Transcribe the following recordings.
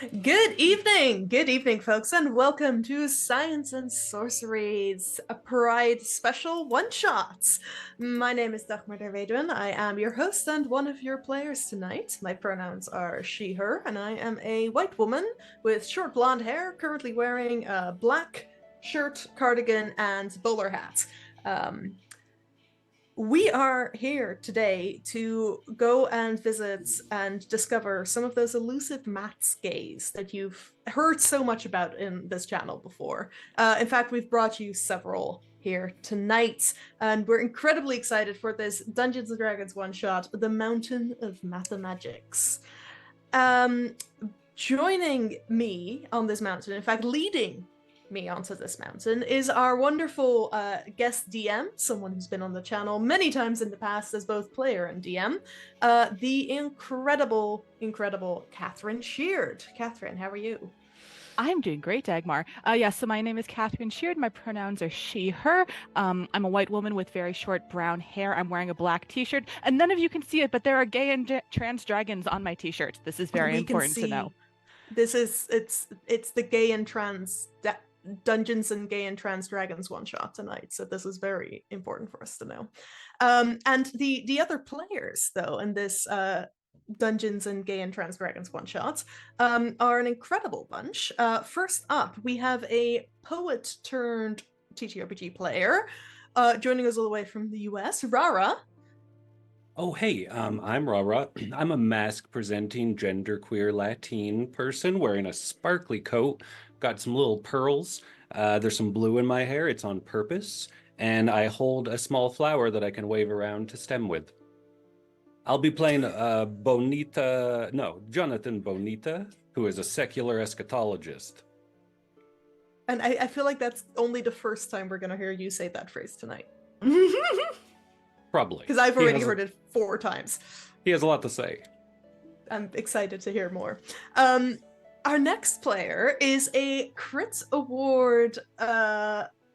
Good evening, folks, and welcome to Science and Sorceries, a Pride special one-shot. My name is Dagmar Derveduen. I am your host and one of your players tonight. My pronouns are she, her, and I am a white woman with short blonde hair, currently wearing a black shirt, cardigan, and bowler hat. We are here today to go and visit and discover some of those elusive maths gays that you've heard so much about in this channel before. In fact, we've brought you several here tonight, and we're incredibly excited for this Dungeons and Dragons one-shot, The Mountain of Mathemagics. Joining me on this mountain, in fact, leading me onto this mountain, is our wonderful guest DM, someone who's been on the channel many times in the past as both player and DM, the incredible Catherine Sheard. Catherine, how are you? I'm doing great, Dagmar. So my name is Catherine Sheard. My pronouns are she, her. I'm a white woman with very short brown hair. I'm wearing a black t-shirt, and none of you can see it, but there are gay and trans dragons on my t-shirt. This is very We can important to know. see it's the gay and trans Dungeons and Gay and Trans Dragons one shot tonight, so this is very important for us to know. And the other players though in this Dungeons and Gay and Trans Dragons one shot are an incredible bunch. First up, we have a poet turned TTRPG player joining us all the way from the US, Rara. Oh, hey, I'm Rara. I'm a mask-presenting genderqueer Latin person wearing a sparkly coat, got some little pearls. There's some blue in my hair. It's on purpose. And I hold a small flower that I can wave around to stem with. I'll be playing Jonathan Bonita, who is a secular eschatologist. And I feel like that's only the first time we're going to hear you say that phrase tonight. Probably. Because I've already heard it 4 times. He has a lot to say. I'm excited to hear more. Our next player is a Crit Award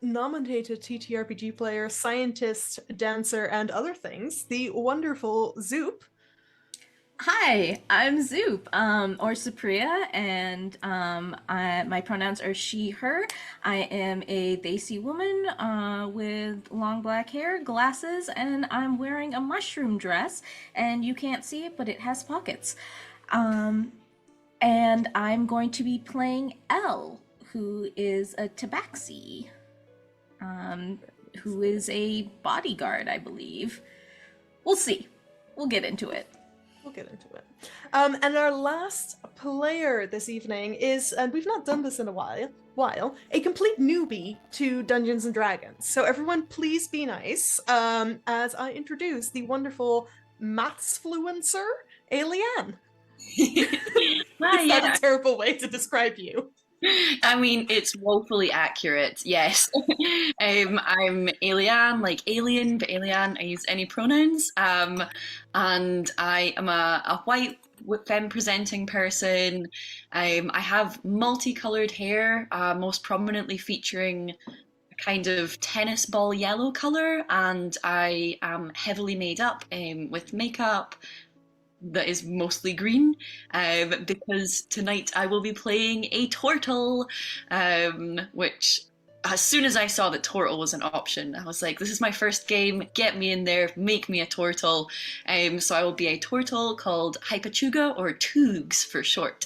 nominated TTRPG player, scientist, dancer, and other things, the wonderful Zoop. Hi, I'm Zoop, or Supriya, and my pronouns are she, her. I am a Desi woman with long black hair, glasses, and I'm wearing a mushroom dress, and you can't see it, but it has pockets. And I'm going to be playing Elle, who is a tabaxi, who is a bodyguard, I believe. We'll see. We'll get into it. We'll get into it. And our last player this evening is, and we've not done this in a while, a complete newbie to Dungeons and Dragons. So everyone please be nice as I introduce the wonderful maths fluencer, Eliane. Hi, Is that a terrible way to describe you? I mean, it's woefully accurate, yes. I'm Eliane, like alien, but Eliane, I use any pronouns. And I am a white femme-presenting person. I have multicolored hair, most prominently featuring a kind of tennis ball yellow color, and I am heavily made up with makeup that is mostly green, because tonight I will be playing a turtle, which as soon as I saw that turtle was an option, I was like, this is my first game, get me in there, make me a turtle. So I will be a turtle called Hypachuga, or Toogs for short.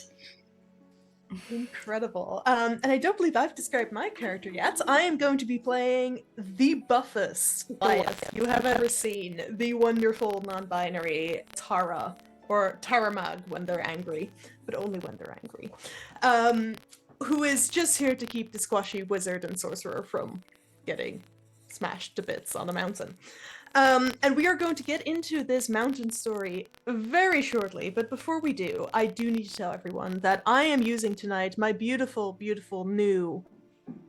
Incredible. And I don't believe I've described my character yet. I am going to be playing the buffest Goliath you have ever seen, the wonderful non-binary Tara, or Taramag when they're angry, but only when they're angry, who is just here to keep the squashy wizard and sorcerer from getting smashed to bits on a mountain. And we are going to get into this mountain story very shortly, but before we do, I do need to tell everyone that I am using tonight my beautiful, beautiful new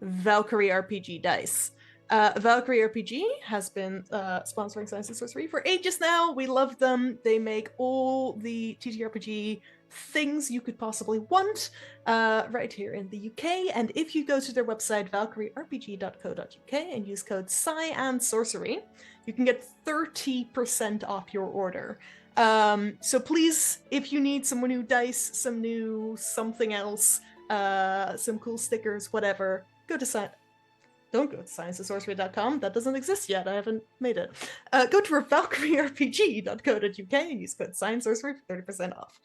Valkyrie RPG dice. Valkyrie RPG has been sponsoring Science and Sorcery for ages now. We love them. They make all the TTRPG things you could possibly want right here in the UK. And if you go to their website, valkyrierpg.co.uk, and use code SciAndSorcery, you can get 30% off your order. So please, if you need some new dice, some new something else, some cool stickers, whatever, go to don't go to scienceandsorcery.com. That doesn't exist yet. I haven't made it. Go to valkyrierpg.co.uk and use code sciencesorcery for 30% off.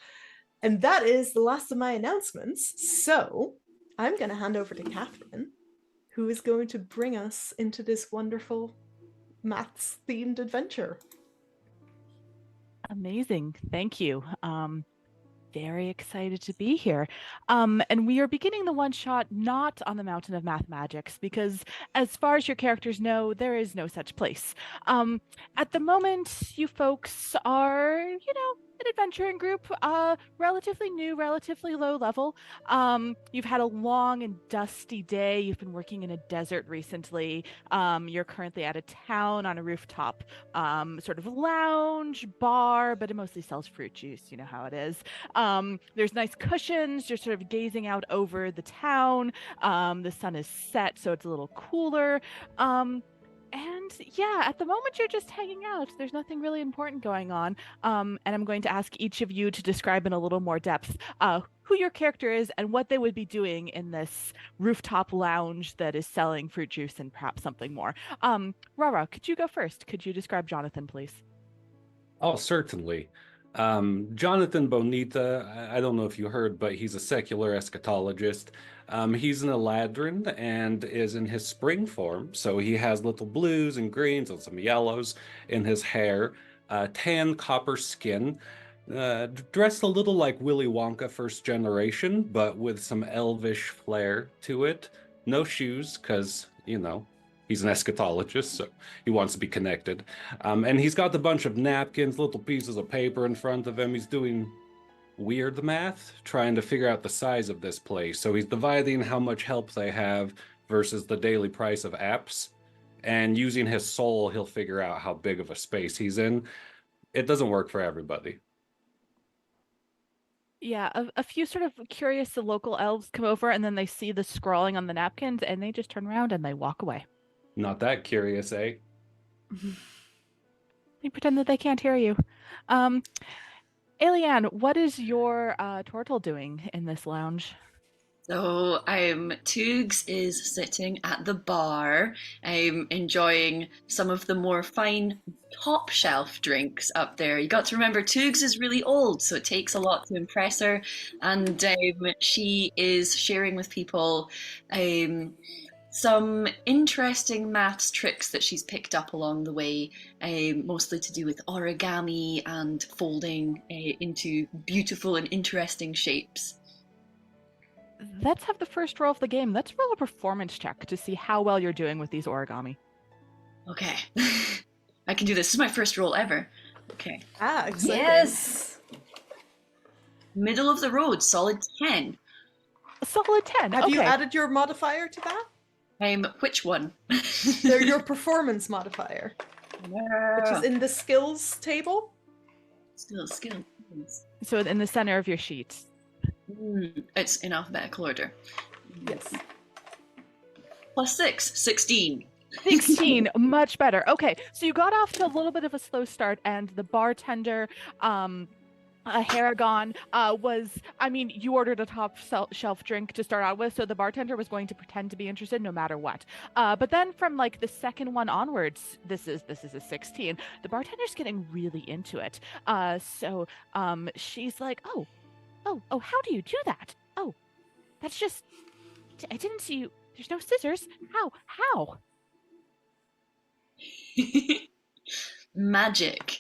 And that is the last of my announcements. So I'm going to hand over to Catherine, who is going to bring us into this wonderful maths-themed adventure. Amazing. Thank you. Very excited to be here. And we are beginning the one-shot not on the Mountain of Mathemagics, because as far as your characters know, there is no such place. At the moment, you folks are, an adventuring group, relatively new, relatively low level. You've had a long and dusty day. You've been working in a desert recently. You're currently at a town on a rooftop, sort of lounge bar, but it mostly sells fruit juice. You know how it is. There's nice cushions. You're sort of gazing out over the town. The sun is set, so it's a little cooler. And yeah, at the moment you're just hanging out. There's nothing really important going on. And I'm going to ask each of you to describe in a little more depth who your character is and what they would be doing in this rooftop lounge that is selling fruit juice and perhaps something more. Rara, could you go first? Could you describe Jonathan, please? Oh, certainly. Jonathan Bonita, I don't know if you heard, but he's a secular eschatologist. He's an Eladrin and is in his spring form, so he has little blues and greens and some yellows in his hair, tan copper skin, dressed a little like Willy Wonka first generation, but with some elvish flair to it. No shoes, because, he's an eschatologist, so he wants to be connected. And he's got a bunch of napkins, little pieces of paper in front of him. He's doing weird math, trying to figure out the size of this place. So he's dividing how much help they have versus the daily price of apps. And using his soul, he'll figure out how big of a space he's in. It doesn't work for everybody. Yeah, a few sort of curious local elves come over and then they see the scrawling on the napkins and they just turn around and they walk away. Not that curious, eh? They pretend that they can't hear you. Eliane, what is your turtle doing in this lounge? So Toogs is sitting at the bar, enjoying some of the more fine top shelf drinks up there. You got to remember Toogs is really old, so it takes a lot to impress her, and she is sharing with people some interesting maths tricks that she's picked up along the way, mostly to do with origami and folding into beautiful and interesting shapes. Let's have the first roll of the game. Let's roll a performance check to see how well you're doing with these origami. Okay. I can do this. This is my first roll ever. Okay. Exciting. Yes. Middle of the road, solid 10. A solid 10. Have okay. you added your modifier to that? Which one? They're your performance modifier, which is in the skills table. Skills. So in the center of your sheet. It's in alphabetical order. Yes. Plus 6, 16. 16, much better. Okay, so you got off to a little bit of a slow start, and the bartender, Haragon, you ordered a top shelf drink to start out with, so the bartender was going to pretend to be interested no matter what. But then from like the second one onwards, this is a 16. The bartender's getting really into it. So she's like, oh, how do you do that? Oh, that's just, I didn't see you. There's no scissors. How? Magic.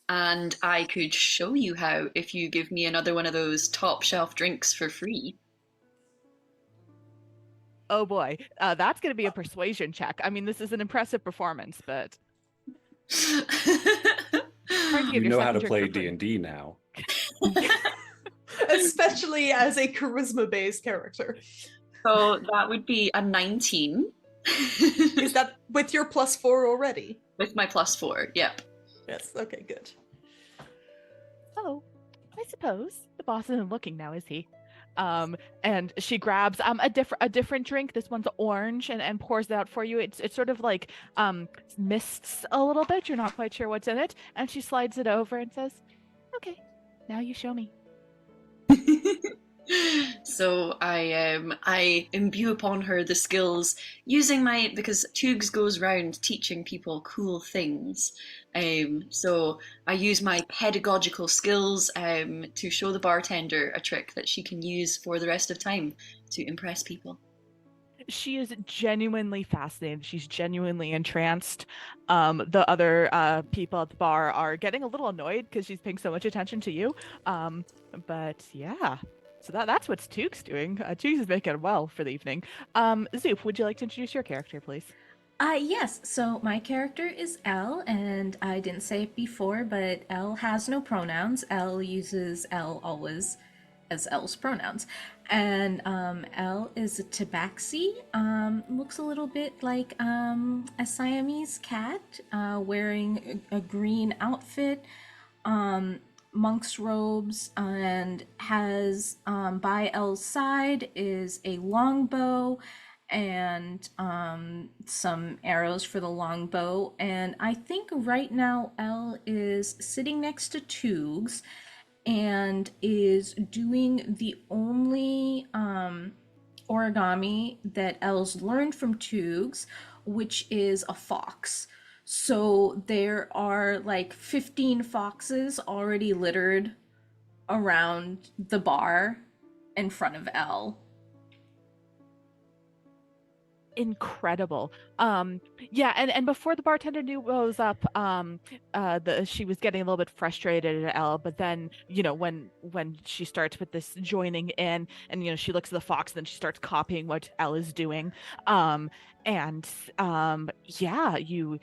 And I could show you how if you give me another one of those top shelf drinks for free. Oh boy, that's going to be a persuasion check. I mean, this is an impressive performance, but You know how to play D&D now. Especially as a charisma-based character. So that would be a 19. Is that with your +4 already? With my +4, yep. Yes, okay, good. oh, I suppose the boss isn't looking now, is he? And she grabs a different drink. This one's orange, and pours it out for you. It's sort of like mists a little bit. You're not quite sure what's in it, and she slides it over and says, "Okay, now you show me." So I imbue upon her the skills using because Toogs goes around teaching people cool things. So I use my pedagogical skills to show the bartender a trick that she can use for the rest of time to impress people. She is genuinely fascinated. She's genuinely entranced. The other people at the bar are getting a little annoyed because she's paying so much attention to you. But yeah, so that's what Tooks doing. Tooks is making it well for the evening. Zoop, would you like to introduce your character, please? Yes, so my character is Elle, and I didn't say it before, but Elle has no pronouns. Elle uses Elle always as Elle's pronouns. And Elle is a tabaxi, looks a little bit like a Siamese cat, wearing a green outfit, monk's robes, and has by Elle's side is a longbow and some arrows for the longbow. And I think right now Elle is sitting next to Toogs and is doing the only origami that Elle's learned from Toogs, which is a fox. So there are like 15 foxes already littered around the bar in front of Elle. Incredible. Yeah, and before the bartender knew what was up, she was getting a little bit frustrated at Elle, but then, when she starts with this joining in, and she looks at the fox, then she starts copying what Elle is doing. And yeah, you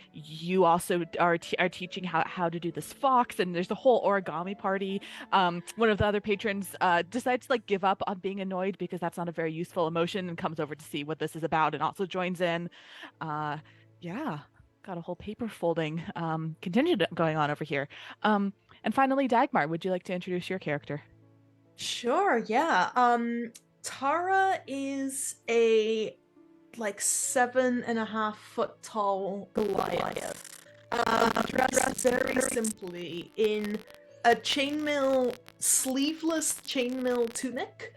also are teaching how to do this fox, and there's a whole origami party. One of the other patrons decides to give up on being annoyed because that's not a very useful emotion, and comes over to see what this is about, and also joins in. Yeah, got a whole paper folding contingent going on over here. And finally, Dagmar, would you like to introduce your character? Sure, yeah. Tara is a 7.5-foot tall Goliath. Dressed very simply in a sleeveless chainmail tunic,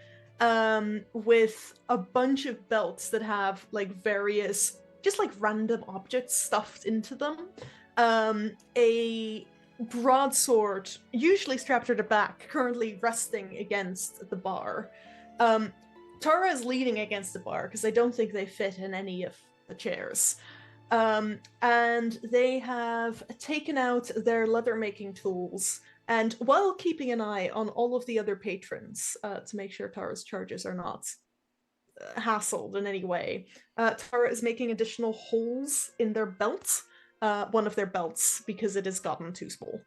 with a bunch of belts that have various just random objects stuffed into them. A broadsword, usually strapped to her back, currently resting against the bar. Tara is leaning against the bar because I don't think they fit in any of the chairs. And they have taken out their leather-making tools, and while keeping an eye on all of the other patrons to make sure Tara's charges are not hassled in any way, Tara is making additional holes in their belt, one of their belts, because it has gotten too small.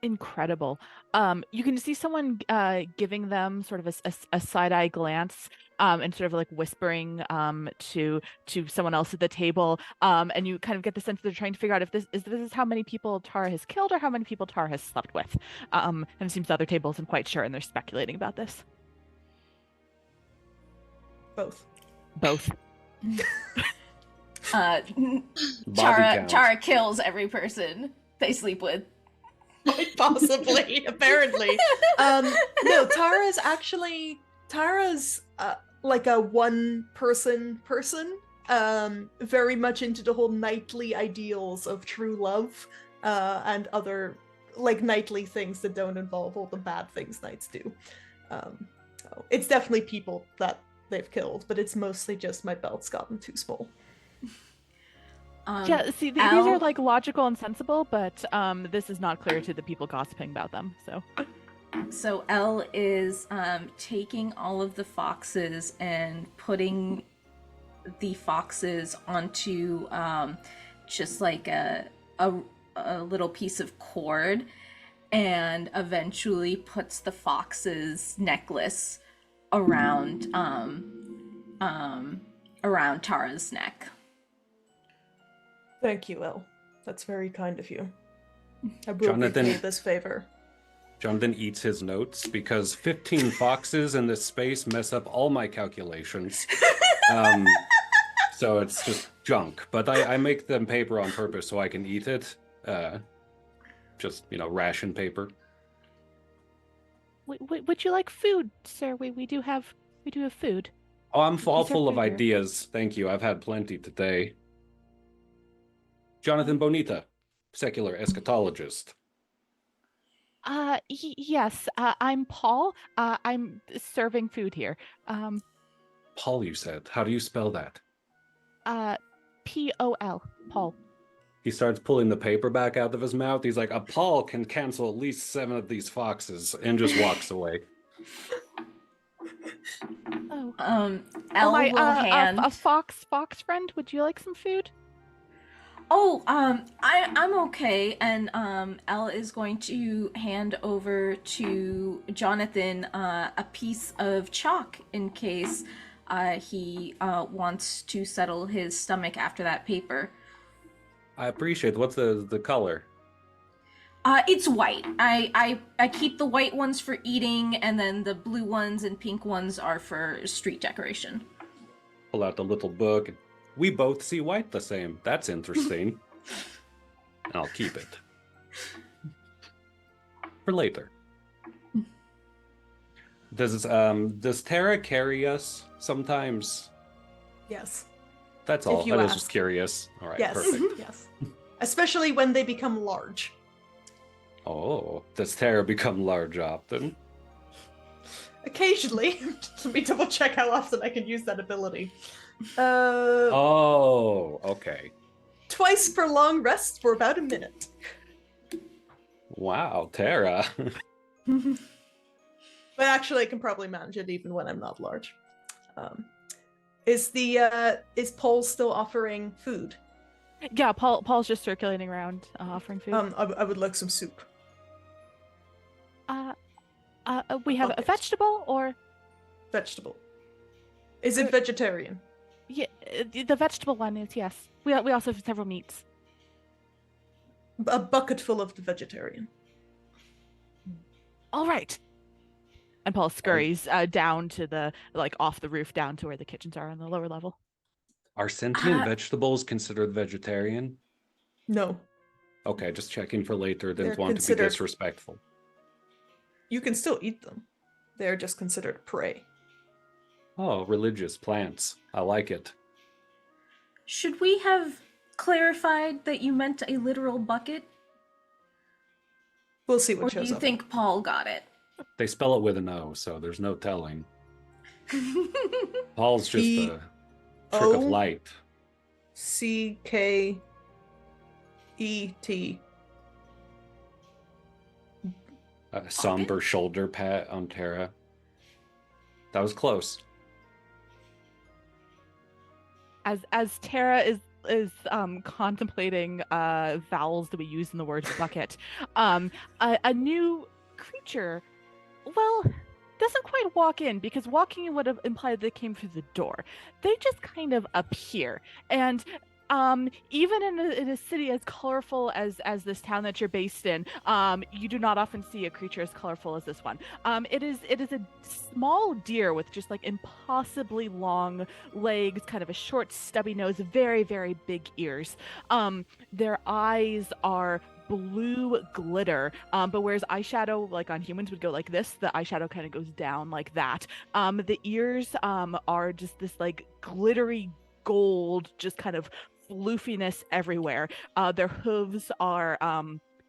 Incredible. You can see someone giving them sort of a side-eye glance, and sort of whispering to someone else at the table, and you kind of get the sense that they're trying to figure out if this is how many people Tara has killed or how many people Tara has slept with. And it seems the other table isn't quite sure, and they're speculating about this. Both. Tara kills every person they sleep with. Quite possibly, apparently. No, Tara's like a one-person, very much into the whole knightly ideals of true love, and other knightly things that don't involve all the bad things knights do. So it's definitely people that they've killed, but it's mostly just my belt's gotten too small. Yeah, see, these are logical and sensible, but this is not clear to the people gossiping about them. So Elle is taking all of the foxes and putting the foxes onto just a little piece of cord, and eventually puts the fox's necklace around Tara's neck. Thank you, Elle. That's very kind of you. I will repay this favor. Jonathan eats his notes because 15 foxes in this space mess up all my calculations. So it's just junk. But I make them paper on purpose so I can eat it. Just, ration paper. Would you like food, sir? We do have food. Oh, I'm all These are full of food here. ideas. Thank you. I've had plenty today. Jonathan Bonita, secular eschatologist. Yes. I'm Paul. I'm serving food here. Paul, you said. How do you spell that? P-O-L. Paul. He starts pulling the paper back out of his mouth. He's like, a Paul can cancel at least 7 of these foxes, and just walks away. Oh. Elle my, will hand. a fox friend. Would you like some food? Oh, I'm okay, and Elle is going to hand over to Jonathan a piece of chalk in case he wants to settle his stomach after that paper. I appreciate it. What's the color? It's white. I keep the white ones for eating, and then the blue ones and pink ones are for street decoration. Pull out the little book. We both see white the same. That's interesting. I'll keep it. For later. Does Tara carry us sometimes? Yes. That's all. If you I was ask. just curious. All right, Yes. perfect. Yes. Especially when they become large. Oh, does Tara become large often? Occasionally. Let me double check how often I can use that ability. Oh, okay. Twice for long rests for about a minute. Wow, Tara. But actually, I can probably manage it even when I'm not large. Is Paul still offering food? Yeah, Paul's just circulating around offering food. I would like some soup. We have a bucket. vegetable or Vegetable. Is it vegetarian? yeah, the vegetable one is yes. We also have several meats. A bucket full of the vegetarian. All right. And Paul scurries down to the off the roof down to where the kitchens are on the lower level. Are sentient vegetables considered vegetarian? No. Okay, just checking for later. Didn't They're want to be considered- disrespectful. You can still eat them. They're just considered prey. Oh, religious plants. I like it. Should we have clarified that you meant a literal bucket? We'll see what Or do shows you up. think Paul got it? They spell it with an O, so there's no telling. Paul's just a trick of O? light. CKET. A somber shoulder pat on Tara. That was close. As Tara is contemplating vowels that we use in the word bucket, a new creature, well, doesn't quite walk in, because walking in would have implied they came through the door. They just kind of appear, and even in a city as colorful as this town that you're based in, you do not often see a creature as colorful as this one. It is a small deer with just impossibly long legs, kind of a short stubby nose, very, very big ears. Their eyes are blue glitter, but whereas eyeshadow on humans would go like this, the eyeshadow kind of goes down like that. The ears are just this glittery gold, just kind of floofiness everywhere. Their hooves are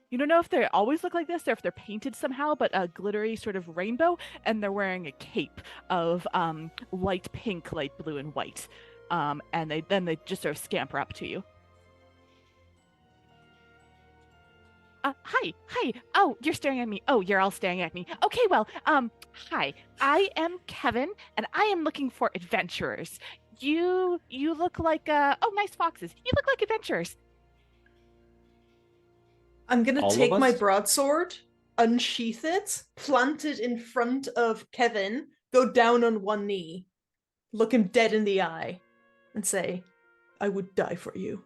you don't know if they always look like this or if they're painted somehow, but a glittery sort of rainbow, and they're wearing a cape of light pink, light blue, and white. And they just sort of scamper up to you. Hi. Oh, you're staring at me. Oh, you're all staring at me. Okay, well, hi. I am Kevin, and I am looking for adventurers. You look like nice foxes. You look like adventurers. I'm gonna All of take my us? broadsword, unsheath it, plant it in front of Kevin, go down on one knee, look him dead in the eye, and say, I would die for you.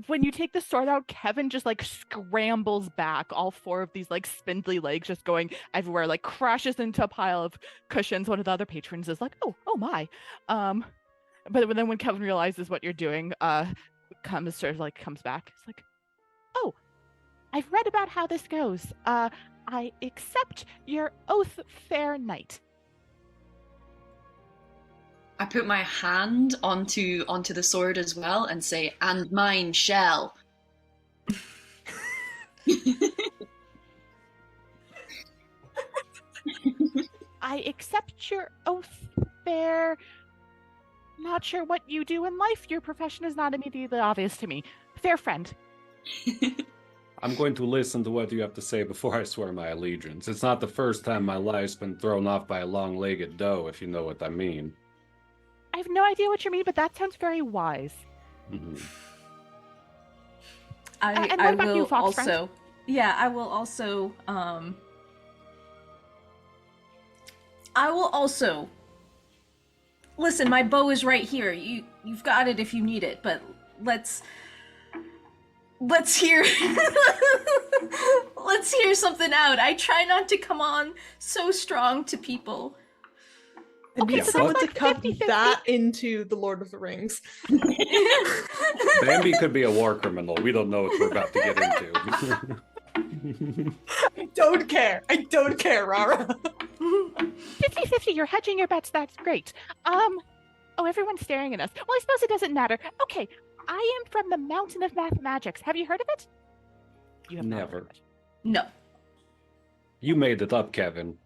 when you take the sword out, Kevin just like scrambles back, all four of these like spindly legs just going everywhere, like crashes into a pile of cushions. One of the other patrons is like, oh my. But then when Kevin realizes what you're doing, comes back. It's like, oh, I've read about how this goes. I accept your oath, fair knight. I put my hand onto the sword as well and say, "And mine shall." I accept your oath, fair. Not sure what you do in life. Your profession is not immediately obvious to me. Fair friend. I'm going to listen to what you have to say before I swear my allegiance. It's not the first time my life's been thrown off by a long-legged doe, if you know what I mean. I have no idea what you mean, but that sounds very wise. Mm-hmm. And I what about will you, Fox also. friend? Yeah, I will also. I will also. Listen, my bow is right here. You've got it if you need it, but let's hear let's hear something out. I try not to come on so strong to people. I need so someone that's to like cut 50-50. that into the Lord of the Rings. Bambi could be a war criminal. We don't know what we're about to get into. I don't care. I don't care, Rara. 50-50, you're hedging your bets. That's great. Oh, everyone's staring at us. Well, I suppose it doesn't matter. Okay, I am from the Mountain of Mathemagics. Have you heard of it? You have not heard Never. of it. No. You made it up, Kevin.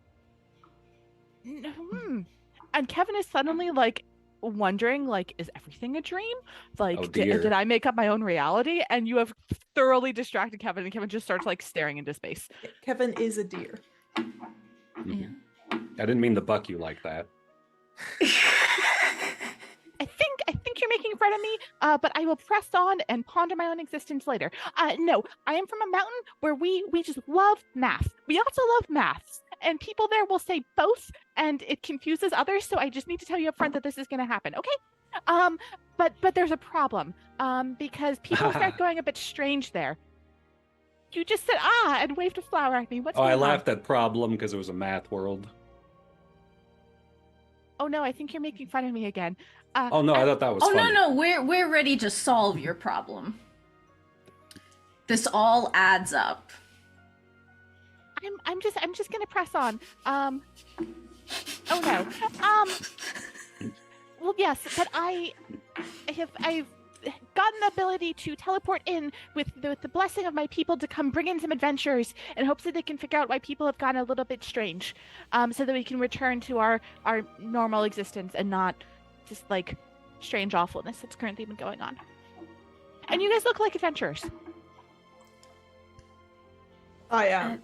And Kevin is suddenly like wondering, like, is everything a dream? Like, Oh, did dear. I make up my own reality? And you have thoroughly distracted Kevin, and Kevin just starts like staring into space. Kevin is a deer. Mhm. I didn't mean to buck you like that. I think you're making fun of me, but I will press on and ponder my own existence later. No, I am from a mountain where we just love math. We also love maths, and people there will say both, and it confuses others. So I just need to tell you up front that this is going to happen, okay? But there's a problem, because people start going a bit strange there. You just said and waved a flower at me. What's Oh, going I on? laughed at problem because it was a math world. Oh no, I think you're making fun of me again. Oh no, I thought that was Oh funny. no, we're ready to solve your problem. This all adds up. I'm just gonna press on. Oh no. Well, yes, but I've gotten the ability to teleport in with the blessing of my people to come bring in some adventures in hopes that they can figure out why people have gotten a little bit strange, so that we can return to our normal existence and not just like strange awfulness that's currently been going on. And you guys look like adventurers. I am.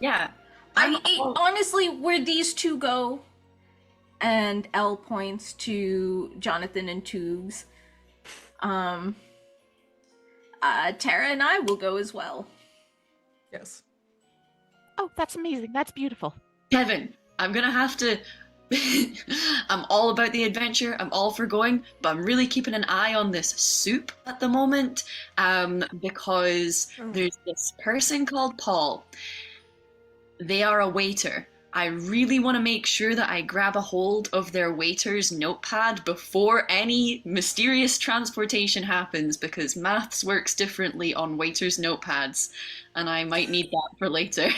Yeah. Honestly, where these two go, and L points to Jonathan and Toogs, Tara and I will go as well. Yes. Oh, that's amazing. That's beautiful. Kevin, I'm gonna have to. I'm all about the adventure. I'm all for going, but I'm really keeping an eye on this soup at the moment, because there's this person called Paul. They are a waiter. I really want to make sure that I grab a hold of their waiter's notepad before any mysterious transportation happens, because maths works differently on waiters' notepads, and I might need that for later.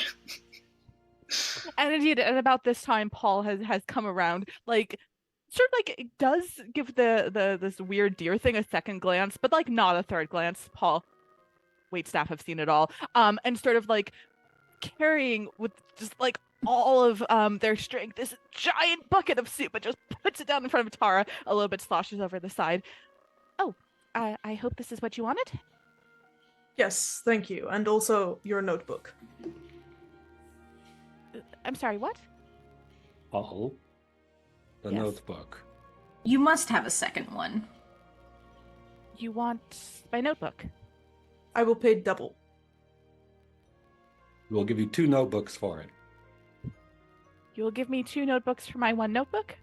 And indeed, at about this time, Paul has come around, like sort of like does give the this weird deer thing a second glance, but like not a third glance. Paul, waitstaff have seen it all, and sort of like carrying with just like all of their strength this giant bucket of soup, and just puts it down in front of Tara, a little bit sloshes over the side. Oh, I hope this is what you wanted. Yes, thank you. And also your notebook. I'm sorry, what? Paul, the Yes. notebook. You must have a second one. You want my notebook? I will pay double. We'll give you 2 notebooks for it. You will give me 2 notebooks for my 1 notebook?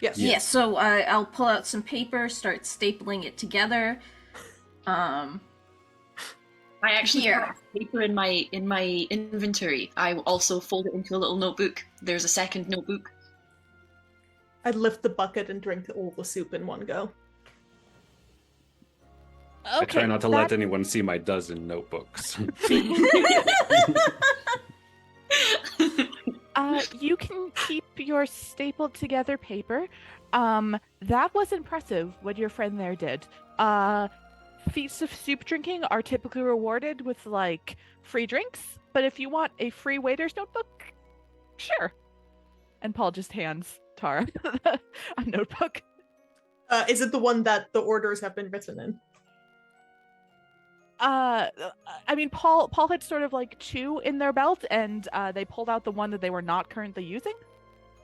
Yes. Yeah. Yeah, so I'll pull out some paper, start stapling it together. I actually Here. have paper in my inventory. I also fold it into a little notebook. There's a second notebook. I'd lift the bucket and drink all the soup in one go. I try not to let anyone see my dozen notebooks. You can keep your stapled together paper. That was impressive what your friend there did. Feats of soup drinking are typically rewarded with like free drinks, but if you want a free waiter's notebook, sure. And Paul just hands Tara a notebook. Is it the one that the orders have been written in? I mean, Paul had sort of like two in their belt, and they pulled out the one that they were not currently using.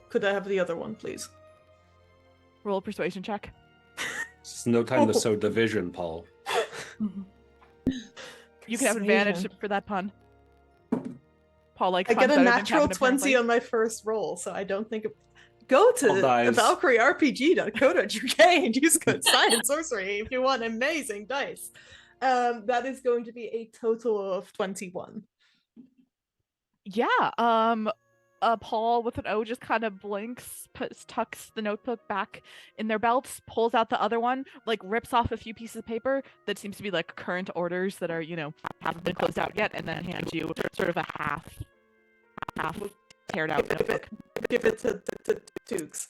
Could I have the other one, please? Roll a persuasion check. It's no time to sow division, Paul. You can have advantage for that pun. Paul, like, I get a better than natural Kevin, 20 apparently. on my first roll, so I don't think... Go to Paul dies. valkyrierpg.co.uk and use code science sorcery if you want amazing dice. That is going to be a total of 21. Yeah, Paul with an O just kind of blinks, tucks the notebook back in their belts, pulls out the other one, like rips off a few pieces of paper that seemes to be like current orders that are, haven't been closed out yet, and then hands you sort of a half teared out notebook. Give it to Tukes.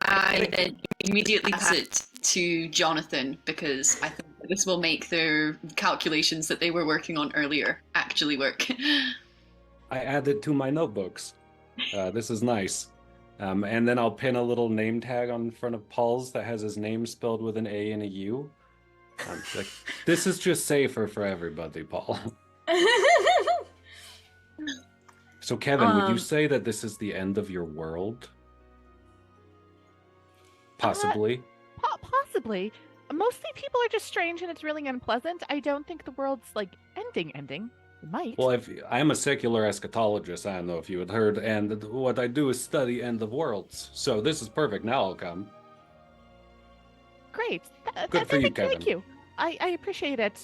I then immediately pass it to Jonathan because I think that this will make their calculations that they were working on earlier actually work. I added to my notebooks. This is nice. And then I'll pin a little name tag on front of Paul's that has his name spelled with an A and a U. Like, this is just safer for everybody, Paul. So, Kevin, would you say that this is the end of your world? Possibly. Possibly. Mostly people are just strange and it's really unpleasant. I don't think the world's like ending. It might. Well, I am a secular eschatologist, I don't know if you had heard, and what I do is study end of worlds. So this is perfect. Now I'll come. Great. Good for you, Kevin. Thank you. I appreciate it,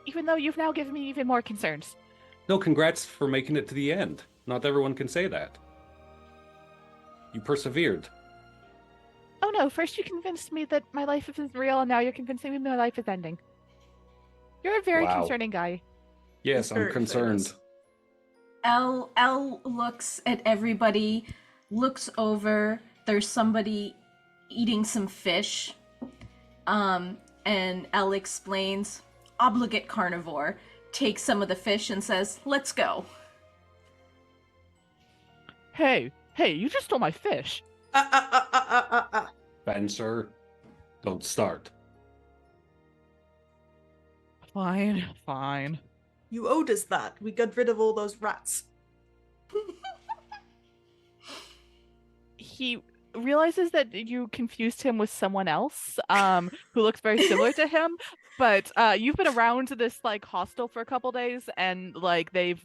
even though you've now given me even more concerns. No, congrats for making it to the end. Not everyone can say that. You persevered. Oh no, first you convinced me that my life isn't real, and now you're convincing me my life is ending. You're a very Wow. concerning guy. Yes, I'm Very concerned. famous. Elle looks at everybody, looks over. There's somebody eating some fish. And Elle explains, obligate carnivore, takes some of the fish and says, let's go. Hey, you just stole my fish. Spencer, don't start. Fine. You owed us that. We got rid of all those rats. He realizes that you confused him with someone else, who looks very similar to him. But you've been around this like hostel for a couple days, and like the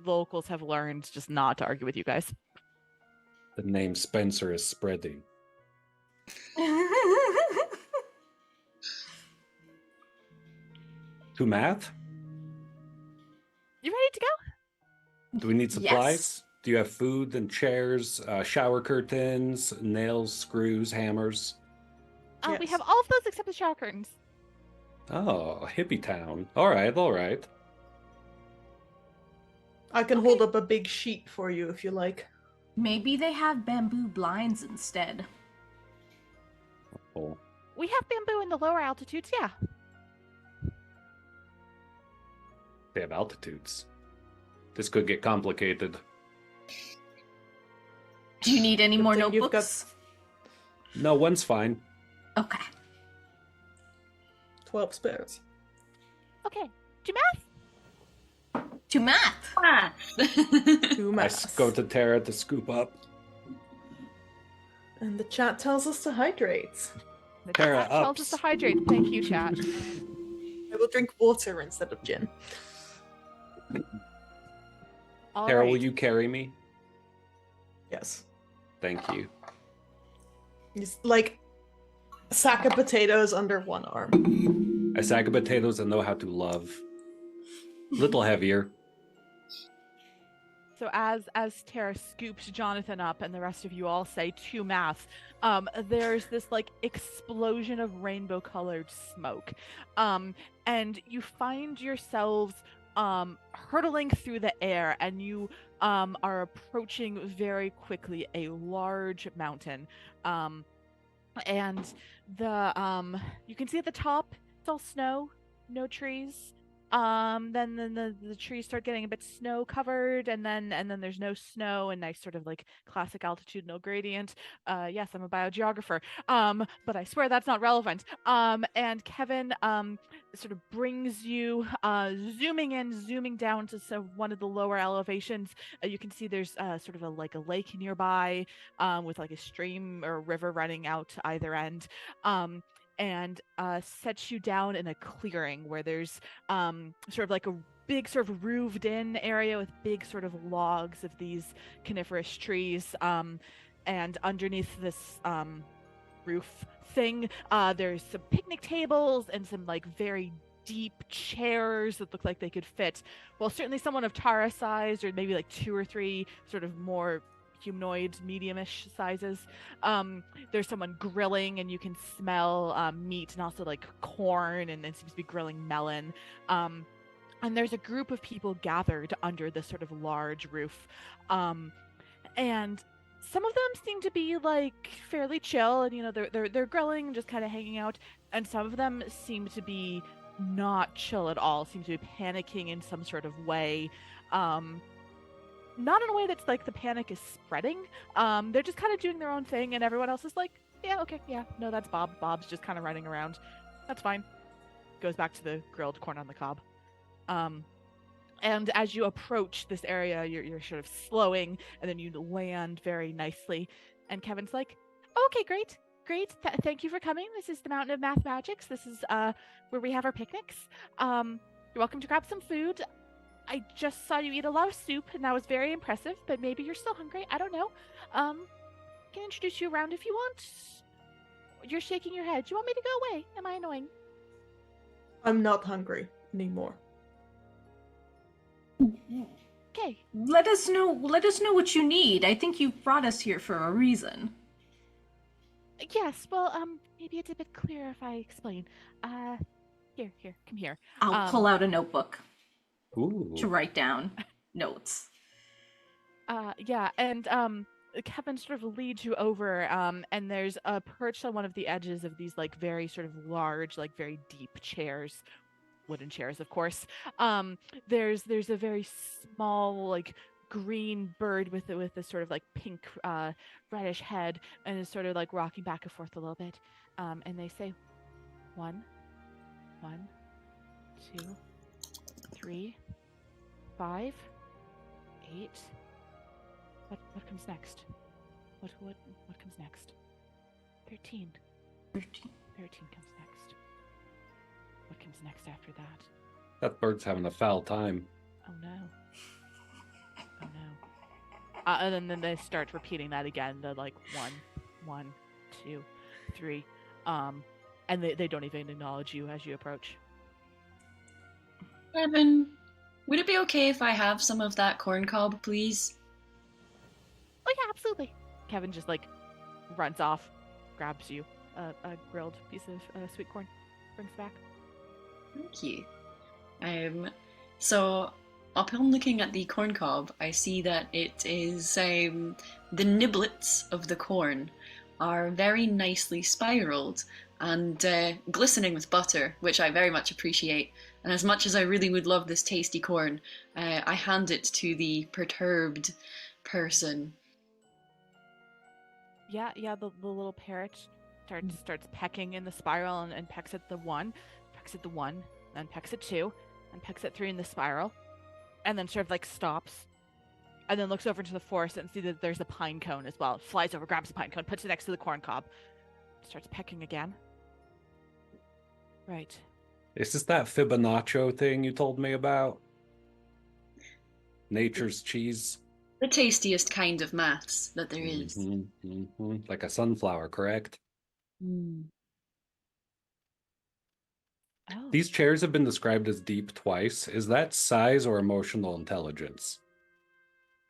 locals have learned just not to argue with you guys. The name Spencer is spreading. To math? You ready to go? Do we need supplies? Yes. Do you have food and chairs, shower curtains, nails, screws, hammers? We Yes. have all of those except the shower curtains. Oh, hippie town. All right. I can hold up a big sheet for you if you like. Maybe they have bamboo blinds instead. Oh, We have bamboo in the lower altitudes, yeah. they have altitudes. This could get complicated. Do you need any Good more thing you've notebooks? No, one's fine. Okay. 12 spares. Okay. Do math? To math. Ah. Two I maths. go to Tara to scoop up. And the chat tells us to hydrate. The Tara, chat tells us ups. to hydrate. Thank you, chat. I will drink water instead of gin. All Tara, right. will you carry me? Yes. Thank you. Just like a sack of potatoes under one arm. A sack of potatoes and know how to love. Little heavier. So as Tara scoops Jonathan up and the rest of you all say to math, there's this like explosion of rainbow colored smoke. And you find yourselves hurtling through the air, and you are approaching very quickly a large mountain. And the you can see at the top it's all snow, no trees. Then the trees start getting a bit snow covered, and then there's no snow and nice sort of like classic altitudinal gradient. Yes, I'm a biogeographer. But I swear that's not relevant. And Kevin sort of brings you zooming in, zooming down to one of the lower elevations. You can see there's sort of like a lake nearby, with like a stream or river running out to either end. And sets you down in a clearing where there's sort of like a big sort of roofed in area with big sort of logs of these coniferous trees. And underneath this roof thing, there's some picnic tables and some like very deep chairs that look like they could fit, well, certainly someone of Tara size, or maybe like 2 or 3 sort of more humanoid medium-ish sizes. There's someone grilling, and you can smell meat and also like corn, and it seems to be grilling melon. And there's a group of people gathered under this sort of large roof. And some of them seem to be like fairly chill, and they're grilling and just kind of hanging out. And some of them seem to be not chill at all, seem to be panicking in some sort of way. Not in a way that's like the panic is spreading. They're just kind of doing their own thing, and everyone else is like, yeah, okay, yeah, no, that's Bob. Bob's just kind of running around. That's fine. Goes back to the grilled corn on the cob. And as you approach this area, you're sort of slowing, and then you land very nicely. And Kevin's like, okay, great. Thank you for coming. This is the Mountain of Mathemagics. This is where we have our picnics. You're welcome to grab some food. I just saw you eat a lot of soup, and that was very impressive, but maybe you're still hungry. I don't know. Can introduce you around if you want. You're shaking your head. Do you want me to go away? Am I annoying? I'm not hungry anymore. Okay. Let us know what you need. I think you brought us here for a reason. Yes, well, maybe it's a bit clearer if I explain. Here, come here. I'll pull out a notebook Ooh. to write down notes. Yeah, and Kevin sort of leads you over, and there's a perch on one of the edges of these like very sort of large, like very deep chairs, wooden chairs, of course. There's a very small like green bird with a sort of like pink reddish head, and is sort of like rocking back and forth a little bit. And they say, 1, 2, 3, 5, 8. What comes next? What comes next? 13. 13 comes next. What comes next after that? That bird's having a foul time. Oh no. And then they start repeating that again. They're like 1, 2, 3. And they don't even acknowledge you as you approach. Kevin, would it be okay if I have some of that corn cob, please? Oh yeah, absolutely. Kevin just like runs off, grabs you a grilled piece of sweet corn, brings it back. Thank you. So upon looking at the corn cob, I see that it is the niblets of the corn are very nicely spiraled and glistening with butter, which I very much appreciate. And as much as I really would love this tasty corn, I hand it to the perturbed person. Yeah, the little parrot starts pecking in the spiral and pecks at the 1, then pecks at 2, and pecks at 3 in the spiral, and then sort of like stops, and then looks over into the forest and sees that there's a pine cone as well. Flies over, grabs the pine cone, puts it next to the corn cob, starts pecking again. Right. Is this that Fibonacci thing you told me about? Nature's cheese? The tastiest kind of maths that there is. Like a sunflower, correct? Mm. Oh. These chairs have been described as deep twice. Is that size or emotional intelligence?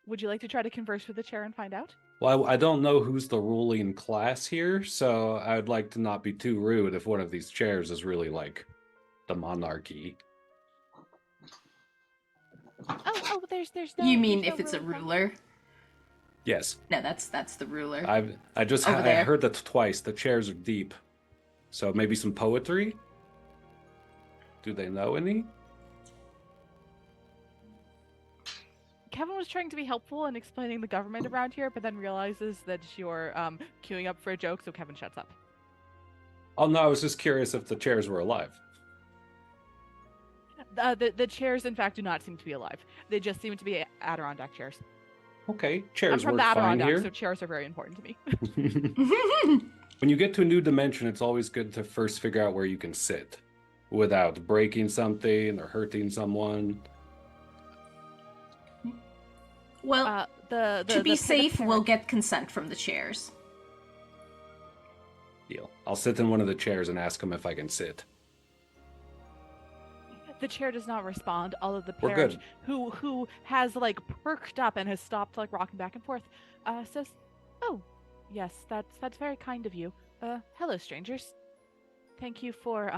Would you like to try to converse with the chair and find out? Well, I don't know who's the ruling class here, so I'd like to not be too rude if one of these chairs is really like the monarchy. Oh, there's no. You mean there's no if it's a ruling class? ruler? Yes, No, that's the ruler. I just Over I there. heard that twice. The chairs are deep, so maybe some poetry. Do they know any? Kevin was trying to be helpful and explaining the government around here, but then realizes that you're queuing up for a joke, so Kevin shuts up. Oh no, I was just curious if the chairs were alive. The chairs, in fact, do not seem to be alive. They just seem to be Adirondack chairs. Okay, I'm chairs from work the fine Adirondacks, here. so chairs are very important to me. When you get to a new dimension, it's always good to first figure out where you can sit without breaking something or hurting someone. Well, To to be safe, we'll get consent from the chairs. Deal. I'll sit in one of the chairs and ask them if I can sit. The chair does not respond, although the We're parrot, good. who has like perked up and has stopped like rocking back and forth, says, "Oh, yes, that's very kind of you. Hello, strangers. Thank you for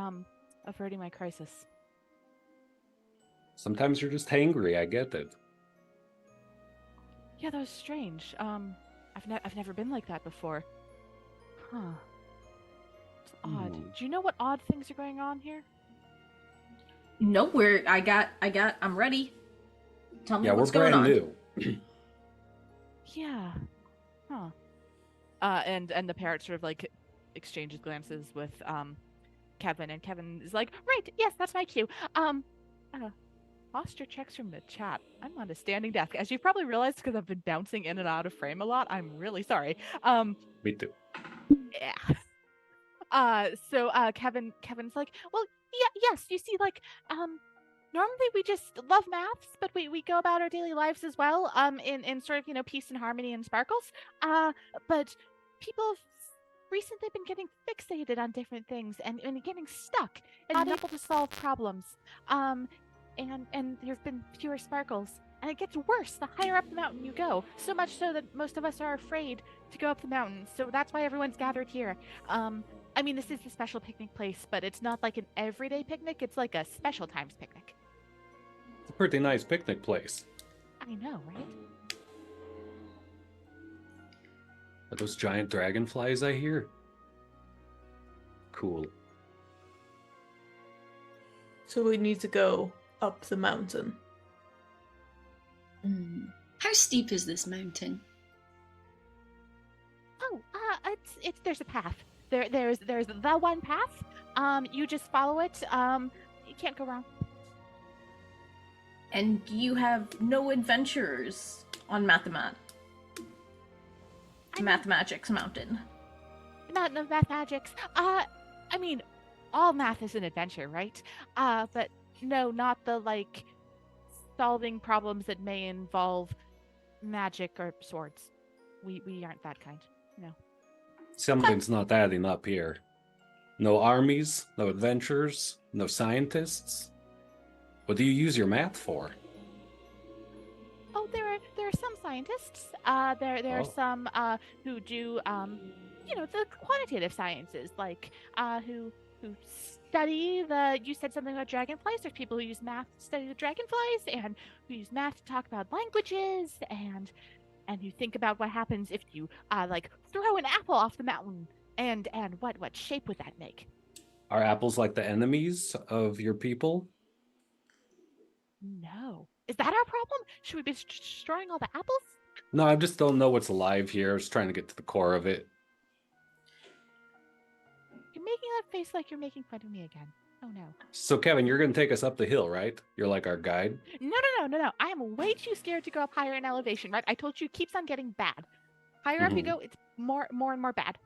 averting my crisis." Sometimes you're just hangry. I get it. Yeah, that was strange. I've never been like that before. Huh. It's odd. Do you know what odd things are going on here? No, I'm ready. Tell me Yeah, what's we're going on. brand new. Yeah. Huh. And the parrot sort of like exchanges glances with Kevin, and Kevin is like, "Right, yes, that's my cue." Posture checks from the chat. I'm on a standing desk, as you've probably realized because I've been bouncing in and out of frame a lot. I'm really sorry. Me too. Yeah. So Kevin's like, "Well, yeah, yes, you see, like, normally we just love maths, but we go about our daily lives as well, in sort of, peace and harmony and sparkles. But people have recently been getting fixated on different things and getting stuck and not able to solve problems. And there have been fewer sparkles. And it gets worse the higher up the mountain you go. So much so that most of us are afraid to go up the mountain. So that's why everyone's gathered here. I mean, this is a special picnic place, but it's not like an everyday picnic. It's like a special times picnic. It's a pretty nice picnic place. I know, right? Are those giant dragonflies I hear? Cool. So we need to go up the mountain. How steep is this mountain? Oh, it's there's a path. There's the one path. You just follow it. You can't go wrong. And you have no adventures on Mathemagics Mountain. Not no Mathemagics. I mean, all math is an adventure, right? But no, not the like solving problems that may involve magic or swords. We aren't that kind. No. Something's not adding up here. No armies, no adventures, no scientists. What do you use your math for? Oh, there are some scientists. There are some who do the quantitative sciences, like who study the. You said something about dragonflies. There's people who use math to study the dragonflies, and who use math to talk about languages, and who think about what happens if you like throw an apple off the mountain, and what shape would that make? Are apples like the enemies of your people? No. Is that our problem? Should we be destroying all the apples? No, I just don't know what's alive here. I was trying to get to the core of it. You're making that face like you're making fun of me again. Oh no. So, Kevin, you're going to take us up the hill, right? You're like our guide? No. I am way too scared to go up higher in elevation, right? I told you it keeps on getting bad. Higher up you go, it's more and more bad.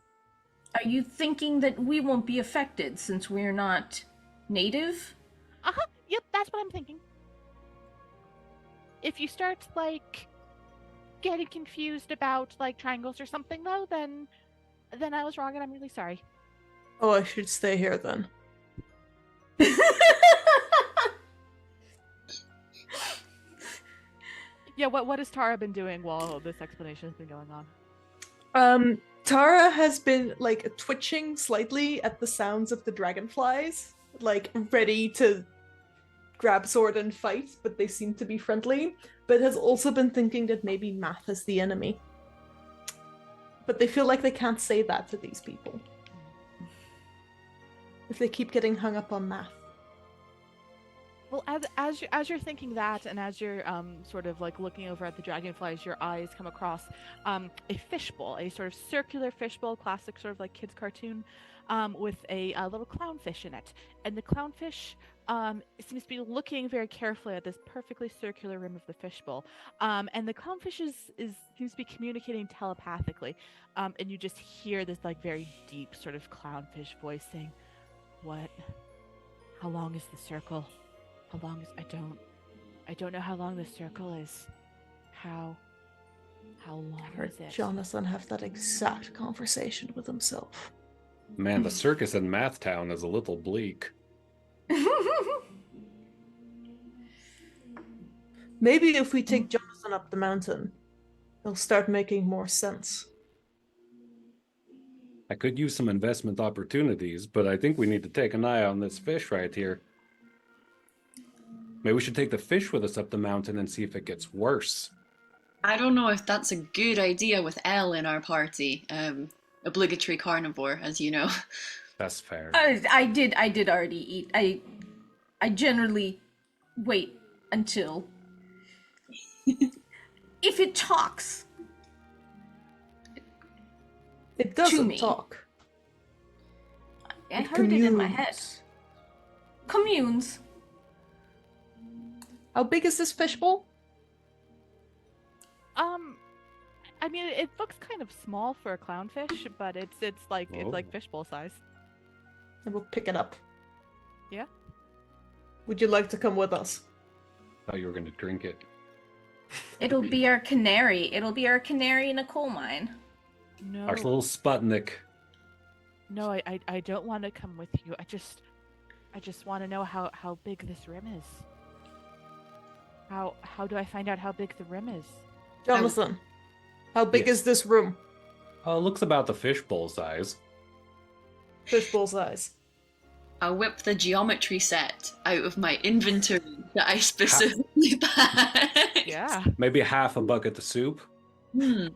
Are you thinking that we won't be affected since we're not native? Yep, that's what I'm thinking. If you start, like, getting confused about like triangles or something, though, then I was wrong, and I'm really sorry. Oh, I should stay here then. Yeah, what has Tara been doing while this explanation has been going on? Tara has been like twitching slightly at the sounds of the dragonflies, like ready to grab sword and fight, but they seem to be friendly, but has also been thinking that maybe Math is the enemy. But they feel like they can't say that to these people if they keep getting hung up on Math. Well, as you're thinking that, and as you're sort of like looking over at the dragonflies, your eyes come across a fishbowl, a sort of circular fishbowl, classic sort of like kids cartoon, with a little clownfish in it, and the clownfish seems to be looking very carefully at this perfectly circular rim of the fishbowl, and the clownfish is seems to be communicating telepathically, and you just hear this like very deep sort of clownfish voice saying, "What? How long is the circle? How long is I don't know how long the circle is. How long Heard is it?" Jonathan have that exact conversation with himself. Man, the circus in Math Town is a little bleak. Maybe if we take Jonathan up the mountain, it'll start making more sense. I could use some investment opportunities, but I think we need to take an eye on this fish right here. Maybe we should take the fish with us up the mountain and see if it gets worse. I don't know if that's a good idea with Elle in our party. Obligatory carnivore, as you know. That's fair. I did already eat. I generally wait until if it talks. It doesn't me. talk. I It heard it in my head. communes. Communes. How big is this fishbowl? I mean, it looks kind of small for a clownfish, but it's like Whoa. fishbowl size. And we'll pick it up. Yeah. Would you like to come with us? Thought you were going to drink it. It'll be our canary. It'll be our canary in a coal mine. No, Our little Sputnik. no, I don't want to come with you. I just want to know how big this rim is. How do I find out how big the rim is? Jonathan, how big Yes. is this room? Oh, it looks about the fishbowl size. Fishbowl size. I whip the geometry set out of my inventory that I specifically packed. Yeah. Maybe half a bucket of soup. Hmm.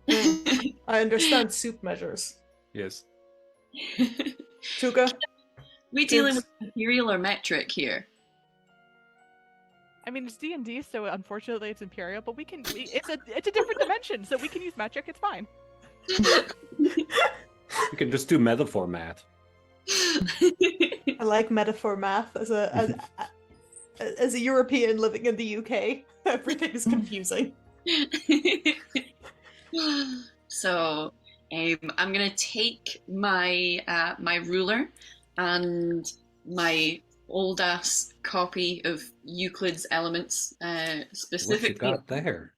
I understand soup measures. Yes. Tuka? We dealing with imperial or metric here? I mean, it's D&D, so unfortunately it's imperial, but it's a different dimension, so we can use metric. It's fine. You can just do metaphor math. I like metaphor math as a European living in the UK. Everything is confusing. So, I'm gonna take my my ruler and my old ass copy of Euclid's Elements, What you specifically got there?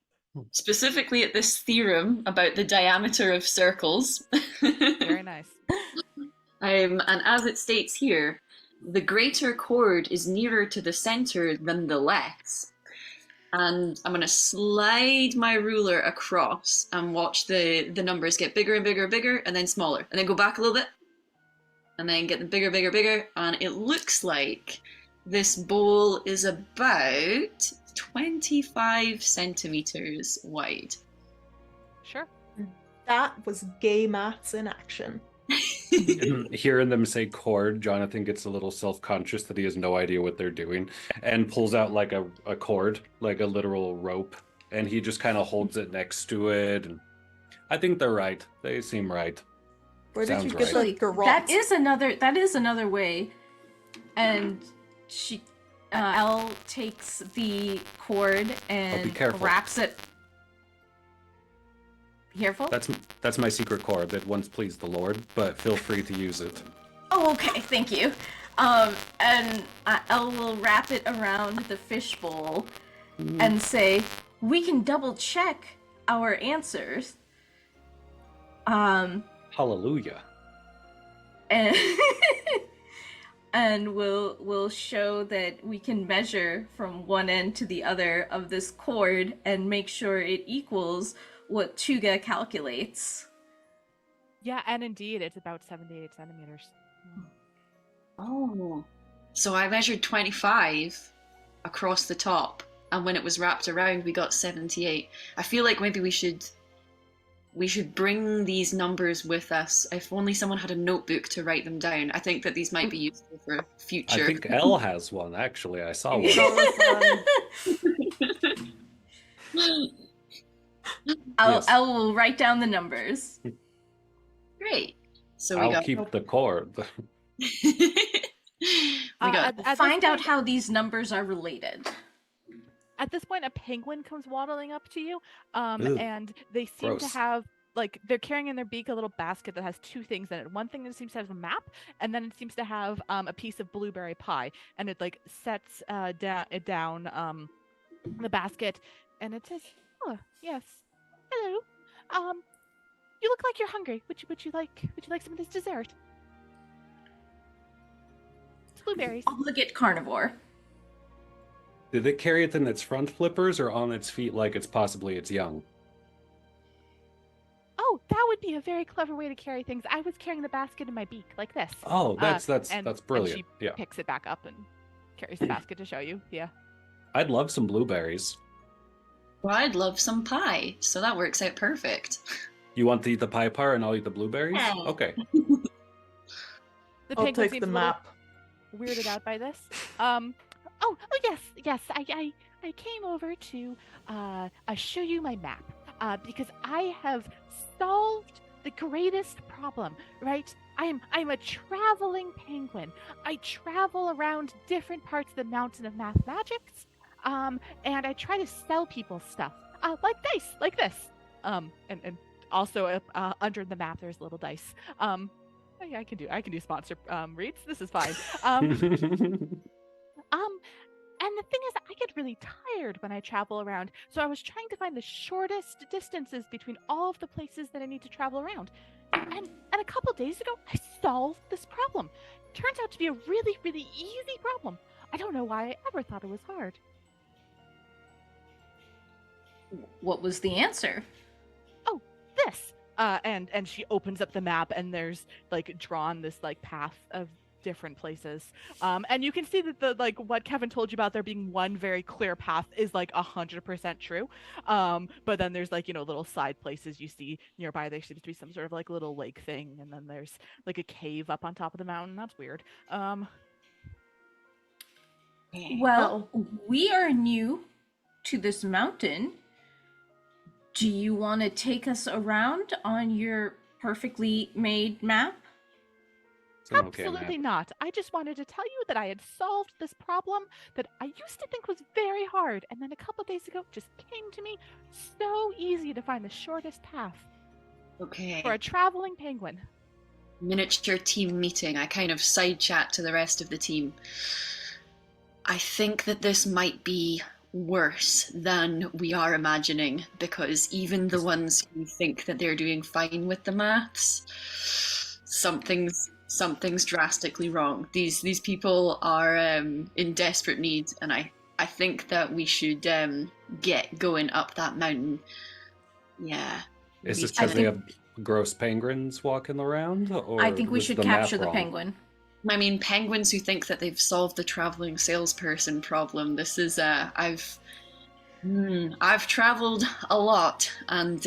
specifically at this theorem about the diameter of circles. Very nice. And as it states here, the greater chord is nearer to the center than the less. And I'm going to slide my ruler across and watch the numbers get bigger and bigger and bigger, and then smaller, and then go back a little bit, and then get them bigger, bigger, bigger. And it looks like this bowl is about 25 centimeters wide. Sure. That was gay maths in action. Hearing them say cord, Jonathan gets a little self-conscious that he has no idea what they're doing and pulls out like a cord, like a literal rope, and he just kind of holds it next to it. And I think they're right. They seem right. Where did Sounds you get right. the Actually, garrote? that is another way. And she Elle takes the cord and careful. wraps it. Be careful. That's my secret cord that once pleased the Lord, but feel free to use it. Oh, okay, thank you. And Elle will wrap it around the fishbowl and say, "We can double check our answers. Hallelujah. And and we'll show that we can measure from one end to the other of this cord and make sure it equals what Chuga calculates. Yeah, and indeed, it's about 78 centimeters. Oh. So I measured 25 across the top, and when it was wrapped around, we got 78. I feel like maybe we should bring these numbers with us. If only someone had a notebook to write them down. I think that these might be useful for future. I think Elle has one, actually. I saw one. Yes. I will write down the numbers. Great. So we I'll got keep the cord. we got At Find this out point- how these numbers are related. At this point, a penguin comes waddling up to you, Ew. and they seem to Gross. have, like, they're carrying in their beak a little basket that has two things in it. One thing that seems to have a map, and then it seems to have a piece of blueberry pie, and it like sets it down the basket, and it says, "Oh, yes, hello. You look like you're hungry. Would you like some of this dessert? It's blueberries." Obligate carnivore. Did it carry it in its front flippers or on its feet like it's young? Oh, that would be a very clever way to carry things. I was carrying the basket in my beak like this. Oh, that's and brilliant. she Yeah. picks it back up and carries the basket to show you. Yeah. I'd love some blueberries. Well, I'd love some pie, so that works out perfect. You want to eat the pie part and I'll eat the blueberries? Yeah. Okay. The I'll penguin take seems the a little map. weirded out by this. Oh yes. I came over to show you my map because I have solved the greatest problem. Right? I'm a traveling penguin. I travel around different parts of the mountain of Mathemagics, and I try to sell people stuff like dice, like this. And also under the map there's little dice. Oh, yeah, I can do sponsor reads. This is fine. And the thing is, I get really tired when I travel around, so I was trying to find the shortest distances between all of the places that I need to travel around. And a couple days ago, I solved this problem. Turns out to be a really, really easy problem. I don't know why I ever thought it was hard. What was the answer? This. And she opens up the map, and there's like drawn this like path of different places. And you can see that the like what Kevin told you about there being one very clear path is like 100% true. But then there's like, little side places you see nearby. There seems to be some sort of like little lake thing, and then there's like a cave up on top of the mountain. That's weird. Well, we are new to this mountain. Do you want to take us around on your perfectly made map? It's an okay Absolutely map. not. I just wanted to tell you that I had solved this problem that I used to think was very hard, and then a couple days ago it just came to me so easy to find the shortest path Okay. for a traveling penguin. Miniature team meeting. I kind of side chat to the rest of the team. I think that this might be worse than we are imagining, because even the ones who think that they're doing fine with the something's drastically wrong. These people are in desperate need, and I think that we should get going up that mountain. Yeah. Is this I because they think- have gross penguins walking around? Or I think we was should the map capture the wrong? penguin. I mean, penguins who think that they've solved the traveling salesperson problem. This is I've traveled a lot and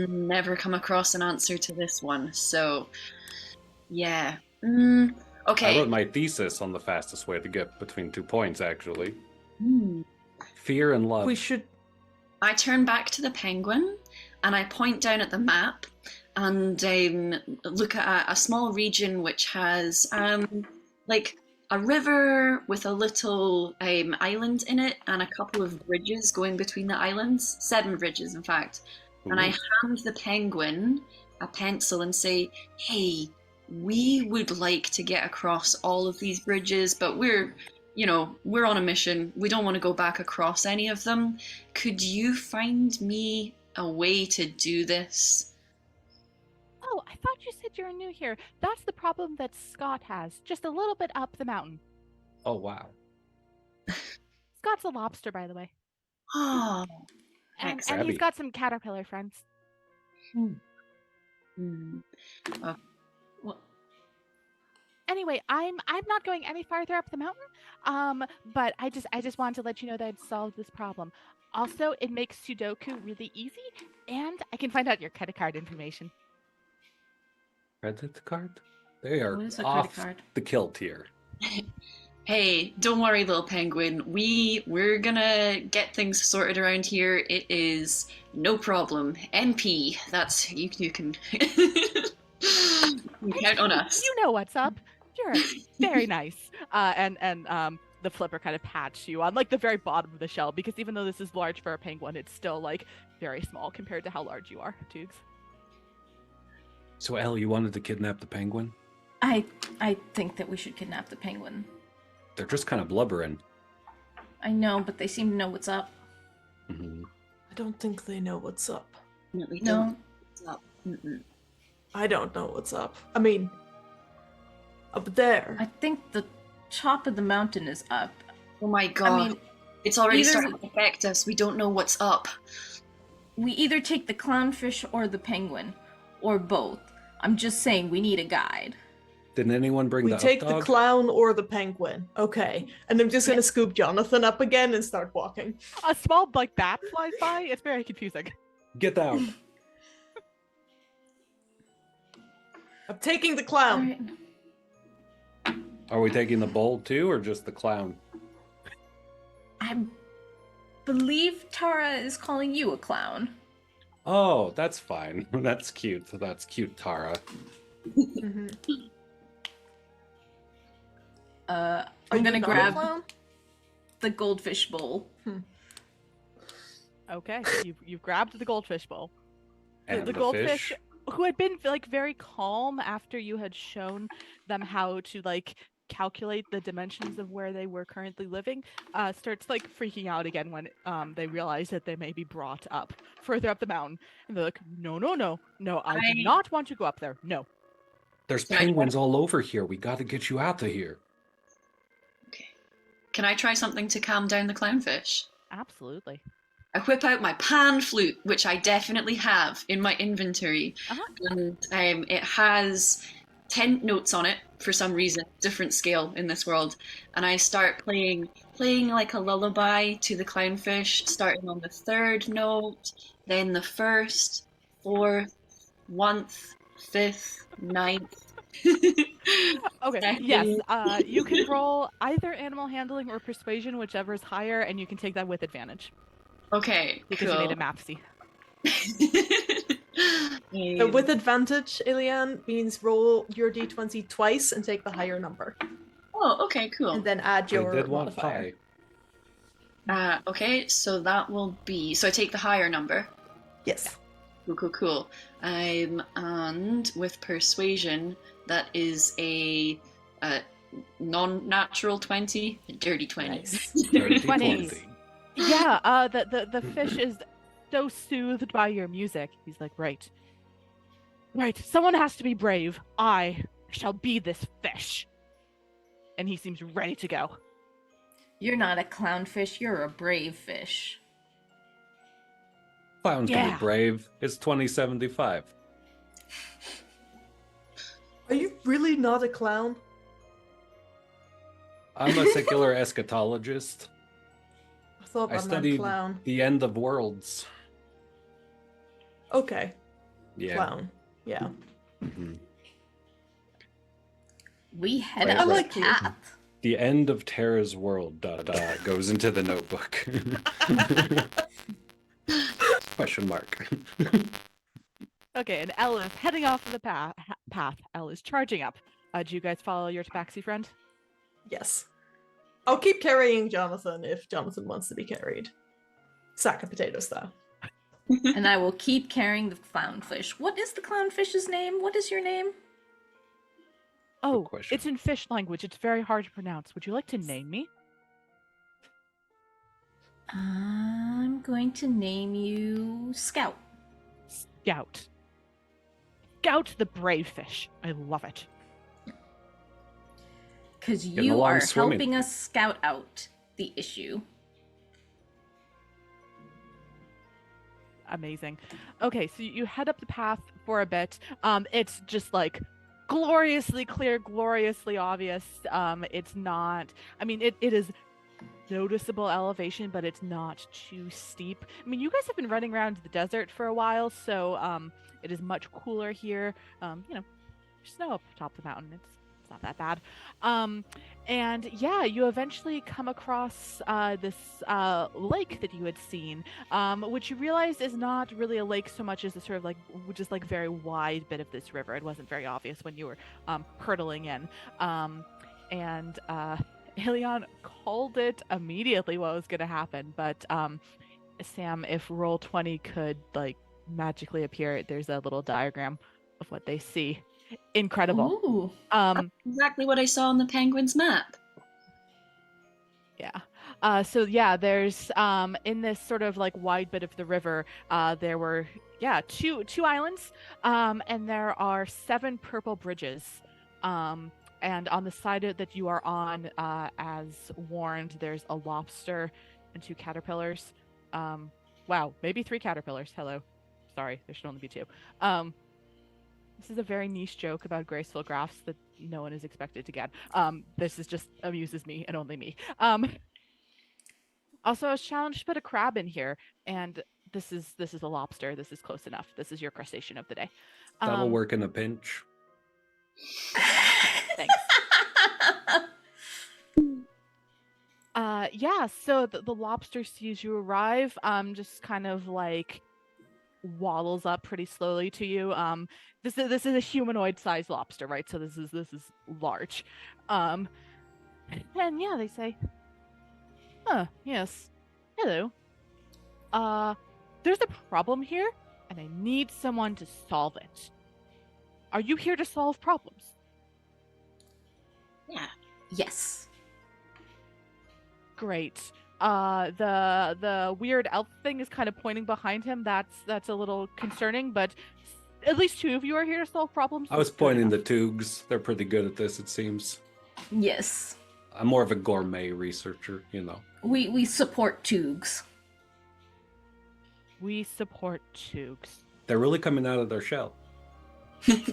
never come across an answer to this one. So, yeah. I Okay. wrote my thesis on the fastest way to get between 2 points, actually. Hmm. Fear and love. We should. I turn back to the penguin and I point down at the map and look at a small region which has like a river with a little island in it and a couple of bridges going between the islands. 7 bridges, in fact. And I Ooh. hand the penguin a pencil and say, hey, we would like to get across all of these bridges, but we're on a mission. We don't want to go back across any of them. Could you find me a way to do this? Oh, I thought you said you're new here. That's the problem that Scott has, just a little bit up the mountain. Oh, wow. Scott's a lobster, by the way. Oh, And he's Excellent. got some caterpillar friends. Hmm. Well, Anyway, I'm not going any farther up the mountain. But I just wanted to let you know that I'd solved this problem. Also, it makes Sudoku really easy, and I can find out your credit card information. Credit card? They are what is a off credit card? the kill tier. Hey, don't worry, little penguin. We're gonna get things sorted around here. It is no problem. NP. That's you can you count on us. You know what's up. You're very nice. And the flipper kind of pats you on like the very bottom of the shell, because even though this is large for a penguin, it's still like very small compared to how large you are, Toogs. So, Elle, you wanted to kidnap the penguin? I think that we should kidnap the penguin. They're just kind of blubbering. I know, but they seem to know what's up. Mhm. I don't think they know what's up. Definitely No. don't. Stop. Mm-mm. I don't know what's up. I mean, up there. I think the top of the mountain is up. Oh my god. I mean, it's already either- starting to affect us. We don't know what's up. we either take the clownfish or the penguin, or both. I'm just saying we need a guide. Didn't anyone bring We the take up the dog? clown or the penguin. Okay. And I'm just gonna scoop Jonathan up again and start walking. A small like bat flies by. It's very confusing. Get down. I'm taking the clown. Alright. Are we taking the bowl too, or just the clown? I believe Tara is calling you a clown. Oh, that's fine. That's cute. That's cute, Tara. Mhm. I'm Are you gonna not a grab clown? the goldfish bowl. Okay, you've grabbed the goldfish bowl. And The goldfish, who had been like very calm after you had shown them how to like calculate the dimensions of where they were currently living, starts like freaking out again when they realize that they may be brought up further up the mountain, and they're like, no, I do not want to go up there. No. There's Can I- penguins all over here. We got to get you out of here. Okay. Can I try something to calm down the clownfish? Absolutely. I whip out my pan flute, which I definitely have in my inventory, Uh-huh. and it has 10 notes on it for some reason, different scale in this world. And I start playing like a lullaby to the clownfish, starting on the third note, then the first, fourth, 1st, 5th, 9th. Okay. Second. Yes. You can roll either animal handling or persuasion, whichever is higher, and you can take that with advantage Okay, because cool. you made a mathsy. So with advantage, Ilian, means roll your d20 twice and take the higher number. Oh, okay, cool. And then add They your did want modifier. pie. Okay, so that will be. So I take the higher number. Yes. Cool. And with persuasion, that is a non-natural 20, a dirty 20. Nice. Dirty 20s. 20. Yeah. The fish is so soothed by your music. He's like, right. Someone has to be brave. I shall be this fish. And he seems ready to go. You're not a clownfish, you're a brave fish. Clowns can Yeah. be brave. It's 2075. Are you really not a clown? I'm a secular eschatologist. I thought I I meant studied clown. the end of worlds. Okay, Yeah. clown. Yeah. Mhm. We head Right, up right. a like you. path. The end of Terra's world. Goes into the notebook. Question mark. Okay, and Elle is heading off of the path. Elle is charging up. Do you guys follow your tabaxi friend? Yes. I'll keep carrying Jonathan if Jonathan wants to be carried. Sack of potatoes, though. And I will keep carrying the clownfish. What is the clownfish's name? What is your name? Oh, question. it's in fish language. It's very hard to pronounce. Would you like to name me? I'm going to name you Scout. Scout. Scout the brave fish. I love it. Because Getting you along are swimming. helping us scout out the issue. Amazing. Okay, so you head up the path for a bit. It's just like gloriously clear, gloriously obvious. It's not, I mean, it is noticeable elevation, but it's not too steep. I mean, you guys have been running around the desert for a while, so it is much cooler here. You know, snow up top of the mountain. It's not that bad. And yeah, you eventually come across this lake that you had seen, which you realized is not really a lake so much as a sort of like just like very wide bit of this river. It wasn't very obvious when you were hurtling in. And Ilion called it immediately what was going to happen, but Sam, if Roll20 could like magically appear, there's a little diagram of what they see. Incredible. Ooh. Exactly what I saw on the Penguins map. Yeah. So yeah, there's in this sort of like wide bit of the river, there were two islands, and there are 7 purple bridges. And on the side that you are on, as warned, there's a lobster and 2 caterpillars. Wow, maybe 3 caterpillars. Hello. Sorry, there should only be 2. This is a very niche joke about graceful graphs that no one is expected to get. This is just amuses me and only me. Also, I was challenged to put a crab in here, and this is a lobster. This is close enough. This is your crustacean of the day. That'll work in a pinch. Thanks. Yeah, so the lobster sees you arrive, just kind of like waddles up pretty slowly to you. This is a humanoid-sized lobster, right? So this is large. And yeah, they say, yes. Hello. There's a problem here, and I need someone to solve it. Are you here to solve problems? Yeah. Yes. Great. The weird elf thing is kind of pointing behind him. That's a little concerning, but at least 2 of you are here to solve problems. I was That's good pointing the enough. Toogs. They're pretty good at this, it seems. Yes. I'm more of a gourmet researcher, you know. We support Toogs. We support Toogs. They're really coming out of their shell. Hey,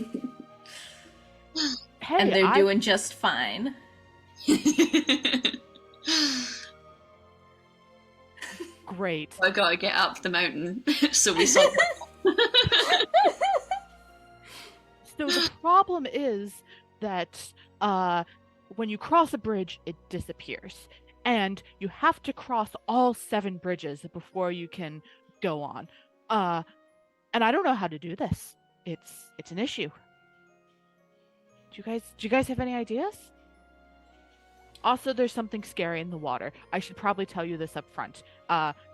And they're doing just fine. great. I gotta get up the mountain, so we saw. So the problem is that when you cross a bridge, it disappears. And you have to cross all 7 bridges before you can go on. And I don't know how to do this. It's an issue. Do you guys have any ideas? Also, there's something scary in the water. I should probably tell you this up front.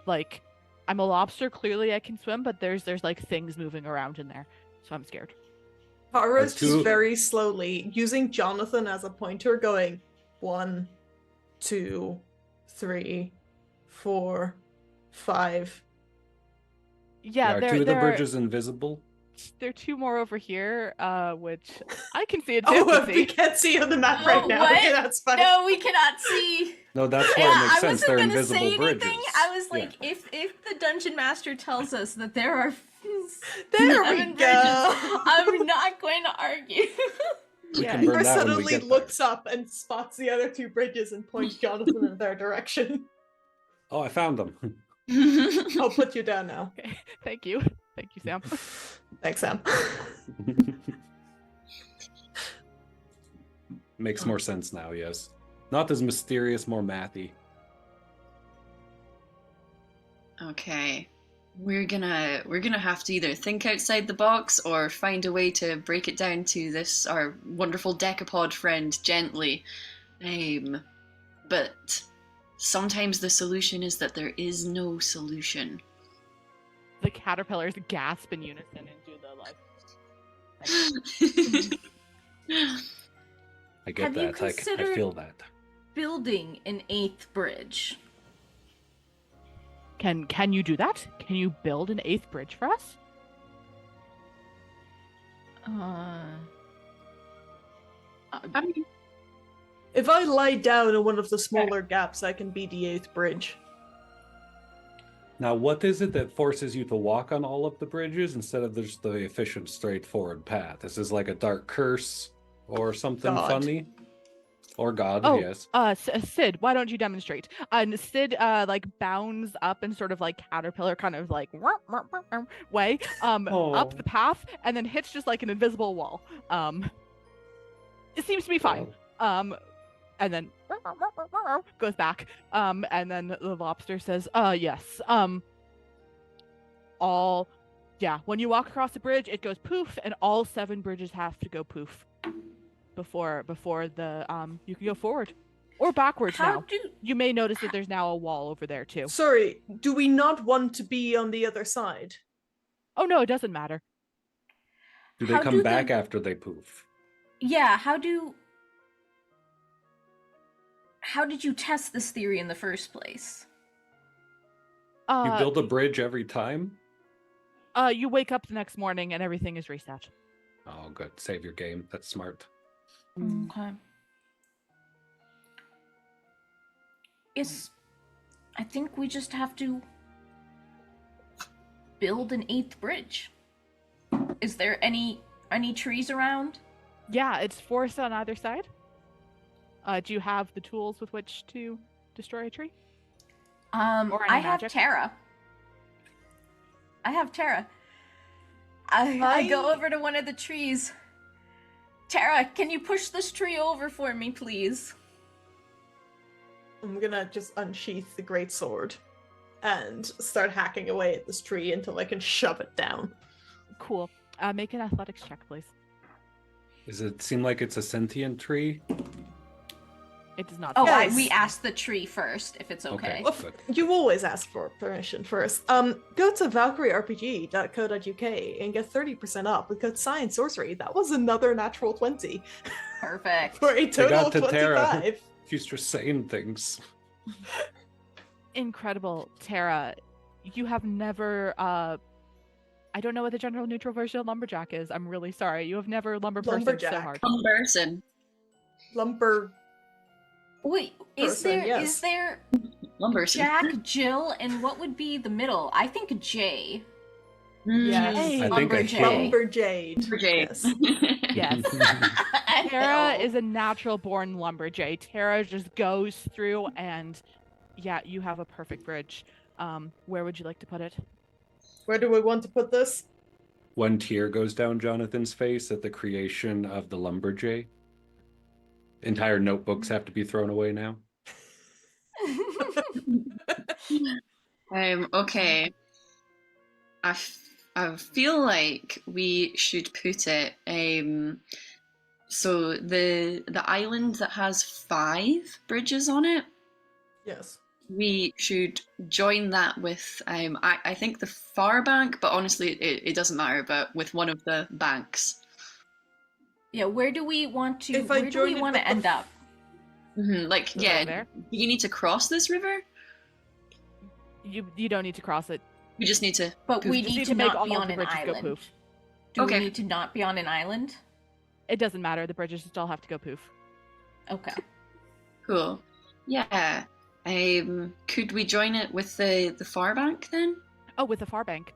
Like, I'm a lobster, clearly I can swim, but there's like things moving around in there. So I'm scared. Tara's Two- just very slowly using Jonathan as a pointer, going 1, 2, 3, 4, 5. Yeah, Are there, 2 of the there bridges invisible? there are 2 more over here, which I can see it Oh, too. we can't see on the map Oh, right now. what? Okay, that's fine. No, we cannot see. No, that's why Yeah, it makes I sense. wasn't They're gonna invisible say bridges. anything. I was like, Yeah. if the dungeon master tells us that there are There 7 we bridges, go. I'm not going to argue. We Yeah, can burn Chris that when we suddenly get there. looks up and spots the other 2 bridges and points Jonathan in their direction. Oh, I found them. I'll put you down now. Okay, thank you, Sam. Thanks, Sam. Makes more sense now, yes. Not as mysterious, more mathy. Okay. We're gonna have to either think outside the box or find a way to break it down to this our wonderful decapod friend gently. But sometimes the solution is that there is no solution. The caterpillars gasp in unison and do the like. I get Have you that. I considered- feel that. Building an 8th bridge. Can you do that? Can you build an 8th bridge for us? I mean, If I lie down in one of the smaller gaps, I can be the 8th bridge. Now, what is it that forces you to walk on all of the bridges instead of just the efficient, straightforward path? Is this like a dark curse or something God. funny? Or God, Oh, yes. Sid, why don't you demonstrate? And Sid, like bounds up and sort of like caterpillar kind of like way, up the path, and then hits just like an invisible wall. It seems to be fine. And then goes back. And then the lobster says, yes. When you walk across the bridge, it goes poof, and all 7 bridges have to go poof before the you can go forward or backwards. You may notice that there's now a wall over there too. Sorry, do we not want to be on the other side? Oh no, it doesn't matter. Do they come back after they poof? Yeah, how did you test this theory in the first place? You build a bridge every time? You wake up the next morning and everything is reset. Oh, good. Save your game. That's smart. Okay. I think we just have to build an 8th bridge. Is there any trees around? Yeah, it's forest on either side. Do you have the tools with which to destroy a tree? Or any I have magic? Terra. I go over to one of the trees. Terra, can you push this tree over for me, please? I'm gonna just unsheath the greatsword and start hacking away at this tree until I can shove it down. Cool. Make an athletics check, please. Does it seem like it's a sentient tree? It does not. Oh, Yes. we asked the tree first, if it's okay. Well, you always ask for permission first. Go to valkyrierrpg.co.uk and get 30% off with code Science Sorcery. That was another natural 20 Perfect. for a total got of to Terra. 25. She's just saying things. Incredible, Tara. You have never. I don't know what the general neutral version of lumberjack is. I'm really sorry. You have never lumberperson so Lumberjack. hard. Lumberson. Lumber. Wait, is Person, yes. there Lumberson. Jack, Jill, and what would be the middle? I think J. Yes. Hey. I think a hill. Lumberjade. Lumberjade. Yes. Yes. Tara is a natural-born lumberjay. Tara just goes through, and yeah, you have a perfect bridge. Where would you like to put it? Where do we want to put this? One tear goes down Jonathan's face at the creation of the lumberjay. Entire notebooks have to be thrown away now. Okay. I feel like we should put it. So the island that has 5 bridges on it, Yes. we should join that with I think the far bank, but honestly it doesn't matter. But with one of the banks. Yeah, where do we want to? If I Where do we join it want to with end up? Like, Right yeah, there? do you need to cross this river? You don't need to cross it. We just need to. But we You just need to make not all be of on the an bridges go island. poof. Do Okay. we need to not be on an island? It doesn't matter. The bridges still have to go poof. Okay. Cool. Yeah. Could we join it with the far bank then? Oh, with the far bank.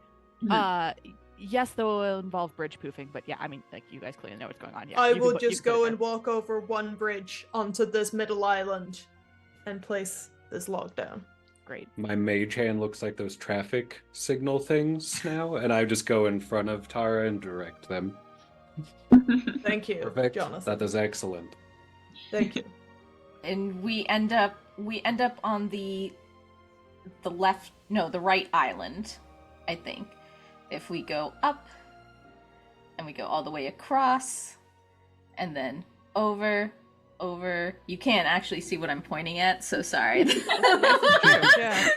Yes, though it'll involve bridge poofing, but yeah, I mean, like, you guys clearly know what's going on. Yeah, I you can will put- you just can put go it and walk over one bridge onto this middle island and place this log down. there. Great. My mage hand looks like those traffic signal things now, and I just go in front of Tara and direct them. Thank you, Perfect. Jonathan. That is excellent. Thank you. And we end up on the right island, I think. If we go up and we go all the way across and then over. You can't actually see what I'm pointing at, so sorry. Yeah.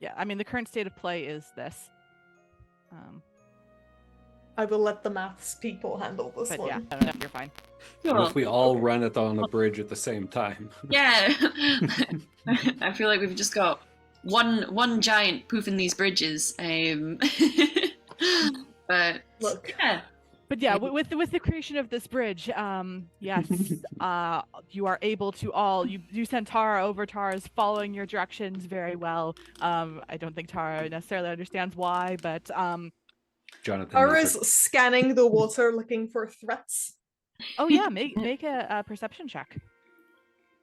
Yeah, I mean, the current state of play is this. I will let the maths people handle this But one. yeah, no, you're fine. What Cool. if we all run it on the bridge at the same time? Yeah. I feel like we've just got one giant poofing these bridges. But Look, yeah. But yeah, with the creation of this bridge, yes, you are able to all you send Tara over. Tara's following your directions very well. I don't think Tara necessarily understands why, but Jonathan Tara's needs scanning the water looking for threats. oh yeah, make a perception check.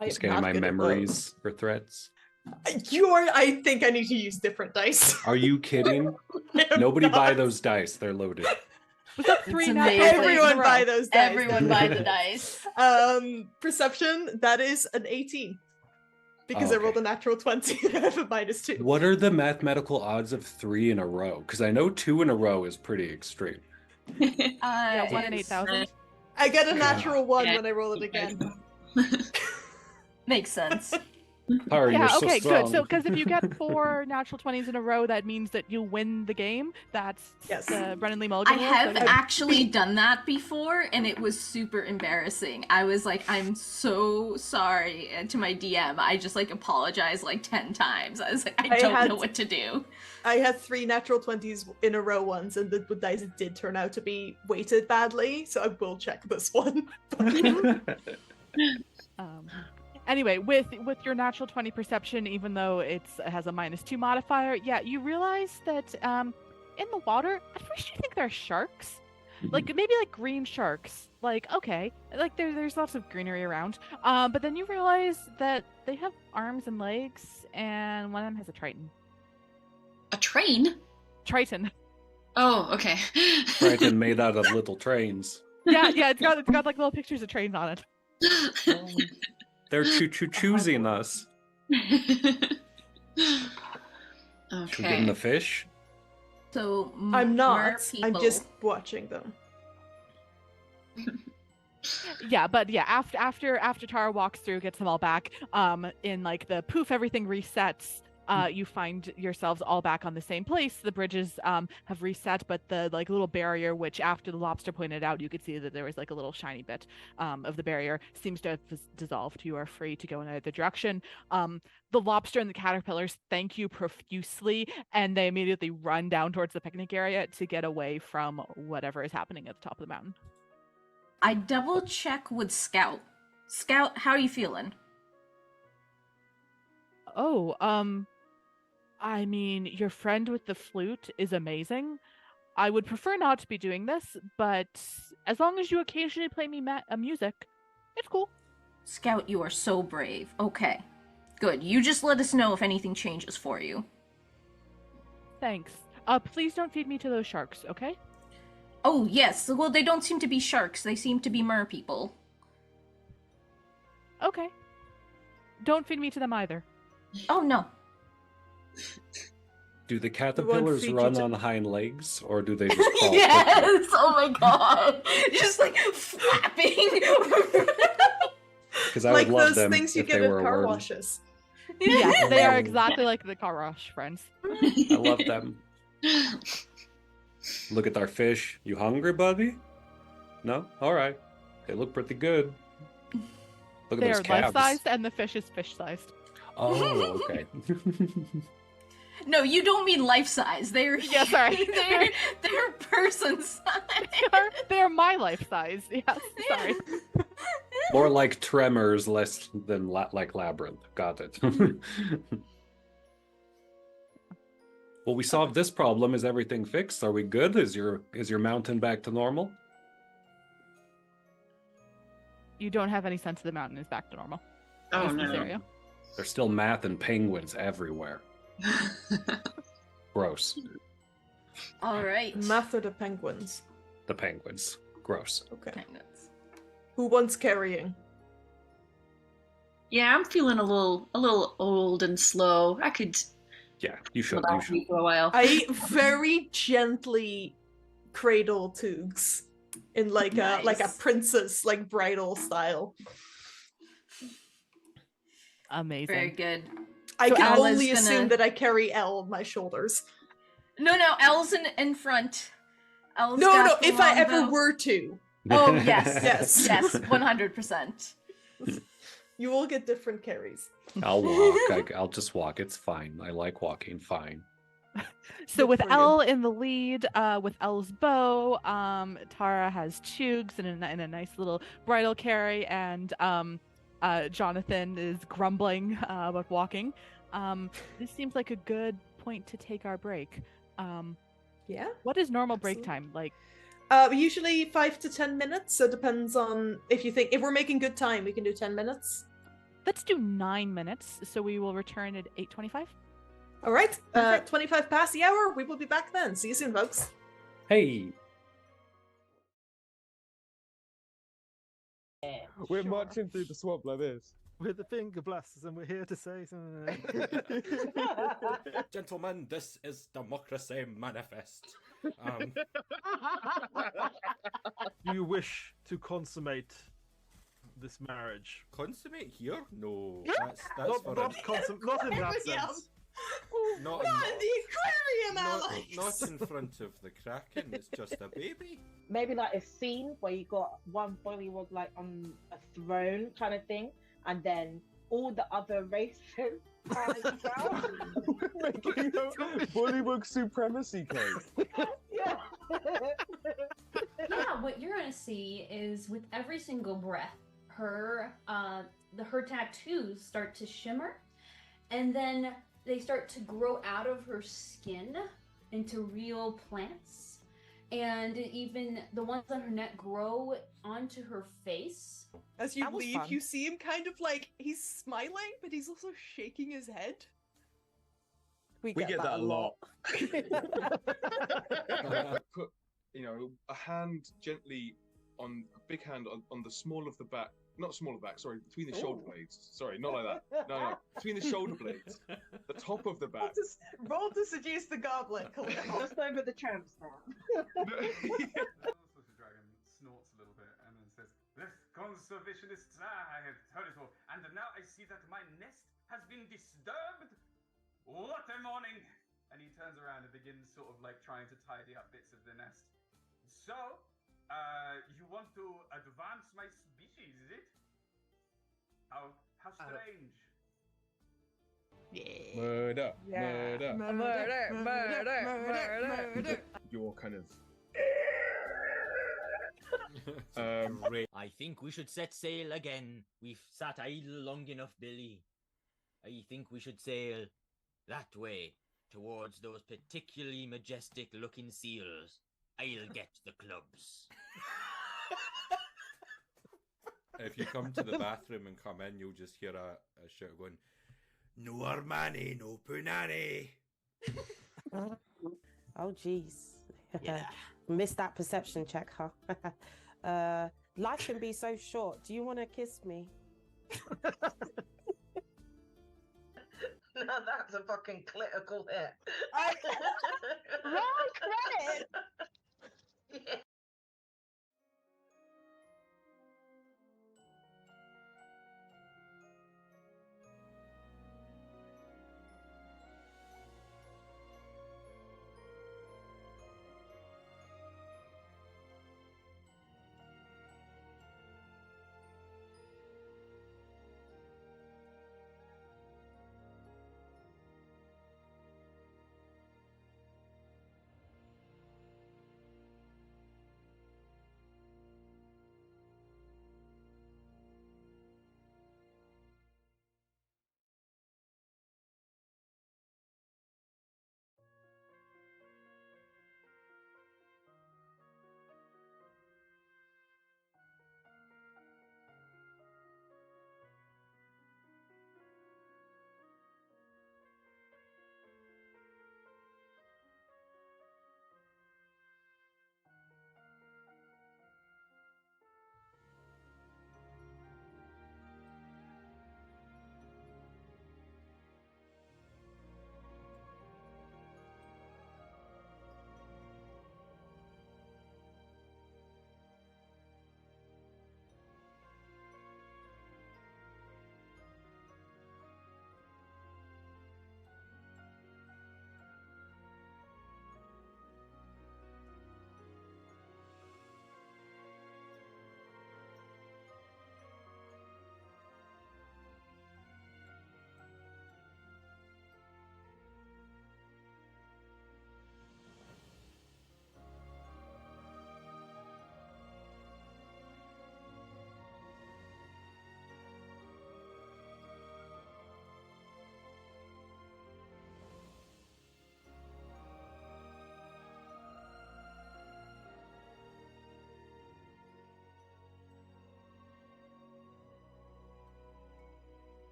I I'm am scanning not my good at memories for threats. those. I think I need to use different dice. Are you kidding? I am Nobody buy not. those dice. They're loaded. Was that It's 3 amazing. natural 20s in a Everyone row? buy those dice. Everyone buy the dice. Perception, that is an 18. Because Oh, I rolled okay. a natural 20 and I have a -2. What are the mathematical odds of 3 in a row? Because I know 2 in a row is pretty extreme. Yeah, 1 in It's- 8,000. I get a natural 1 Yeah. when I roll it again. Makes sense. Tara, you're Yeah, so okay, strong. good. So, because if you get 4 natural 20s in a row, that means that you win the game. That's Yes. the Brennan Lee Mulligan I rule, so have yeah. actually done that before, and it was super embarrassing. I was like, I'm so sorry to my DM. I just like apologized like 10 times. I was like, I don't know what to do. I had 3 natural 20s in a row once, and the dice did turn out to be weighted badly, so I will check this one. Anyway, with your natural 20 perception, even though it has a -2 modifier, yeah, you realize that in the water, at first you think they're sharks, like maybe like green sharks. Like okay, like there's lots of greenery around. But then you realize that they have arms and legs, and one of them has a triton. A train? Triton. Oh, okay. Triton made out of little trains. Yeah, it's got like little pictures of trains on it. They're choosing us. Okay. Should we give them the fish? So I'm not. I'm people- just watching them. Yeah, but yeah, after Tara walks through, gets them all back, in like the poof, everything resets. You find yourselves all back on the same place. The bridges have reset, but the like little barrier, which after the lobster pointed out, you could see that there was like a little shiny bit of the barrier, seems to have dissolved. You are free to go in either direction. The lobster and the caterpillars thank you profusely, and they immediately run down towards the picnic area to get away from whatever is happening at the top of the mountain. I double check with Scout. Scout, how are you feeling? Oh, I mean, your friend with the flute is amazing. I would prefer not to be doing this, but as long as you occasionally play me music, it's cool. Scout, you are so brave. Okay. Good. You just let us know if anything changes for you. Thanks. Please don't feed me to those sharks, okay? Oh, yes. Well, they don't seem to be sharks. They seem to be mer people. Okay. Don't feed me to them either. Oh, no. Do the caterpillars feed you run to- on hind legs, or do they just crawl quickly? Yes! Oh my god! Just like flapping. Because I Like would love those them things you if get they at were a car worm. washes. Yes, they are exactly like the car wash friends. I love them. Look at our fish. You hungry, buddy? No? All right. They look pretty good. Look at They those are calves. life-sized, and the fish is fish-sized. Oh, okay. No, you don't mean life size. They're Yeah, sorry. they're person size. They are my life size. Yes, sorry. More like Tremors, less than like Labyrinth. Got it. Well, we solved this problem. Is everything fixed? Are we good? Is your mountain back to normal? You don't have any sense of the mountain is back to normal. Oh Just this no. area. There's still math and penguins everywhere. Gross. All right. Math or the penguins? The penguins. Gross. Okay. Penguins. Who wants carrying? Yeah, I'm feeling a little old and slow. I could Yeah, you should. go You should. for a while. I very gently cradle Toogs in like a Nice. princess, like bridal style. Amazing. Very good. I So can Ella's only gonna- assume that I carry Elle on my shoulders. No, Elle's in front. Elle's No, got no, the if I ever longbow. were to, Oh yes, Yes. yes, 100%. you will get different carries. I'll walk. I'll just walk. It's fine. I like walking. Fine. So Good with for you. Elle in the lead, with Elle's bow, Tara has Chugs in a nice little bridal carry, and Jonathan is grumbling about walking. This seems like a good point to take our break. Yeah. What is normal break Absolutely. time? Like, Usually 5 to 10 minutes, so it depends on if we're making good time, we can do 10 minutes. let's do 9 minutes. So we will return at 8:25. All right, Perfect. 25 past the hour. We will be back then. See you soon, folks. Hey. We're marching through the swamp like this. We're the finger blasters, and we're here to say something. Gentlemen, this is Democracy Manifest. Do you wish to consummate this marriage? Consummate here? No, that's Not, for not, not in that Yeah. sense. not, Not in the aquarium, not, Alex! not in front of the Kraken. It's just a baby. Maybe like a scene where you got one Bollywood like on a throne kind of thing, and then all the other races. Making a Bollywood supremacy case. Yeah. Yeah, what you're gonna see is with every single breath, her tattoos start to shimmer, and then they start to grow out of her skin into real plants, and even the ones on her neck grow onto her face. As you That was leave, fun. you see him kind of like, he's smiling, but he's also shaking his head. We get that a lot. Put, a hand gently on a big hand on the small of the back. Not small of the back, sorry, between the shoulder blades. Sorry, not like that. No, between the shoulder blades. The top of the back. Roll to seduce the goblet. Just over the tramps now. The dragon snorts a little bit and then says, "This conservationist, I have heard it all, and now I see that my nest has been disturbed. What a morning!" And he turns around and begins sort of like trying to tidy up bits of the nest. So, you want to advance my species, is it? How strange. Murder, Yeah. murder. You're kind of. I think we should set sail again. We've sat idle long enough, Billy. I think we should sail that way, towards those particularly majestic-looking seals. I'll get the clubs. If you come to the bathroom and come in, you'll just hear a shout going, "No Armani, no Punani." Oh, jeez. Yeah. Missed that perception check, huh? Life can be so short. Do you want to kiss me? No, that's a fucking critical hit. Wrong credit. Yeah.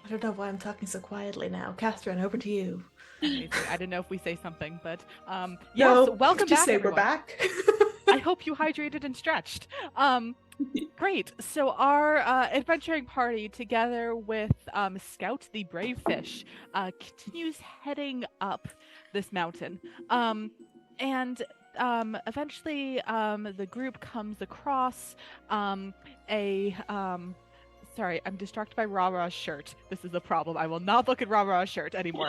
I don't know why I'm talking so quietly now. Catherine, over to you. Amazing. I didn't know if we say something, but No, yes, welcome just back, say everyone. we're back. I hope you hydrated and stretched. Great. So our adventuring party, together with Scout the Brave Fish, continues heading up this mountain. Eventually, the group comes across a Sorry, I'm distracted by Ra-Ra's shirt. This is a problem. I will not look at Ra-Ra's shirt anymore.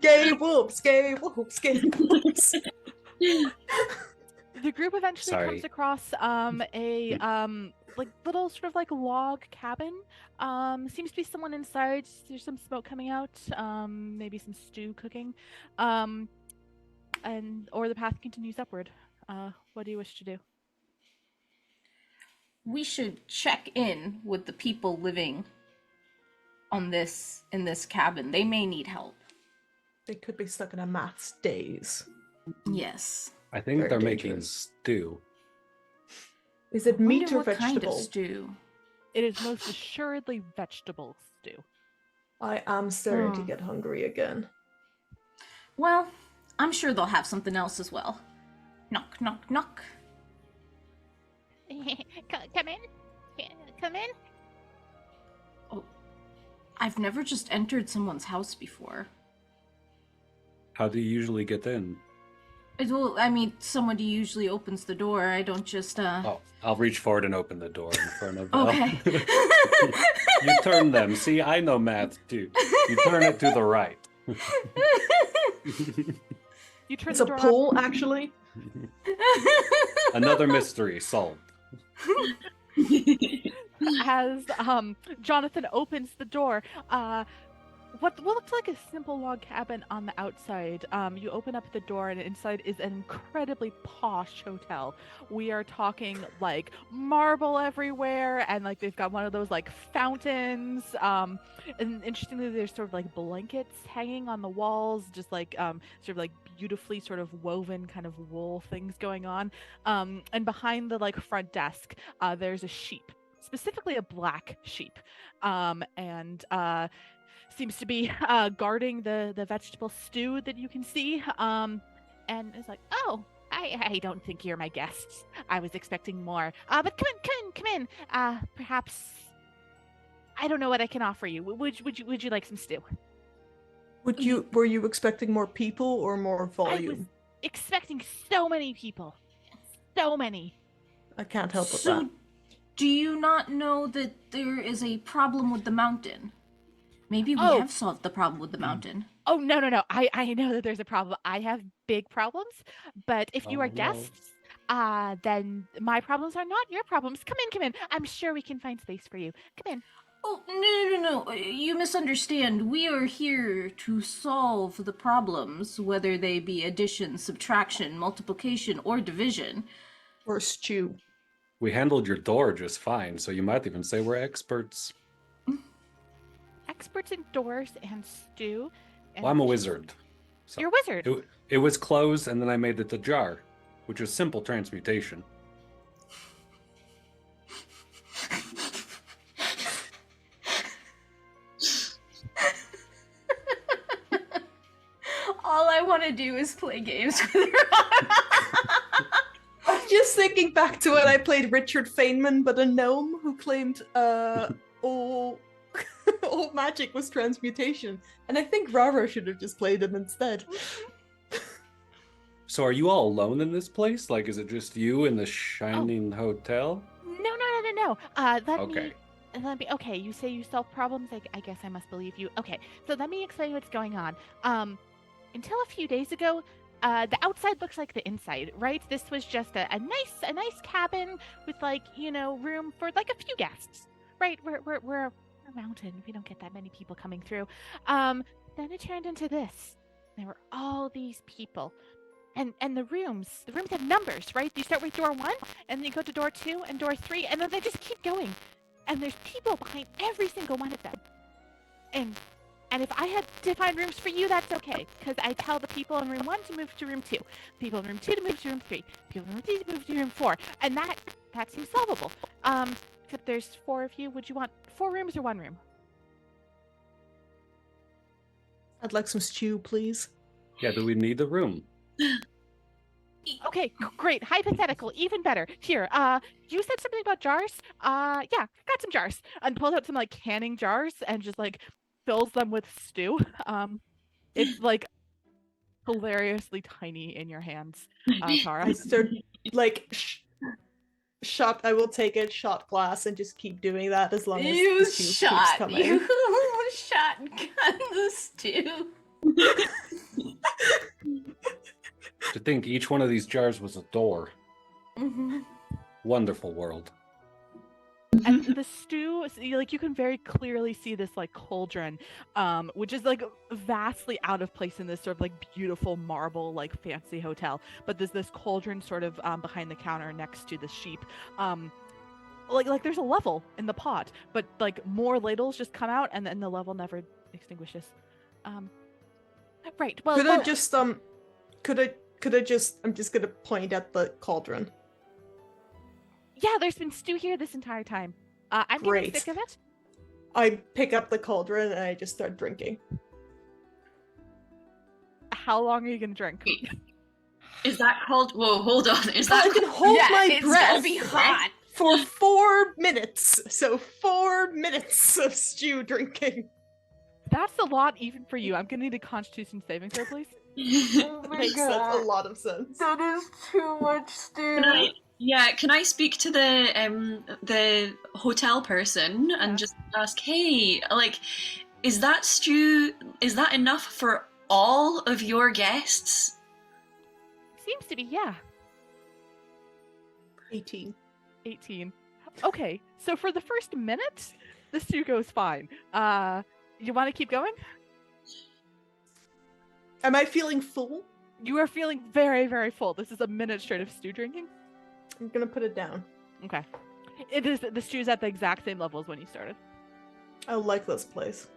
Gay wolves, gay wolves, gay wolves. The group eventually Sorry. comes across a like little sort of like log cabin. Seems to be someone inside. There's some smoke coming out. Maybe some stew cooking. Or the path continues upward. What do you wish to do? We should check in with the people living in this cabin. They may need help. They could be stuck in a maths daze. Yes. I think Very they're making dangerous. stew. Is it meat or What kind of vegetable? stew? It is most assuredly vegetable stew. I am starting to get hungry again. Well, I'm sure they'll have something else as well. Knock, knock, knock. Come in. Come in. Oh, I've never just entered someone's house before. How do you usually get in? Well, I mean, somebody usually opens the door. I don't just, Oh, I'll reach forward and open the door in front of them. Okay. You turn them. See, I know math too. You turn it to the right. You turn It's the a door pull, actually. Another mystery solved. As Jonathan opens the door, what looks like a simple log cabin on the outside. You open up the door and inside is an incredibly posh hotel. We are talking like marble everywhere, and like they've got one of those like fountains. And interestingly, there's sort of like blankets hanging on the walls, just like sort of like beautifully sort of woven kind of wool things going on. And behind the like front desk, there's a sheep, specifically a black sheep, seems to be guarding the vegetable stew that you can see. And it's like, oh, I don't think you're my guests. I was expecting more. But come in. Perhaps I don't know what I can offer you. Would you like some stew? Were you expecting more people or more volume? I was expecting so many people. So many. I can't help with So, that. do you not know that there is a problem with the mountain? Maybe we have solved the problem with the mountain. Oh, no. I know that there's a problem. I have big problems, but if you are guests, then my problems are not your problems. Come in. I'm sure we can find space for you. Come in. Oh, no. You misunderstand. We are here to solve the problems, whether they be addition, subtraction, multiplication, or division. Or stew. We handled your door just fine, so you might even say we're experts. Experts in doors and stew. Well, I'm a wizard. So You're a wizard. It was closed, and then I made it a jar, which is simple transmutation. All I want to do is play games with her. I'm just thinking back to when I played Richard Feynman, but a gnome who claimed all magic was transmutation. And I think Rara should have just played him instead. So are you all alone in this place? Like, is it just you in the shining hotel? No. Okay. Let me. Okay, you say you solve problems. I guess I must believe you. Okay, so let me explain what's going on. Until a few days ago, the outside looks like the inside, right? This was just a nice cabin with room for like a few guests, right? We're a mountain. We don't get that many people coming through. Then it turned into this. There were all these people. And the rooms have numbers, right? You start with door 1, and then you go to door 2 and door 3, and then they just keep going. And there's people behind every single one of them. And if I had to find rooms for you, that's okay. Because I tell the people in room 1 to move to room 2. People in room 2 to move to room 3. People in room 3 to move to room 4. And that seems solvable. Except there's 4 of you. Would you want 4 rooms or 1 room? I'd like some stew, please. Yeah, do we need the room? Okay, great. Hypothetical, even better. Here, you said something about jars? Yeah, got some jars. And pulls out some like canning jars and just like fills them with stew. It's like hilariously tiny in your hands, Tara. I start like shot. I will take it shot glass and just keep doing that as long as You the stew keeps coming. You shotgun the stew. To think each one of these jars was a door. Mm-hmm. Wonderful world. And the stew, like you can very clearly see this like cauldron, which is like vastly out of place in this sort of like beautiful marble like fancy hotel. But there's this cauldron sort of behind the counter next to the sheep. Like there's a level in the pot, but like more ladles just come out and then the level never extinguishes. Right. Well, Could I just I'm just gonna point at the cauldron. Yeah, there's been stew here this entire time. I'm getting Great. sick of it. I pick up the cauldron and I just start drinking. How long are you gonna drink? Is that called? Whoa, hold on. Is I that? can hold my it's breath gonna be hot. for 4 minutes. So 4 minutes of stew drinking. That's a lot even for you. I'm gonna need a Constitution saving throw, please. Makes a lot of sense. That is too much stew. Can I speak to the hotel person and just ask, hey, like, is that stew? Is that enough for all of your guests? Seems to be, yeah. 18. Okay, so for the first minute, the stew goes fine. You want to keep going? Am I feeling full? You are feeling very, very full. This is a minute straight of stew drinking. I'm gonna put it down. Okay. It is, the stew's at the exact same level as when you started. I like this place.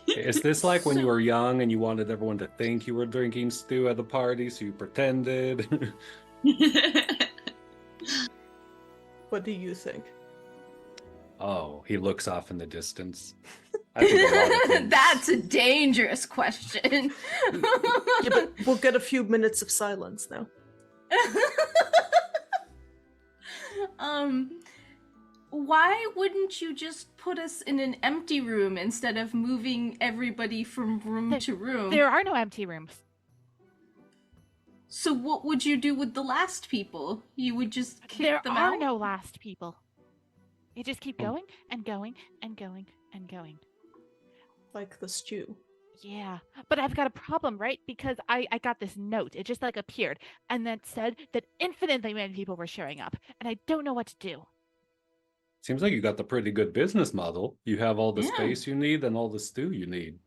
Is this like when you were young and you wanted everyone to think you were drinking stew at the party, so you pretended? What do you think? Oh, he looks off in the distance. I think a lot of things. That's a dangerous question. Yeah, but we'll get a few minutes of silence now. Why wouldn't you just put us in an empty room instead of moving everybody from room to room? There are no empty rooms. So what would you do with the last people? You would just kick them out? There are no last people. You just keep going and going and going and going. Like the stew. Yeah, but I've got a problem, right? Because I got this note. It just like appeared and then said that infinitely many people were showing up and I don't know what to do. Seems like you got the pretty good business model. You have all the Yeah. space you need and all the stew you need.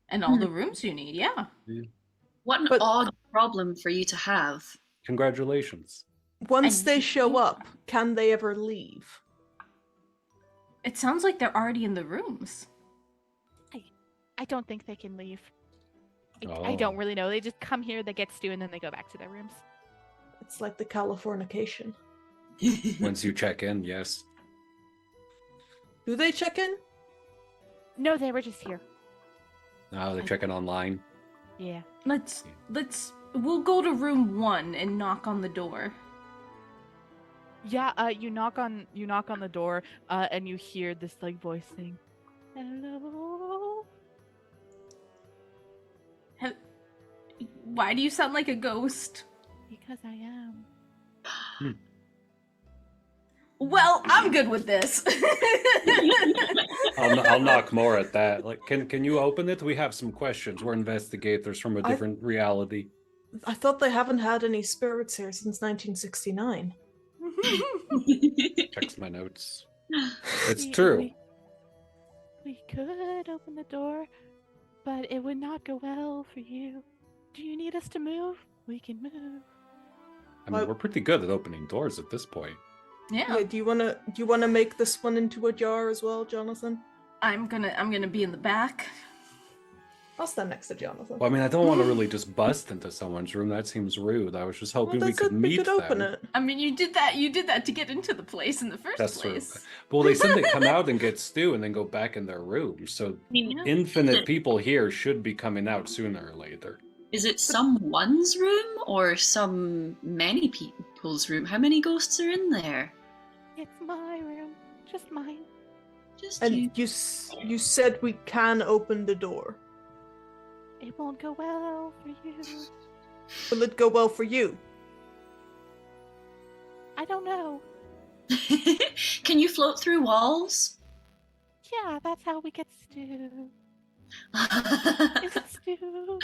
And all the rooms you need, yeah. What an odd problem for you to have. Congratulations. Once they show up, can they ever leave? It sounds like they're already in the rooms. I don't think they can leave. I Oh. don't really know. They just come here, they get stew, and then they go back to their rooms. It's like the Californication. Once you check in, yes. Do they check in? No, they were just here. Oh, they check in online. Yeah. We'll go to room 1 and knock on the door. Yeah, you knock on the door, and you hear this like voice saying, "Hello." Why do you sound like a ghost? Because I am. Well, I'm good with this. I'll knock more at that. Like, can you open it? We have some questions. We're investigators from a different reality. I thought they haven't had any spirits here since 1969. Checks my notes. It's true. We could open the door, but it would not go well for you. Do you need us to move? We can move. I mean, we're pretty good at opening doors at this point. Yeah. Do you wanna make this one into a jar as well, Jonathan? I'm gonna be in the back. I'll stand next to Jonathan. Well, I mean, I don't want to really just bust into someone's room. That seems rude. I was just hoping we that's could it, meet we could open them. it. I mean, you did that. You did that to get into the place in the first That's true. place. Well, they said they come out and get stew and then go back in their room. So infinite people here should be coming out sooner or later. Is it someone's room or some many people's room? How many ghosts are in there? It's my room, just mine. Just And you. you said we can open the door. It won't go well for you. Will it go well for you? I don't know. Can you float through walls? Yeah, that's how we get stew. Is it stew?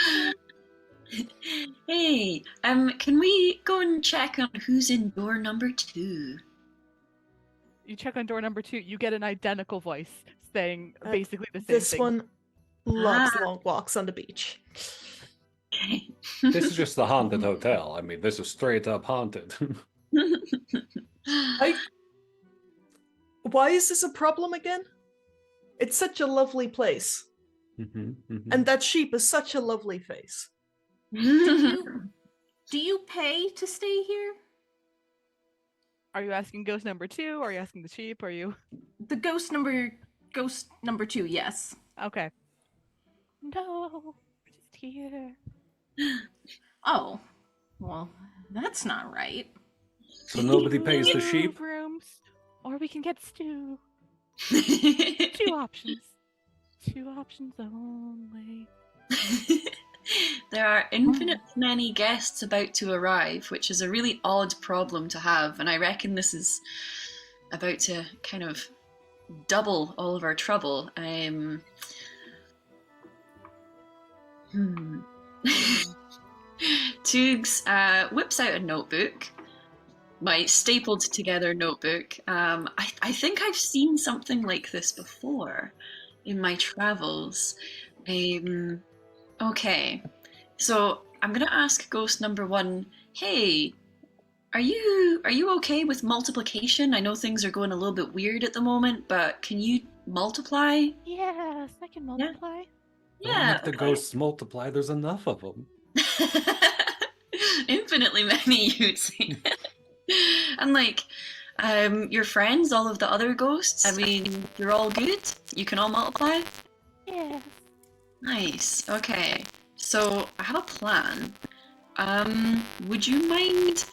Hey, can we go and check on who's in door number 2? You check on door number 2, you get an identical voice saying basically the same This thing. one loves long walks on the beach. This is just the haunted hotel. I mean, this is straight up haunted. Why is this a problem again? It's such a lovely place. And that sheep is such a lovely face. Do you pay to stay here? Are you asking ghost number 2? Or are you asking the sheep? Or are you the ghost number 2? Yes. Okay. No, we're just here. Oh, well, that's not right. So nobody pays the sheep? Rooms, or we can get stew. 2 options. 2 options only. There are infinite many guests about to arrive, which is a really odd problem to have, and I reckon this is about to kind of double all of our trouble. Toogs whips out a notebook, my stapled together notebook. I think I've seen something like this before in my travels. Okay, so I'm gonna ask ghost number 1, hey, are you okay with multiplication? I know things are going a little bit weird at the moment, but can you multiply? Yes, I can multiply. Yeah. Make the ghosts multiply. There's enough of them. Infinitely many, you'd say. And like, your friends, all of the other ghosts, I mean, you're all good? You can all multiply? Yes. Nice, okay. So, I have a plan. Would you mind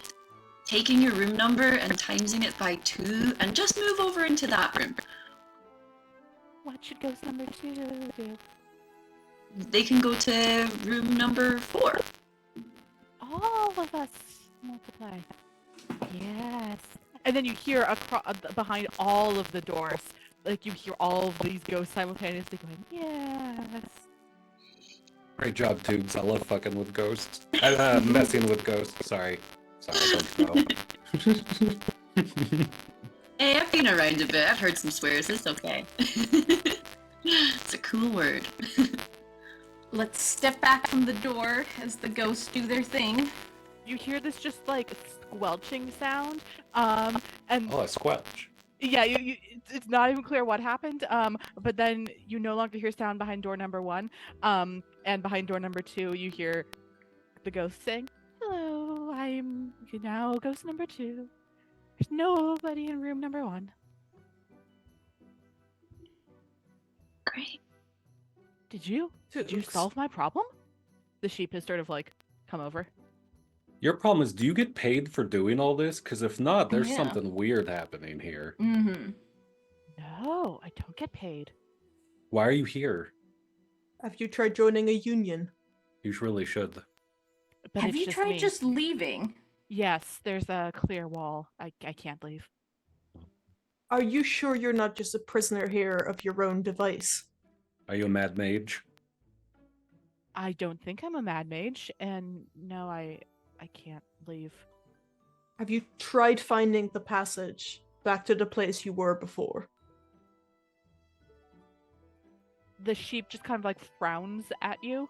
taking your room number and timesing it by 2 and just move over into that room? What should ghost number 2 do? They can go to room number 4. All of us multiply. Yes. And then you hear behind all of the doors, like you hear all of these ghosts simultaneously going, yes. Great job, Tubes. I love fucking with ghosts. Messing with ghosts. Sorry, I don't know. Hey, I've been around a bit. I've heard some swears. It's okay. It's a cool word. Let's step back from the door as the ghosts do their thing. You hear this just like squelching sound, and a squelch. Yeah, it's not even clear what happened. But then you no longer hear sound behind door number 1. And behind door number 2, you hear the ghost saying, "Hello, I'm now ghost number 2. There's nobody in room number 1." Great. Did you solve my problem? The sheep has sort of like come over. Your problem is, do you get paid for doing all this? Because if not, there's Yeah. something weird happening here. Mm-hmm. No, I don't get paid. Why are you here? Have you tried joining a union? You really should. But Have it's you just tried me. just leaving? Yes, there's a clear wall. I can't leave. Are you sure you're not just a prisoner here of your own device? Are you a mad mage? I don't think I'm a mad mage, and no, I can't leave. Have you tried finding the passage back to the place you were before? The sheep just kind of like frowns at you,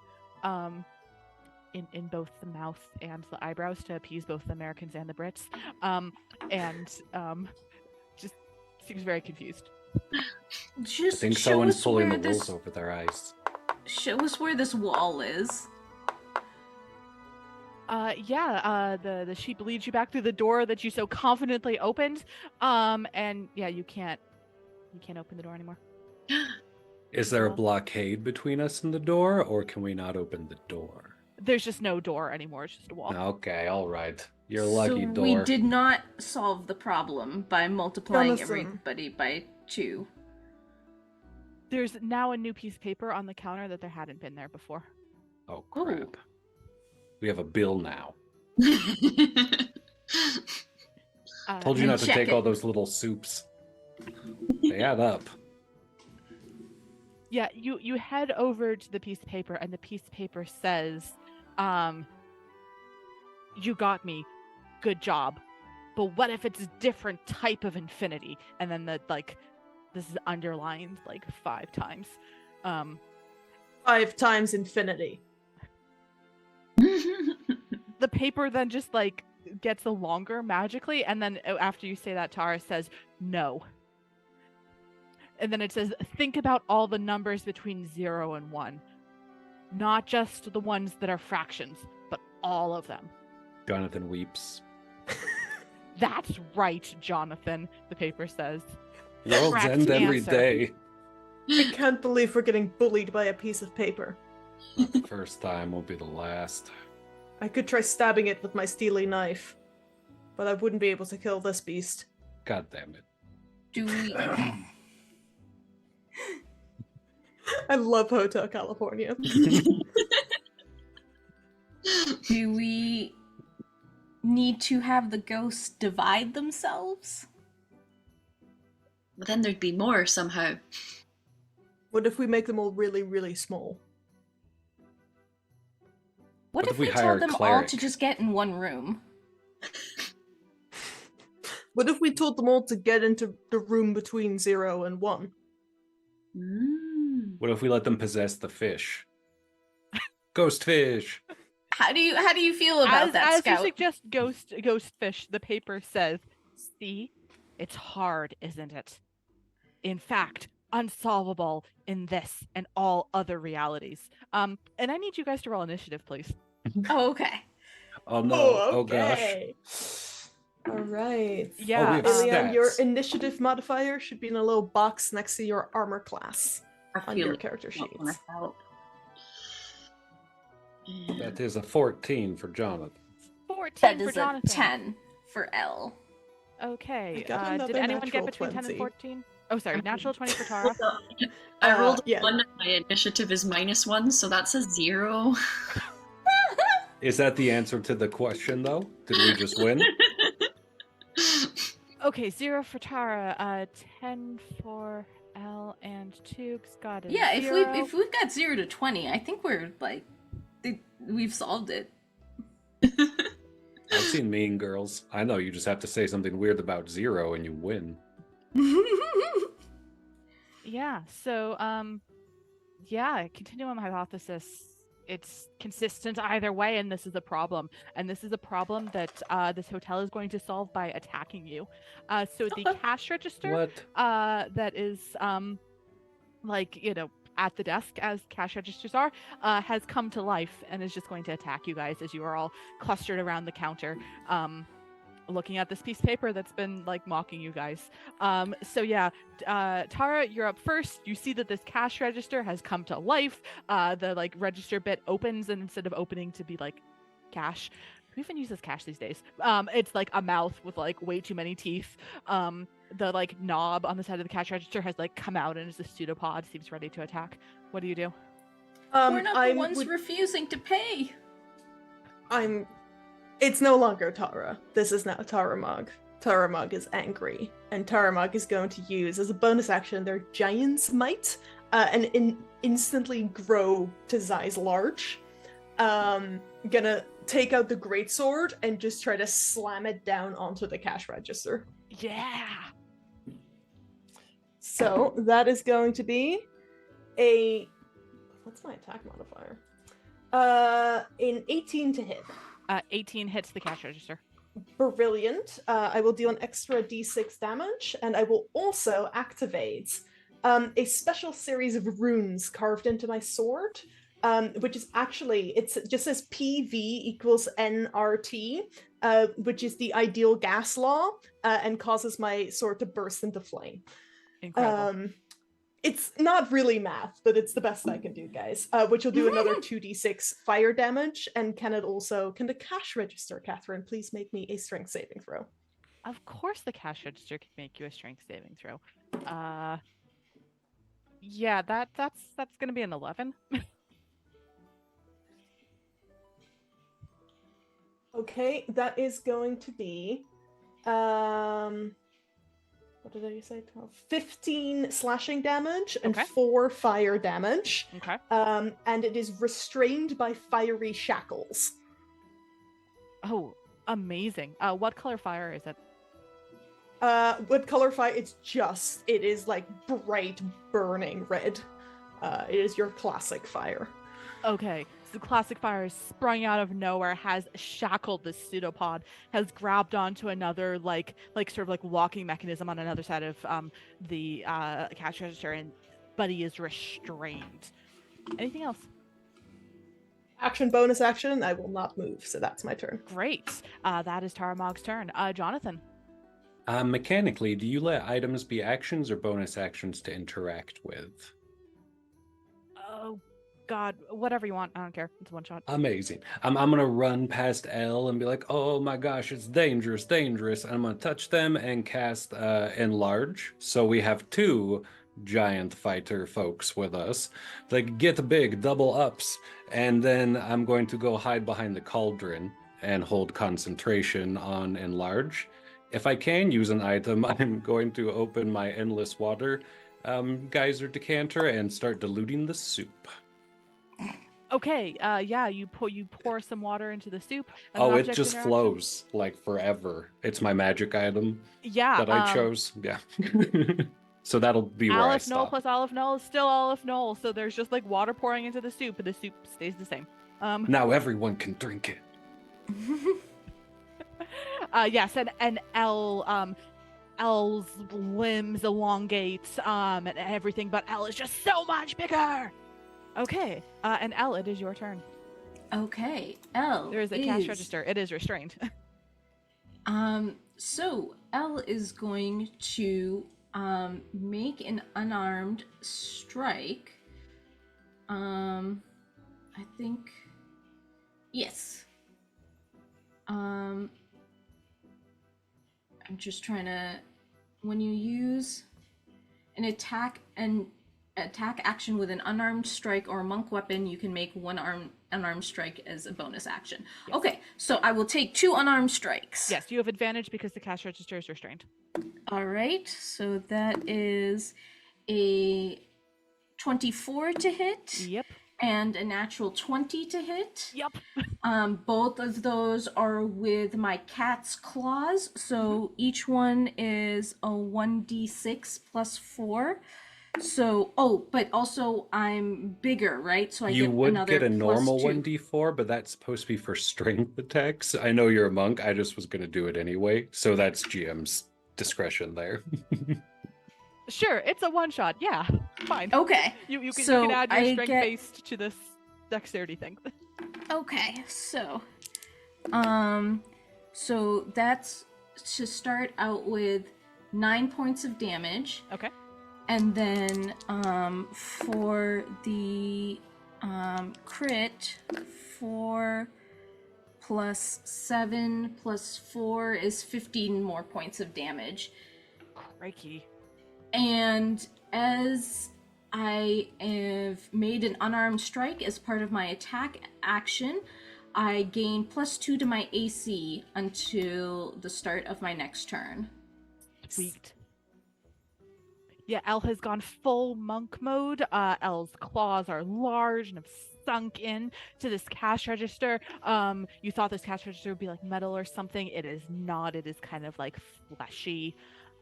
in both the mouth and the eyebrows to appease both the Americans and the Brits, and just seems very confused. I think someone's pulling the wolves over their eyes. show us where this wall is. The sheep leads you back through the door that you so confidently opened. And yeah, you can't open the door anymore. Is there a blockade between us and the door, or can we not open the door? There's just no door anymore. It's just a wall. Okay, all right. You're lucky, So door. we did not solve the problem by multiplying Jonathan. everybody by 2. There's now a new piece of paper on the counter that there hadn't been there before. Oh, crap. We have a bill now. Told you not to take all those little soups. They add up. Yeah, you head over to the piece of paper, and the piece of paper says, you got me. Good job. But what if it's a different type of infinity? And then this is underlined 5 times. 5 times infinity. The paper then just gets longer magically, and then after you say that, Tara says no. And then it says, think about all the numbers between 0 and 1. Not just the ones that are fractions, but all of them. Jonathan weeps. That's right, Jonathan, the paper says. World's Correct end every answer. day. I can't believe we're getting bullied by a piece of paper. Not the first time, won't be the last. I could try stabbing it with my steely knife, but I wouldn't be able to kill this beast. God damn it. Do we... I love Hotel California. Do we need to have the ghosts divide themselves? But then there'd be more somehow. What if we make them all really, really small? What if we we hire told a them all cleric? to just get in one room? What if we told them all to get into the room between 0 and 1? What if we let them possess the fish? Ghost fish! How do you feel about that, as Scout? you suggest ghost fish, the paper says, see, it's hard, isn't it? In fact, unsolvable in this and all other realities. And I need you guys to roll initiative, please. Oh, okay. Oh no, oh gosh. okay. All right. Yeah, we have Ilian, your stats. initiative modifier should be in a little box next to your armor class I on feel your like character not gonna sheets. help. That is a 14 for Jonathan. 14 That for is a Jonathan. 10 for L. Okay. I got Did another anyone get natural between 10 and 20. 14? Oh, sorry. Natural 20 for Tara. I rolled yeah. 1 and my initiative is -1, so that's a 0. Is that the answer to the question, though? Did we just win? Okay, 0 for Tara. 10 for L, and Tubes got a Yeah, 0. if we've got 0 to 20, I think we're we've solved it. I've seen Mean Girls. I know you just have to say something weird about 0 and you win. Yeah, so, continuum hypothesis. It's consistent either way, and this is a problem. And this is a problem that this hotel is going to solve by attacking you. So the cash register What? that is, at the desk, as cash registers are, has come to life and is just going to attack you guys as you are all clustered around the counter. Looking at this piece of paper that's been mocking you guys. Tara, you're up first. You see that this cash register has come to life. The register bit opens, and instead of opening to be cash, who even uses cash these days? It's a mouth with way too many teeth. The knob on the side of the cash register has come out and is a pseudopod, seems ready to attack. What do you do? We're not the ones refusing to pay. It's no longer Tara. This is now Taramog. Taramog is angry, and Taramog is going to use, as a bonus action, their Giant's Might, and instantly grow to size large. Gonna take out the greatsword and just try to slam it down onto the cash register. Yeah! So, that is going to be what's my attack modifier? An 18 to hit. 18 hits the cash register. Brilliant. I will deal an extra d6 damage, and I will also activate a special series of runes carved into my sword, which is actually, it just says PV equals NRT, which is the ideal gas law, and causes my sword to burst into flame. Incredible. It's not really math, but it's the best I can do, guys. Which will do another 2d6 fire damage, and can the cash register, Catherine, please make me a strength saving throw? Of course the cash register can make you a strength saving throw. Yeah, that's gonna be an 11. Okay, that is going to be what did I say? 12? 15 slashing damage and 4 fire damage. Okay. And it is restrained by fiery shackles. Oh, amazing. What color fire is it? What color fire? It is like bright burning red. It is your classic fire. Okay, so the classic fire is sprung out of nowhere, has shackled the pseudopod, has grabbed onto another like sort of like walking mechanism on another side of the cash register, and Buddy is restrained. Anything else? Action, bonus action. I will not move, so that's my turn. Great. That is Taramog's turn. Jonathan. Mechanically, do you let items be actions or bonus actions to interact with? Oh, God, whatever you want. I don't care. It's one shot. Amazing. I'm gonna run past Elle and be like, oh my gosh, it's dangerous, dangerous. And I'm gonna touch them and cast Enlarge. So we have 2 giant fighter folks with us. Like, get big, double ups. And then I'm going to go hide behind the cauldron and hold concentration on Enlarge. If I can use an item, I'm going to open my Endless Water geyser decanter and start diluting the soup. Okay, yeah, you pour some water into the soup. Oh, it just flows like forever. It's my magic item. Yeah, that I chose. Yeah. So that'll be where I Aleph Null stop. plus Aleph Null is still Aleph Null, so there's just like water pouring into the soup, but the soup stays the same. Now everyone can drink it. Yes, and Elle's limbs elongate, and everything, but Elle is just so much bigger. Okay, and Elle, it is your turn. Okay, Elle. There is a cash register. It is restrained. So Elle is going to make an unarmed strike. I think. Yes. I'm just trying to. When you use an attack action with an unarmed strike or a monk weapon, you can make one unarmed strike as a bonus action. Yes. Okay, so I will take 2 unarmed strikes. Yes, you have advantage because the cash register is restrained. All right, so that is a 24 to hit. Yep. And a natural 20 to hit. Yep. Both of those are with my cat's claws, so each one is a 1d6 plus 4. So, but also I'm bigger, right? So You would get a normal 1d4, but that's supposed to be for strength attacks. I know you're a monk. I just was going to do it anyway. So that's GM's discretion there. Sure, it's a one shot. Yeah, fine. Okay. You can add your strength based to this dexterity thing. Okay, so that's to start out with 9 points of damage. Okay. And then for the crit, 4 plus 7 plus 4 is 15 more points of damage. Crikey. And as I have made an unarmed strike as part of my attack action, I gain +2 to my AC until the start of my next turn. Sweet. Yeah, Elle has gone full monk mode. Elle's claws are large and have sunk in to this cash register. You thought this cash register would be like metal or something. It is not. It is kind of like fleshy.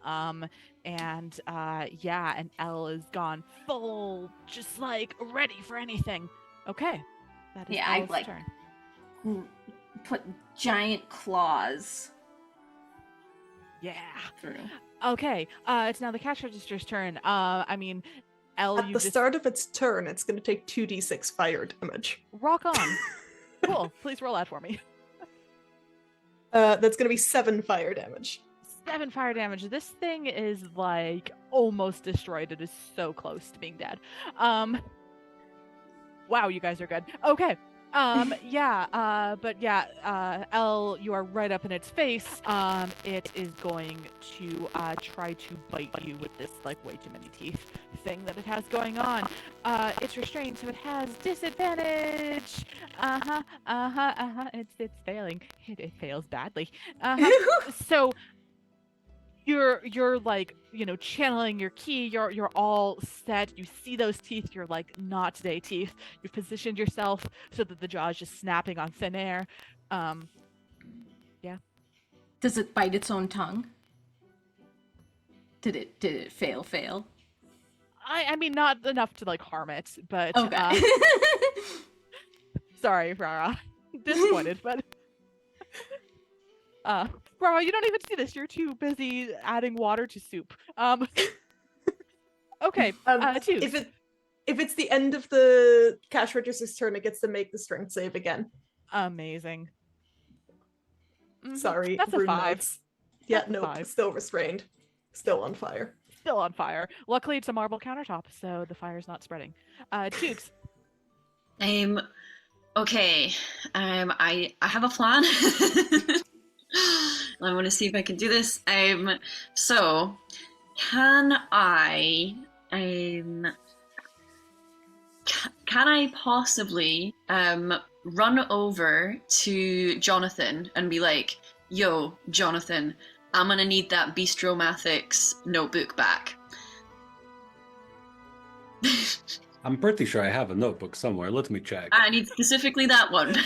And Elle is gone full, just like ready for anything. Okay, that is Elle's turn. Put giant claws. Yeah. Through. Okay, it's now the cash register's turn. I mean, Elle, At the start of its turn, it's going to take 2d6 fire damage. Rock on. Cool. Please roll that for me. That's going to be 7 fire damage. 7 fire damage. This thing is like almost destroyed. It is so close to being dead. Wow, you guys are good. Okay. Elle, you are right up in its face. It is going to try to bite you with this like way too many teeth thing that it has going on. It's restrained, so it has disadvantage. It's failing. It fails badly. So you're like, channeling your ki, you're all set. You see those teeth, you're like, not today, teeth. You've positioned yourself so that the jaw is just snapping on thin air. Yeah. Does it bite its own tongue? Did it fail? I mean, not enough to like harm it, but okay. Sorry, Rara. Disappointed, but Rara, you don't even see this. You're too busy adding water to soup. Okay. Two. If it's the end of the cash register's turn, it gets to make the strength save again. Amazing. Sorry, That's a rune 5. notes. Yeah, That's a no, 5. still restrained. Still on fire. Still on fire. Luckily, it's a marble countertop, so the fire's not spreading. Tukes. Okay. I have a plan. I want to see if I can do this. So can I possibly run over to Jonathan and be like, "Yo, Jonathan, I'm gonna need that Mathemagics notebook back." I'm pretty sure I have a notebook somewhere. Let me check. I need specifically that one.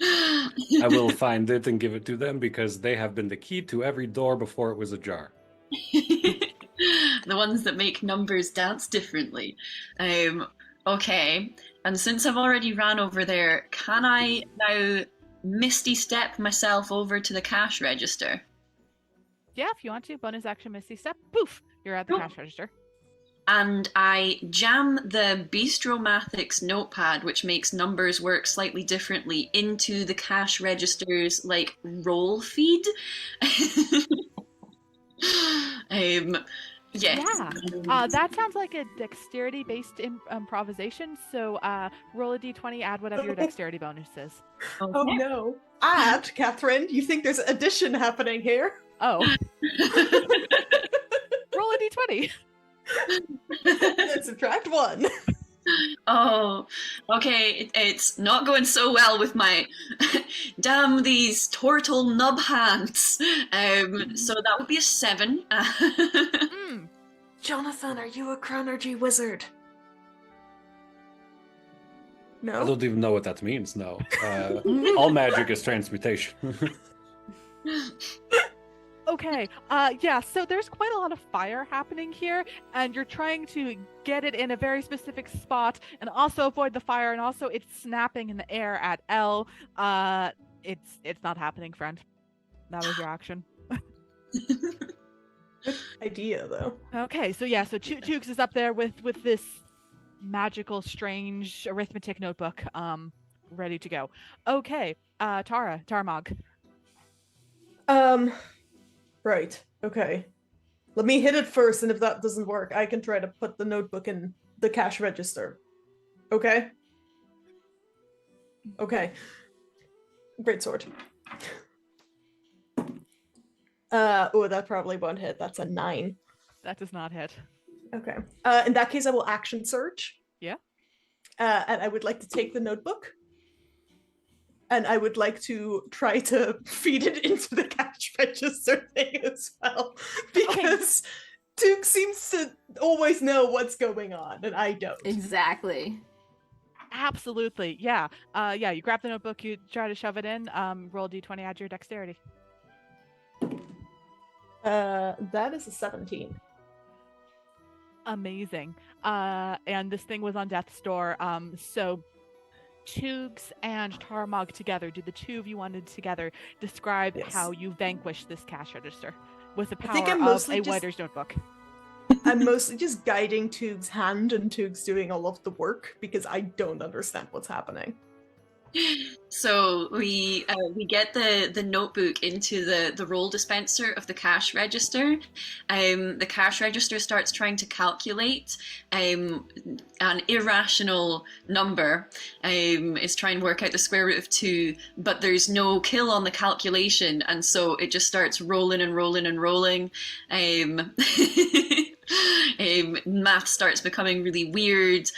I will find it and give it to them because they have been the key to every door before it was ajar. The ones that make numbers dance differently. Okay, and since I've already ran over there, can I now Misty Step myself over to the cash register? Yeah, if you want to. Bonus action Misty Step. Poof! You're at the cash register. And I jam the Mathemagics notepad, which makes numbers work slightly differently, into the cash register's like roll feed. Yes. Yeah. That sounds like a dexterity-based improvisation. So roll a d20, add whatever your dexterity bonus is. Oh no. Add, Catherine, you think there's addition happening here? Oh. Roll a d20. And subtract 1. Oh, okay. It's not going so well with my damn these turtle nub hands. So that would be a 7. Jonathan, are you a chronergy wizard? No. I don't even know what that means. No. All magic is transmutation. Okay, yeah, so there's quite a lot of fire happening here, and you're trying to get it in a very specific spot, and also avoid the fire, and also it's snapping in the air at Elle. It's not happening, friend. That was your action. Good idea, though. Okay, so yeah, so Tukes is up there with this magical, strange arithmetic notebook, ready to go. Okay, Tarmog. Right, okay. Let me hit it first, and if that doesn't work, I can try to put the notebook in the cash register. Okay? Okay. Greatsword. Oh, that probably won't hit. That's a 9. That does not hit. Okay. In that case, I will action surge. Yeah. And I would like to take the notebook. And I would like to try to feed it into the cash register thing as well. Because Tuke seems to always know what's going on, and I don't. Exactly. Absolutely, yeah. Yeah, you grab the notebook, you try to shove it in, roll d20, add your dexterity. That is a 17. Amazing. And this thing was on death's door, so Toogs and Tarmog together, do the two of you wanted together describe how you vanquish this cash register? with the I think power I'm of mostly a just- writer's notebook. I'm mostly just guiding Toog's hand, and Toog's doing all of the work because I don't understand what's happening. So we get the notebook into the roll dispenser of the cash register. The cash register starts trying to calculate an irrational number. It's trying to work out the square root of 2, but there's no kill on the calculation, and so it just starts rolling and rolling and rolling. Math starts becoming really weird.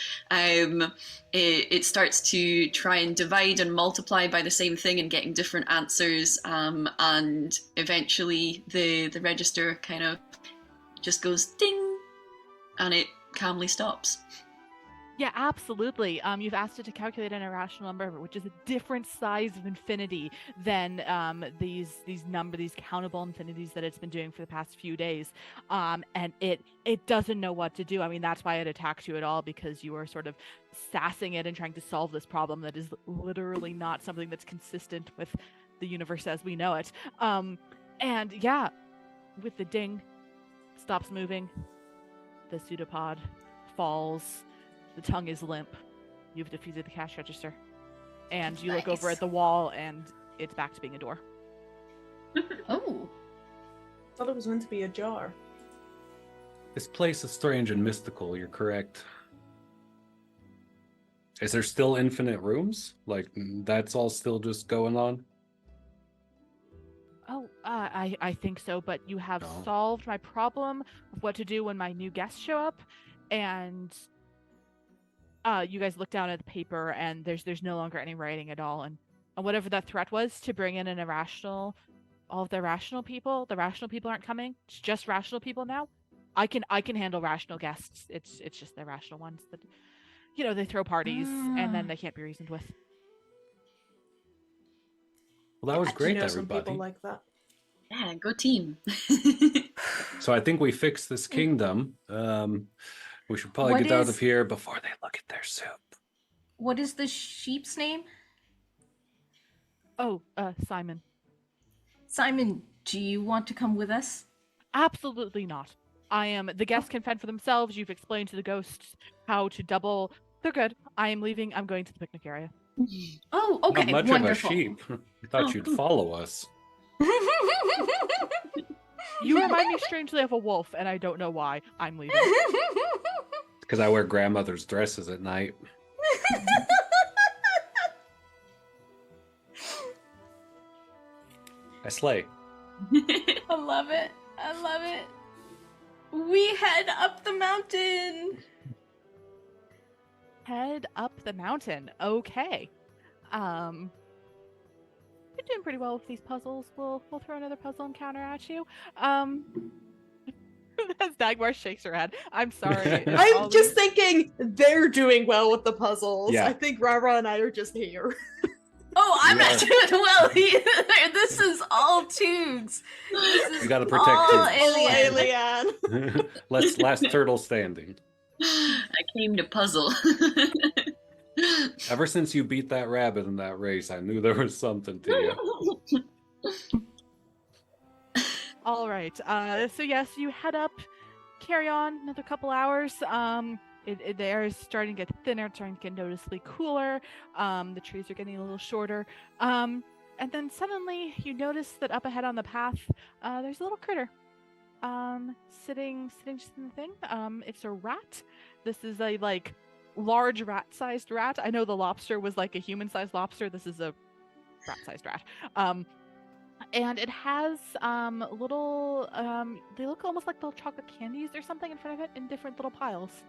It starts to try and divide and multiply by the same thing and getting different answers, and eventually the register kind of just goes ding, and it calmly stops. Yeah, absolutely. You've asked it to calculate an irrational number, which is a different size of infinity than these countable infinities that it's been doing for the past few days. And it doesn't know what to do. I mean, that's why it attacked you at all, because you were sort of sassing it and trying to solve this problem that is literally not something that's consistent with the universe as we know it. And yeah, with the ding, stops moving. The pseudopod falls. The tongue is limp. You've defeated the cash register. And you look over at the wall, and it's back to being a door. Oh. I thought it was meant to be a jar. This place is strange and mystical, you're correct. Is there still infinite rooms? Like, that's all still just going on? Oh, I think so, but you have solved my problem of what to do when my new guests show up, and you guys look down at the paper, and there's no longer any writing at all, and whatever that threat was to bring in an irrational, all of the rational people aren't coming. It's just rational people now. I can handle rational guests. It's just the irrational ones that, they throw parties and then they can't be reasoned with. Well, that was great, Some everybody. people like that. Yeah, go team. So I think we fixed this kingdom. We should probably get out of here before they look at their soup. What is the sheep's name? Oh, Simon. Simon, do you want to come with us? Absolutely not. The guests can fend for themselves. You've explained to the ghosts how to double. They're good. I am leaving. I'm going to the picnic area. Oh, okay. Not much wonderful. of a sheep. I thought you'd follow us. You remind me strangely of a wolf, and I don't know why. I'm leaving. Because I wear grandmother's dresses at night. I slay. I love it. I love it. We head up the mountain. Head up the mountain. Okay. You're doing pretty well with these puzzles. We'll throw another puzzle encounter at you. As Dagmar shakes her head. I'm sorry. I'm just thinking they're doing well with the puzzles. Yeah. I think Rara and I are just here. Oh, I'm Yeah. not doing well either. This is all Toogs. You gotta protect all Toogs. Alien. Last turtle standing. I came to puzzle. Ever since you beat that rabbit in that race, I knew there was something to you. All right. So yes, you head up, carry on another couple hours. The air is starting to get thinner, it's starting to get noticeably cooler. The trees are getting a little shorter. And then suddenly you notice that up ahead on the path, there's a little critter. Sitting just in the thing. It's a rat. This is a large rat-sized rat. I know the lobster was like a human-sized lobster. This is a rat-sized rat. And it has little they look almost like little chocolate candies or something in front of it in different little piles.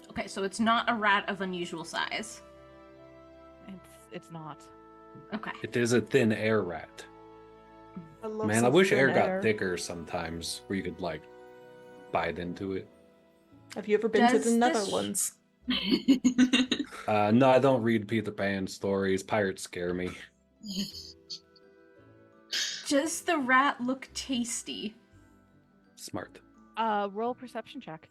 Okay, so it's not a rat of unusual size. It's not. Okay. It is a thin air rat. Man, I wish air got thicker sometimes, where you could bite into it. Have you ever been to Does the this- Netherlands? No, I don't read Peter Pan stories. Pirates scare me. Does the rat look tasty? Smart. Roll perception check.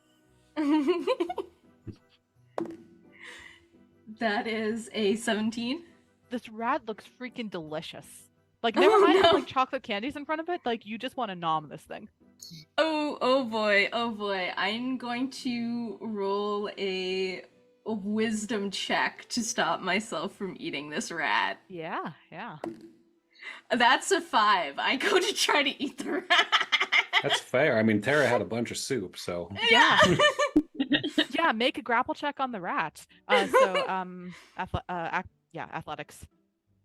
That is a 17. This rat looks freaking delicious. Like, never Oh, mind no. like chocolate candies in front of it. Like, you just want to nom this thing. Oh boy, oh boy. I'm going to roll a wisdom check to stop myself from eating this rat. Yeah, yeah. That's a 5. I go to try to eat the rat. That's fair. I mean, Tara had a bunch of soup, so. Yeah. Yeah, make a grapple check on the rat. Athletics.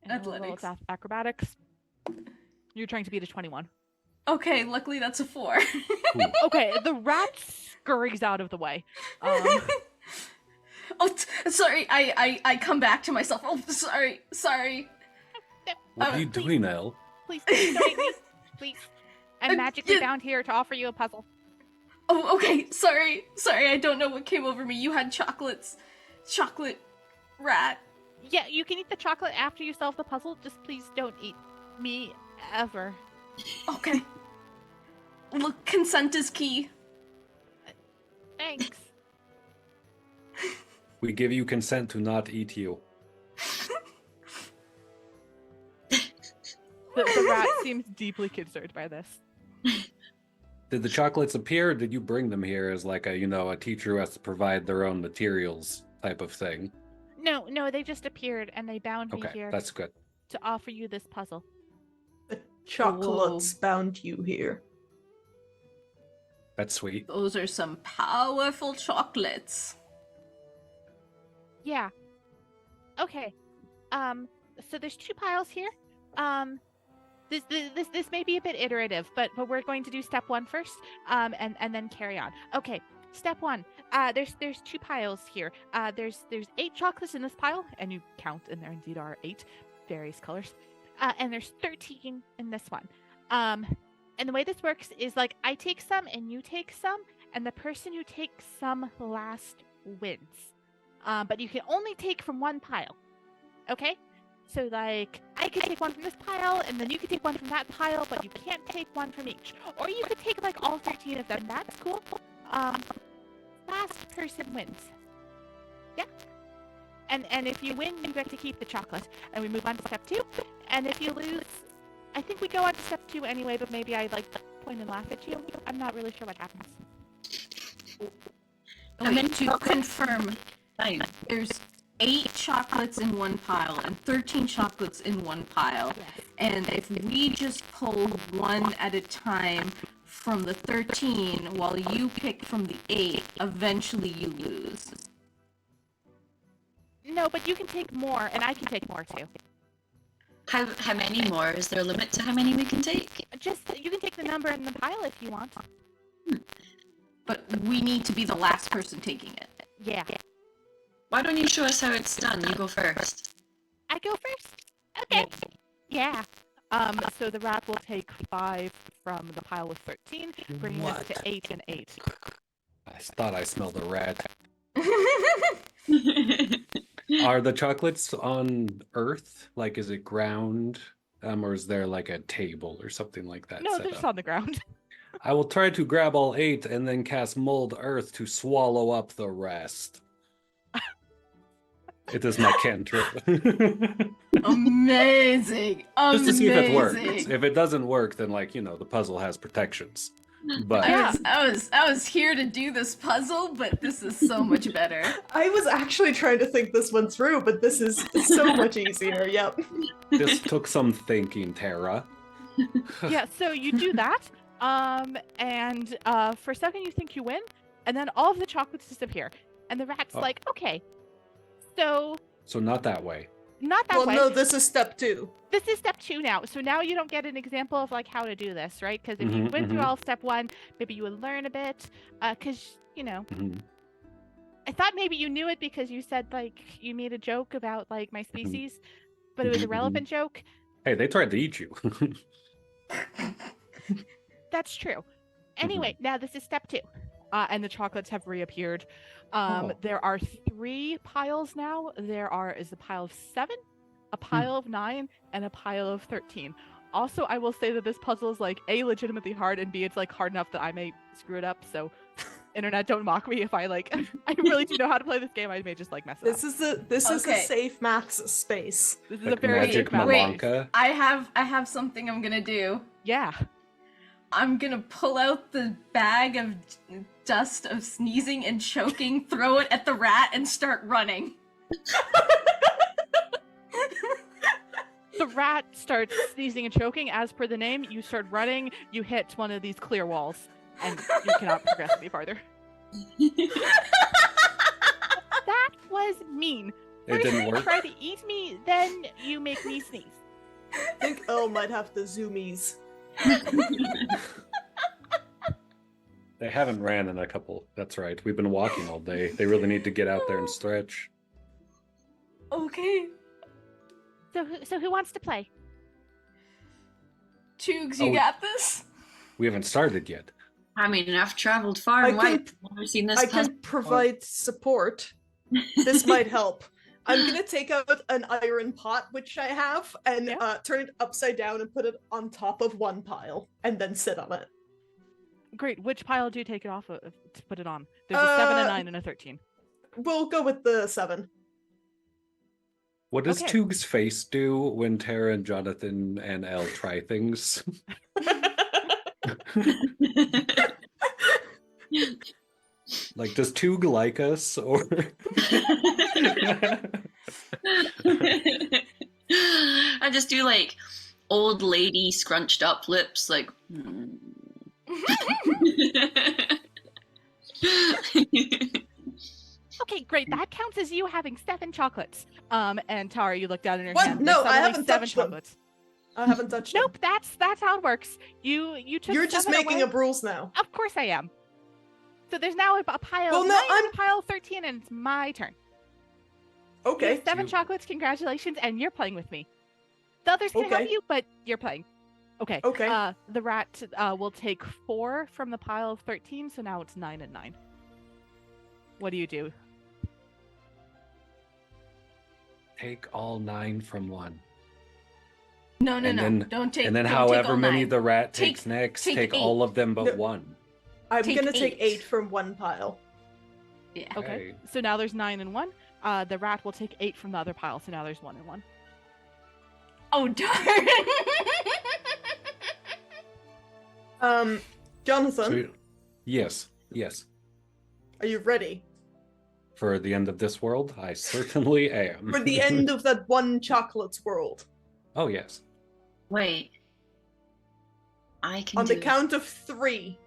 And we'll roll Athletics. acrobatics. You're trying to beat a 21. Okay, luckily that's a 4. Okay, the rat scurries out of the way. Sorry, I come back to myself. Oh, sorry. What are you doing, Elle? Please, don't eat me. Please. I'm magically bound here to offer you a puzzle. Oh, okay. Sorry. I don't know what came over me. You had chocolate rat. Yeah, you can eat the chocolate after you solve the puzzle. Just please don't eat me ever. Okay. Look, consent is key. Thanks. We give you consent to not eat you. The rat seems deeply concerned by this. Did the chocolates appear, or did you bring them here as like a teacher who has to provide their own materials type of thing? No, they just appeared and they bound me Okay, here that's good. to offer you this puzzle. The chocolates bound you here. That's sweet. Those are some powerful chocolates. Yeah. Okay. So there's 2 piles here. This may be a bit iterative, but we're going to do step 1 first, and then carry on. Okay. Step 1. There's 2 piles here. There's 8 chocolates in this pile, and you count, and there indeed are 8 various colors. And there's 13 in this one. And the way this works is like I take some and you take some, and the person who takes some last wins. But you can only take from one pile. Okay? So like I could take one from this pile, and then you could take one from that pile, but you can't take one from each. Or you could take like all 13 of them. That's cool. Last person wins. Yeah. And if you win, you get to keep the chocolate. And we move on to step 2. And if you lose, I think we go on to step 2 anyway, but maybe I like point and laugh at you. I'm not really sure what happens. To confirm, there's 8 chocolates in one pile and 13 chocolates in one pile. Yes. And if we just pull one at a time from the 13 while you pick from the 8, eventually you lose. No, but you can take more, and I can take more too. How many more? Is there a limit to how many we can take? Just you can take the number in the pile if you want. But we need to be the last person taking it. Yeah. Why don't you show us how it's done? You go first. I go first? Okay. Yeah. So the rat will take 5 from the pile with 13, bringing us to 8 and 8. I thought I smelled a rat. Are the chocolates on Earth? Like, is it ground? Or is there like a table or something like that? No, set they're just up? on the ground. I will try to grab all 8 and then cast Mold Earth to swallow up the rest. It is my cantrip. Amazing! Just to see if it works. If it doesn't work, then the puzzle has protections. But I was here to do this puzzle, but this is so much better. I was actually trying to think this one through, but this is so much easier. Yep. this took some thinking, Tara. Yeah, so you do that, and for a second you think you win, and then all of the chocolates disappear, and the rat's like, okay, so not that way. Not that way. Well, no, this is step 2. This is step 2 now. So now you don't get an example of like how to do this, right? Because if you went through all of step 1, maybe you would learn a bit. Because I thought maybe you knew it because you said like you made a joke about like my species, but it was a relevant joke. Hey, they tried to eat you. That's true. Anyway, now this is step 2. And the chocolates have reappeared. There are 3 piles now. There is a pile of 7, a pile of 9, and a pile of 13. Also, I will say that this puzzle is like A, legitimately hard, and B, it's like hard enough that I may screw it up. So Internet, don't mock me if I I really do know how to play this game. I may just mess it up. This is a Okay. safe maths space. This is Like a very Magic safe math Wait, space. I have something I'm gonna do. Yeah. I'm gonna pull out the bag of dust of sneezing and choking, throw it at the rat, and start running. The rat starts sneezing and choking. As per the name, you start running. You hit one of these clear walls, and you cannot progress any farther. That was mean. It First didn't you work. try to eat me, then you make me sneeze. I think Earl might have the zoomies. They haven't ran in a couple. That's right. We've been walking all day. They really need to get out there and stretch. Okay. So who wants to play? Choogs, you Oh. got this? We haven't started yet. I mean, I've travelled far I and wide. can- I've never seen this. I can provide support. This might help. I'm gonna take out an iron pot, which I have, and turn it upside down and put it on top of one pile, and then sit on it. Great. Which pile do you take it off of to put it on? There's a 7, a 9, and a 13. We'll go with the 7. What does Okay. Toog's face do when Tara and Jonathan and Elle try things? Like, does Toog like us, or? I just do like old lady scrunched up lips, like. Okay, great. That counts as you having 7 chocolates. And Tara, you look down in your What? hand. No, there's I suddenly haven't 7 touched them. chocolates. I haven't touched them. Nope, that's how it works. You took. You're just 7 making away. up rules now. Of course I am. So there's now a pile. Well, no, 9 and a pile 13, and it's my turn. You Okay. have 7 chocolates. Congratulations, and you're playing with me. The others can help Okay. you, but you're playing. Okay. Okay. The rat will take 4 from the pile of 13, so now it's 9 and 9. What do you do? Take all 9 from one. No, And then- don't take. And then don't take however all many 9. the rat Take- takes next, take take 8. all of them but No. one. I'm Take gonna take 8. 8 from one pile. Yeah. Okay. So now there's 9 and 1. The rat will take 8 from the other pile, so now there's 1 and 1. Oh darn! Jonathan, So, yes, yes. are you ready For the end of this world, I certainly am. for the end of that one chocolate's world? Oh, yes. Wait. I can On do the count of 3.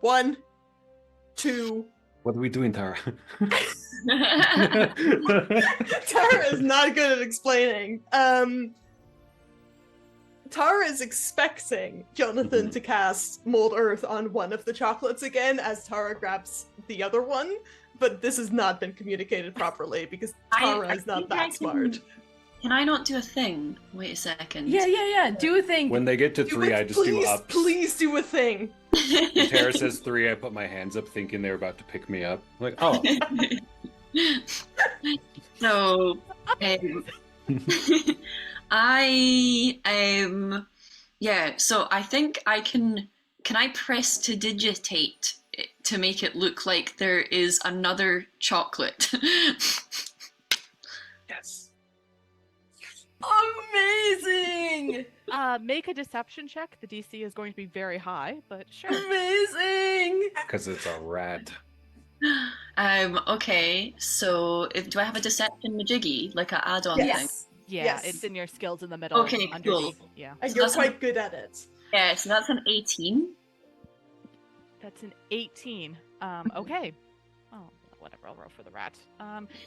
1, 2. What are we doing, Tara? Tara is not good at explaining. Tara is expecting Jonathan to cast Mold Earth on one of the chocolates again as Tara grabs the other one, but this has not been communicated properly because Tara is not think I that can- smart. Can I not do a thing? Wait a second. Yeah. Do a thing. When they get to 3, I just do ups. Please do a thing. When Tara says 3, I put my hands up thinking they're about to pick me up. I'm like, oh. So, so I think I can I press to digitate it to make it look like there is another chocolate? Yes. Amazing! Make a deception check. The DC is going to be very high, but sure. Amazing! Because it's a rat. Okay, so do I have a deception majiggy, like an add-on thing? Yes. Yeah, Yes. it's in your skills in the middle. Okay, underneath. cool. Yeah. And So you're that's quite good at it. Yeah, so that's an 18. That's an 18. Okay. Oh, whatever. I'll roll for the rat.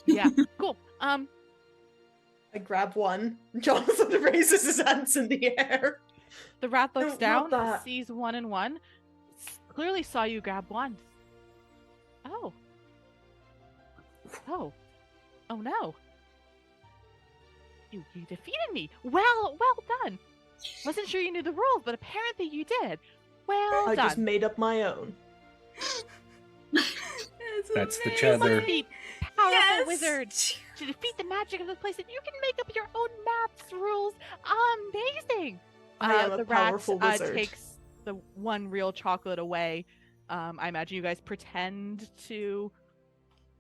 Yeah. Cool. I grab one. Jonathan raises his hands in the air. The rat looks No, not down, that. sees 1 and 1, clearly saw you grab 1. Oh. Oh. Oh no. You defeated me. Well done. Wasn't sure you knew the rules, but apparently you did. Well I done. just made up my own. That's the You cheddar. must be powerful Yes! wizard to defeat the magic of the place, and you can make up your own maths rules. Amazing. I am a the powerful rat, wizard. takes the one real chocolate away, I imagine you guys pretend to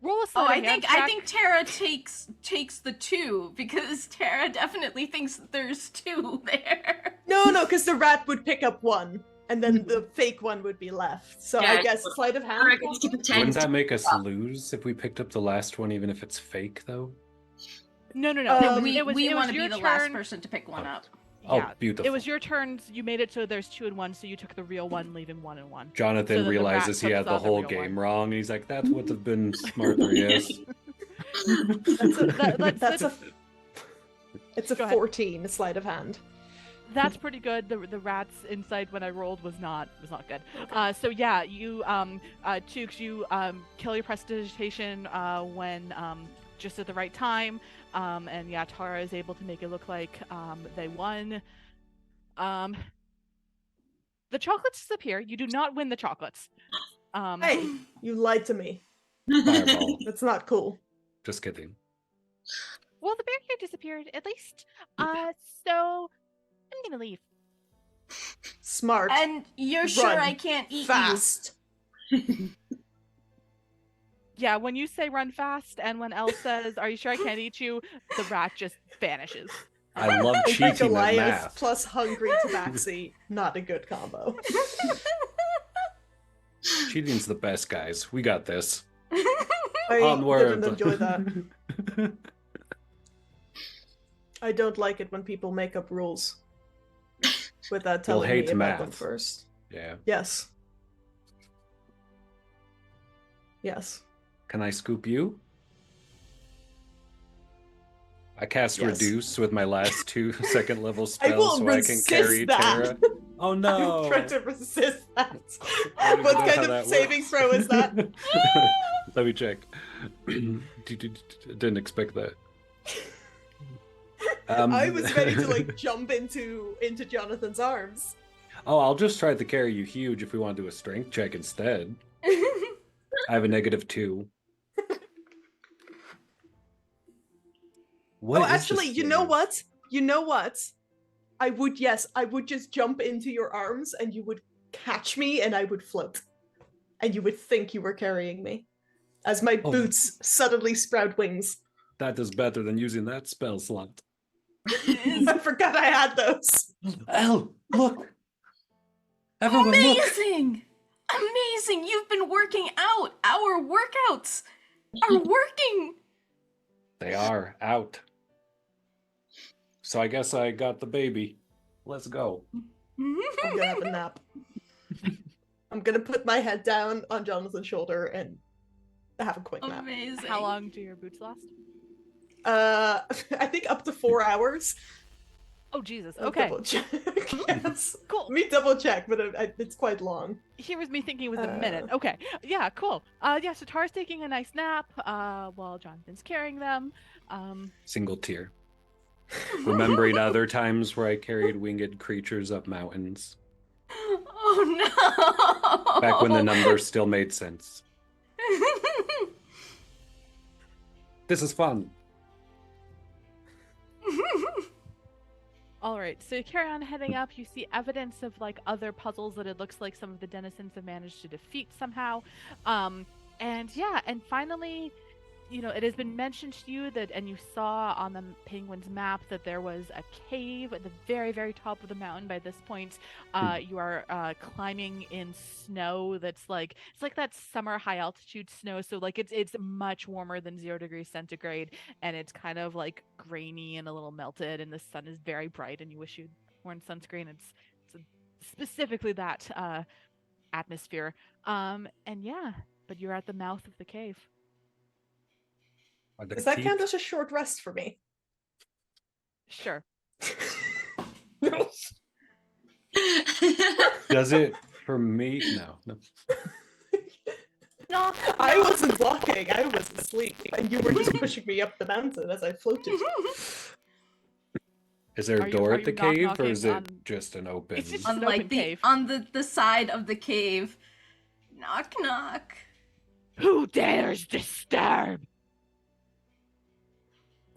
roll a Oh, sleight I of hand think I check. think Tara takes the 2 because Tara definitely thinks that there's 2 there. No, because the rat would pick up 1, and then the fake one would be left. So I Yeah, guess sleight of hand. Tara gets to pretend Wouldn't that to make pick us up. lose if we picked up the last one, even if it's fake, though? No. we it want was to your be the turn. last person to pick one up. Oh, Yeah, beautiful. It was your turn. You made it so there's 2 and 1, so you took the real one, leaving 1 and 1. Jonathan So that the rat realizes he took had the the whole real game one. wrong, and he's like, that would have been smarter, yes. It's a Go ahead. 14 sleight of hand. That's pretty good. The rat's insight when I rolled was not good. So yeah, you Tukes, you kill your prestidigitation when just at the right time. And yeah, Tara is able to make it look like they won. The chocolates disappear. You do not win the chocolates. Hey, you lied to me. Fireball. That's not cool. Just kidding. Well, the barrier disappeared at least. So I'm gonna leave. Smart. And you're sure Run I can't eat fast. Yeah, when you say run fast, and when Elle says, "Are you sure I can't eat you?" the rat just vanishes. I love Like cheating at Goliath math. plus hungry tabaxi. Not a good combo. Cheating's the best, guys. We got this. I Onward. didn't enjoy that. I don't like it when people make up rules without You'll telling me hate about them math. first. Yeah. Yes. Yes. Can I scoop you? I cast Yes. Reduce with my last 2 second level I will spells so I can resist carry that. Tara. Oh no! I'm trying to resist that. I don't What know kind how of that saving works. throw is that? Let me check. Didn't expect that. I was ready to like jump into Jonathan's arms. Oh, I'll just try to carry you huge if we want to do a strength check instead. I have a -2. What Oh, is actually, this you know thing? what? You know what? I would just jump into your arms and you would catch me and I would float. And you would think you were carrying me. As my Oh. boots suddenly sprout wings. That is better than using that spell slot. I forgot I had those. Elle, look! Everyone, look! Amazing! Amazing! You've been working out! Our workouts are working! They are out. So I guess I got the baby. Let's go. I'm gonna have a nap. I'm gonna put my head down on Jonathan's shoulder and have a quick nap. Amazing. How long do your boots last? I think up to 4 hours. Oh Jesus. I'll Okay. double check. Yes. Cool. Let me double check, but it's quite long. Here was me thinking it was a minute. Okay. Yeah, cool. Yeah, so Tara's taking a nice nap while Jonathan's carrying them. Single tear. Remembering other times where I carried winged creatures up mountains. Oh no! Back when the numbers still made sense. This is fun. All right, so you carry on heading up. You see evidence of like other puzzles that it looks like some of the denizens have managed to defeat somehow. And yeah, and finally, you know, it has been mentioned to you that, and you saw on the penguin's map that there was a cave at the very, very top of the mountain. By this point, you are climbing in snow that's like, it's like that summer high altitude snow. So like it's much warmer than 0 degrees centigrade, and it's kind of like grainy and a little melted, and the sun is very bright, and you wish you'd worn sunscreen. It's specifically that atmosphere. And yeah, but you're at the mouth of the cave. Does that count as a short rest for me? Sure. Does it for me? No. No, I wasn't walking. I was asleep, and you were just pushing me up the mountain as I floated. Is there Are a you- door are at the you knock- cave, or knocking is it on- just an open? It's just- On an like open cave. on the side of the cave. Knock knock. Who dares disturb?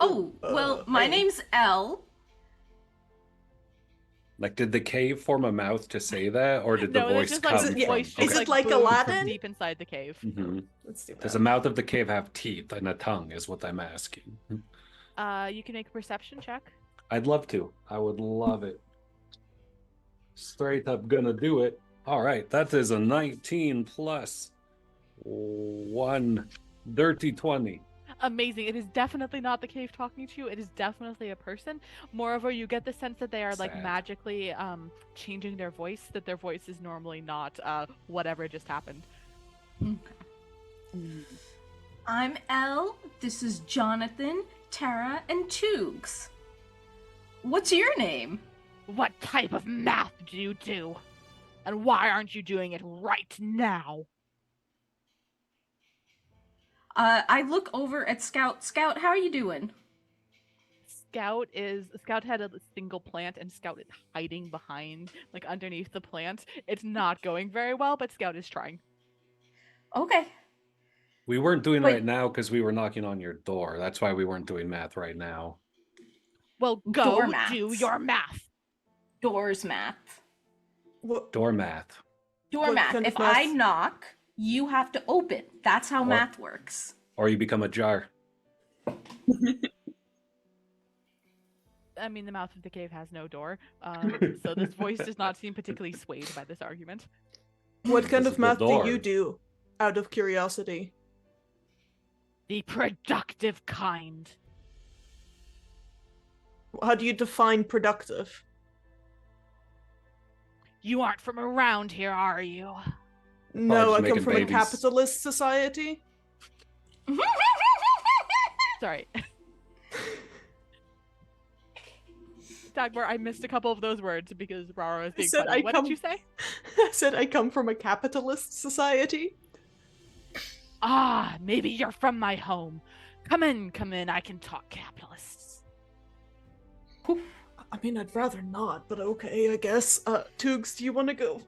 Oh, well, my hey. name's Elle. Like, did the cave form a mouth to say that, or did the No, it's voice just come like from? the voice just Is it like boomed from Aladdin? deep inside the cave. Let's do Does that. the mouth of the cave have teeth and a tongue? Is what I'm asking. You can make a perception check. I'd love to. I would love it. Straight up gonna do it. All right, that is a 19 plus 1 dirty 20. Amazing. It is definitely not the cave talking to you. It is definitely a person. Moreover, you get the sense that they are like Sad. magically changing their voice, that their voice is normally not whatever just happened. I'm Elle. This is Jonathan, Tara, and Toogs. What's your name? What type of math do you do? And why aren't you doing it right now? I look over at Scout. Scout, how are you doing? Scout had a single plant, and Scout is hiding behind, like underneath the plant. It's not going very well, but Scout is trying. Okay. We weren't doing Wait. right now because we were knocking on your door. That's why we weren't doing math right now. Well, go Doormats. do your math. Doors math. Door math. Door math. kind of If I math? knock, you have to open. That's how math works. Or you become a jar. I mean, the mouth of the cave has no door, so this voice does not seem particularly swayed by this argument. What kind This of is the math do door. you do? Out of curiosity. The productive kind. How do you define productive? You aren't from around here, are you? No, just I come making from a babies. capitalist society. Sorry. Dagmar, I missed a couple of those words because Rara was being said funny. I What come- did you say? I said I come from a capitalist society. Ah, maybe you're from my home. Come in, I can talk capitalists. I mean, I'd rather not, but okay, I guess. Toogs, do you want to go?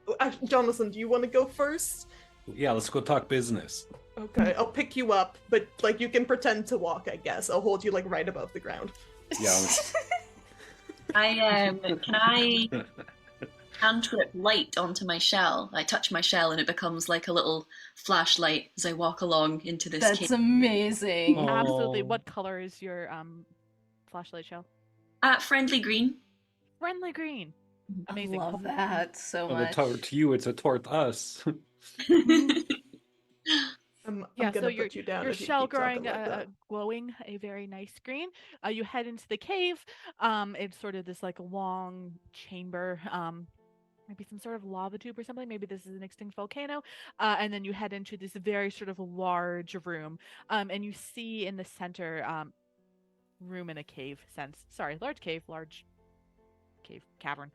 Jonathan, do you want to go first? Yeah, let's go talk business. Okay, I'll pick you up, but like you can pretend to walk, I guess. I'll hold you like right above the ground. Yeah. Can I cantrip light onto my shell? I touch my shell and it becomes like a little flashlight as I walk along into this That's cave. amazing. Absolutely. Oh. What color is your flashlight shell? Friendly green. Friendly green. Amazing. I love that so Well, much. to you, it's a toward us. I'm Yeah, gonna so put you down your if you shell keep talking growing, like that. glowing a very nice green. You head into the cave. It's sort of this like long chamber. Maybe some sort of lava tube or something. Maybe this is an extinct volcano. And then you head into this very sort of large room. And you see in the center, room in a cave sense. Sorry, large cave, large cave, cavern.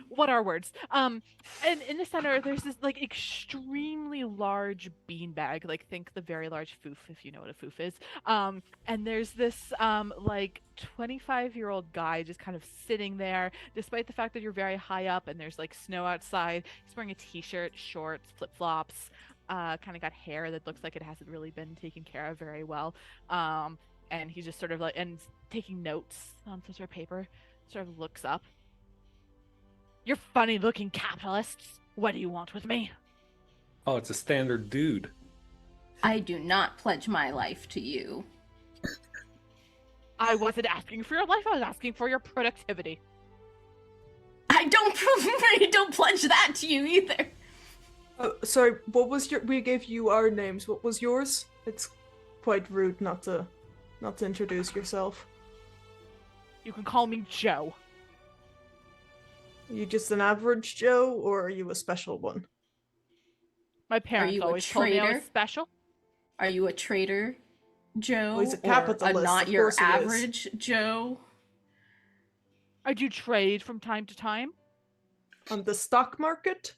What are words? And in the center, there's this like extremely large beanbag. Like think the very large foof, if you know what a foof is. And there's this like 25-year-old guy just kind of sitting there, despite the fact that you're very high up and there's like snow outside. He's wearing a t-shirt, shorts, flip-flops. Kind of got hair that looks like it hasn't really been taken care of very well. And he's just sort of like and taking notes on some sort of paper. Sort of looks up. You're funny-looking capitalists. What do you want with me? Oh, it's a standard dude. I do not pledge my life to you. I wasn't asking for your life. I was asking for your productivity. I don't pledge that to you either. Sorry, what was your? We gave you our names. What was yours? It's quite rude not to introduce yourself. You can call me Joe. Are you just an average Joe, or are you a special one? My parents you a always told me I was traitor? special. Are you a traitor, Joe? Well, he's a Or capitalist, not of your course he is. average Joe? I do trade from time to time. On the stock market?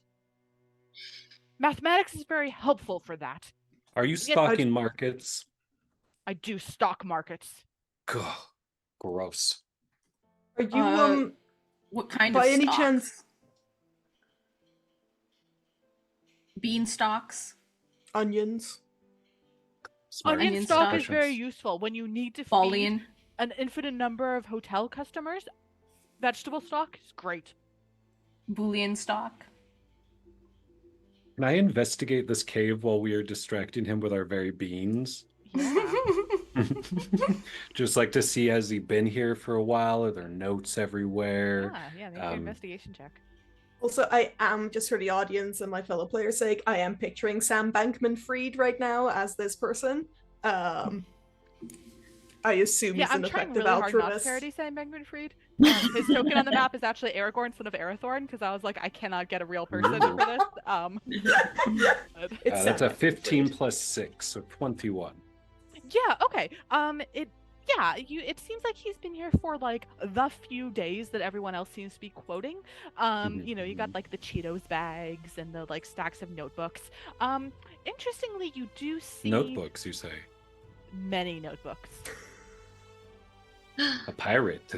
Mathematics is very helpful for that. Are you stocking markets? I do stock markets. Gah, gross. Are you What kind by of any stocks? chance Beanstalks? onions? Onion stock is very useful when you need to feed Bolian. an infinite number of hotel customers. Vegetable stock is great. Boolean stock. Can I investigate this cave while we are distracting him with our very beings? Yeah. Just like to see, has he been here for a while? Are there notes everywhere? Yeah, make your investigation check. Also, I am, just for the audience and my fellow players' sake, I am picturing Sam Bankman-Fried right now as this person. I assume he's I'm an trying effective really hard not to altruist. parody Sam Bankman-Fried. His token on the map is actually Aragorn, son of Arathorn, because I was like, I cannot get a real person Ooh. for this. That's a 15 plus 6, so 21. Yeah, okay. It seems like he's been here for like the few days that everyone else seems to be quoting. You got like the Cheetos bags and the like stacks of notebooks. Interestingly, you do see Notebooks, you say? many notebooks. A pirate.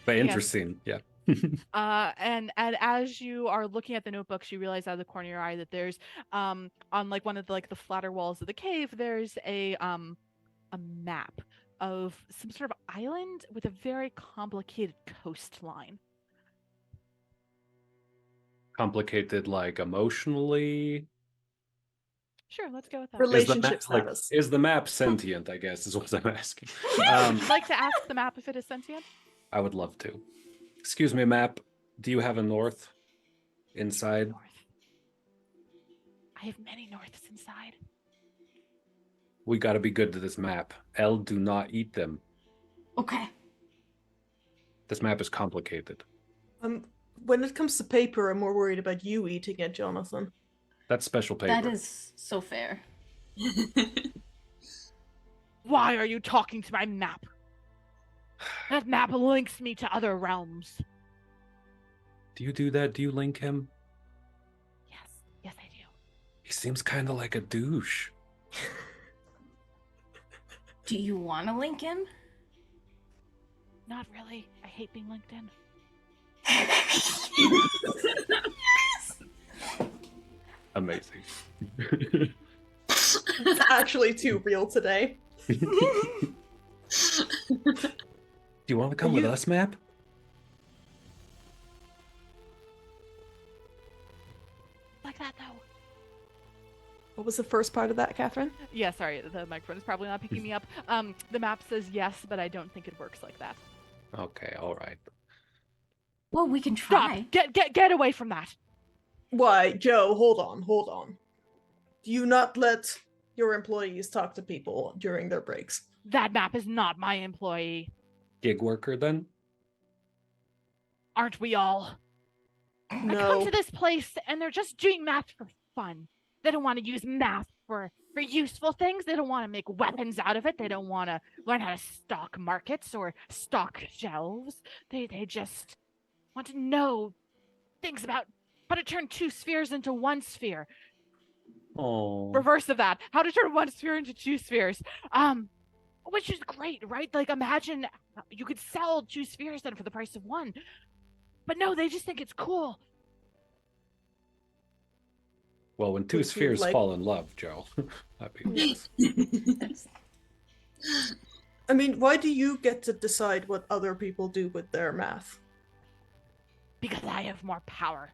But interesting, yeah. And as you are looking at the notebooks, you realize out of the corner of your eye that there's on like one of the like the flatter walls of the cave, there's a map of some sort of island with a very complicated coastline. Complicated, like emotionally. Sure, let's go with that. Relationship status. Is the map sentient, I guess, is what I'm asking. Would you like to ask the map if it is sentient? I would love to. Excuse me, map. Do you have a north inside? North. I have many norths inside. We gotta be good to this map. L, do not eat them. Okay. This map is complicated. When it comes to paper, I'm more worried about you eating it, Jonathan. That's special paper. That is so fair. Why are you talking to my map? That map links me to other realms. Do you do that? Do you link him? Yes, I do. He seems kind of like a douche. Do you want to link him? Not really. I hate being linked in. Amazing. It's actually too real today. Do you want to come with us, Map? Like that, though. What was the first part of that, Catherine? Yeah, sorry, the microphone is probably not picking me up. The map says yes, but I don't think it works like that. Okay, all right. Well, we can try. Stop! Get away from that! Why, Joe, hold on. Do you not let your employees talk to people during their breaks? That map is not my employee. Gig worker, then? Aren't we all? No. I come to this place and they're just doing math for fun. They don't want to use math for useful things. They don't want to make weapons out of it. They don't want to learn how to stock markets or stock shelves. They just want to know things about how to turn 2 spheres into 1 sphere. Oh. Reverse of that. How to turn 1 sphere into 2 spheres. Which is great, right? Like, imagine you could sell 2 spheres then for the price of 1. But no, they just think it's cool. Well, when 2 spheres fall in love, Joe. Yes. I mean, why do you get to decide what other people do with their math? Because I have more power.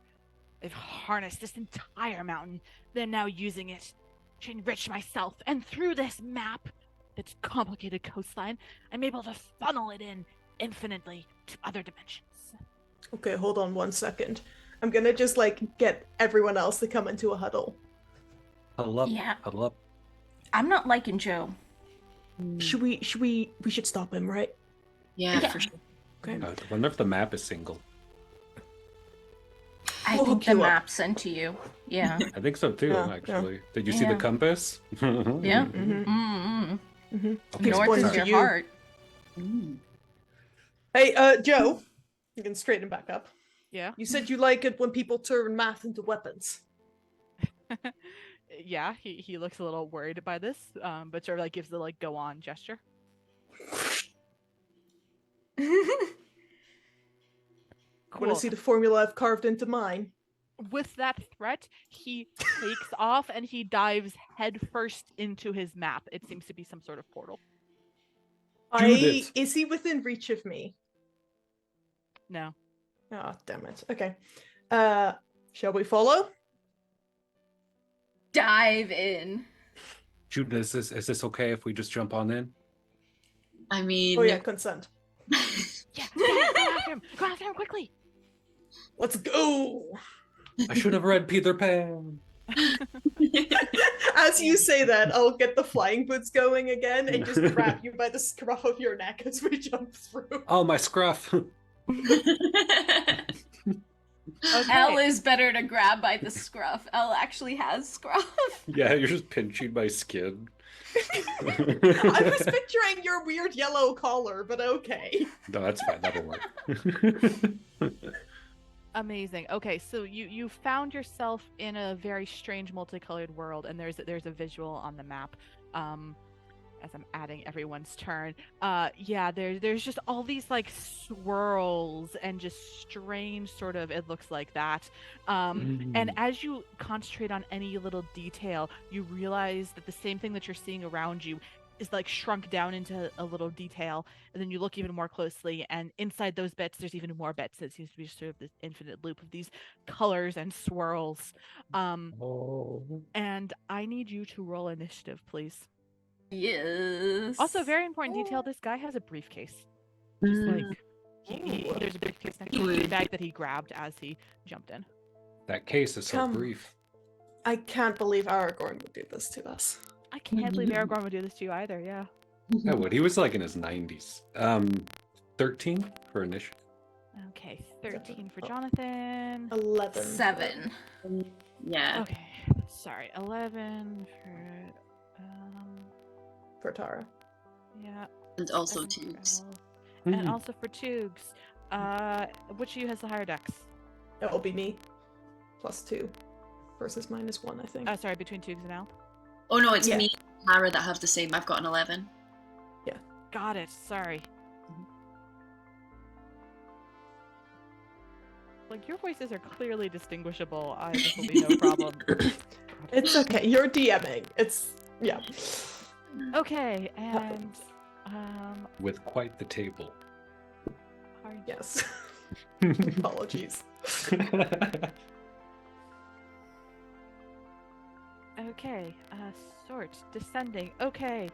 I've harnessed this entire mountain, then now using it to enrich myself. And through this map, this complicated coastline, I'm able to funnel it in infinitely to other dimensions. Okay, hold on 1 second. I'm gonna just, get everyone else to come into a huddle. Huddle up. Yeah. Huddle up. I'm not liking Joe. Should we should stop him, right? Yeah, for sure. Okay. I wonder if the map is single. I We'll think hook the you up. map sent to you. Yeah. I think so too, Yeah, actually. yeah. Did you see the Yeah. compass? Yeah. Mm-hmm. Mm-hmm. Mm-hmm. Okay, North pointing is to your you. heart. Hey, Joe. You can straighten back up. Yeah? You said you like it when people turn math into weapons. Yeah, he looks a little worried by this, but sort of gives the go on gesture. Want to see the formula I've carved into mine? With that threat, he takes off and he dives headfirst into his map. It seems to be some sort of portal. Is he within reach of me? No. Oh, damn it. Okay. Shall we follow? Dive in. Jude, is this okay if we just jump on in? I mean, Oh yeah, consent. Yeah, go after him. Go after him quickly. Let's go. I should have read Peter Pan. As you say that, I'll get the flying boots going again and just grab you by the scruff of your neck as we jump through. Oh, my scruff. Okay. Elle is better to grab by the scruff. Elle actually has scruff. Yeah, you're just pinching my skin. I was picturing your weird yellow collar, but okay. No, that's fine. That'll work. Amazing. Okay, so you found yourself in a very strange multicolored world, and there's a visual on the map. As I'm adding everyone's turn, yeah, there's just all these like swirls and just strange sort of, it looks like that. And as you concentrate on any little detail, you realize that the same thing that you're seeing around you is like shrunk down into a little detail, and then you look even more closely, and inside those bits there's even more bits. It seems to be sort of this infinite loop of these colors and swirls. And I need you to roll initiative, please. Yes. Also, very important detail, this guy has a briefcase. Just like there's a briefcase next to the bag that he grabbed as he jumped in. That case is so brief. I can't believe Aragorn would do this to us. I can't believe Aragorn would do this to you either, yeah. I would. He was like in his 90s. 13 for initiative. Okay, 13 for Jonathan. 11. 7. Yeah. Okay, sorry, 11 for Tara. Yeah. And also 7 for Tubes. Elle. And also for Tubes. Which of you has the higher dex? It'll be me. +2 versus -1, I think. Sorry, between Tubes and Elle? Oh no, it's me and Tara that have the same. I've got an 11. Yeah. Got it, sorry. Like, your voices are clearly distinguishable. This will be no problem. It's okay. You're DMing. It's, yeah. Okay, and With quite the table. Yes. Apologies. Okay, sort, descending. Okay.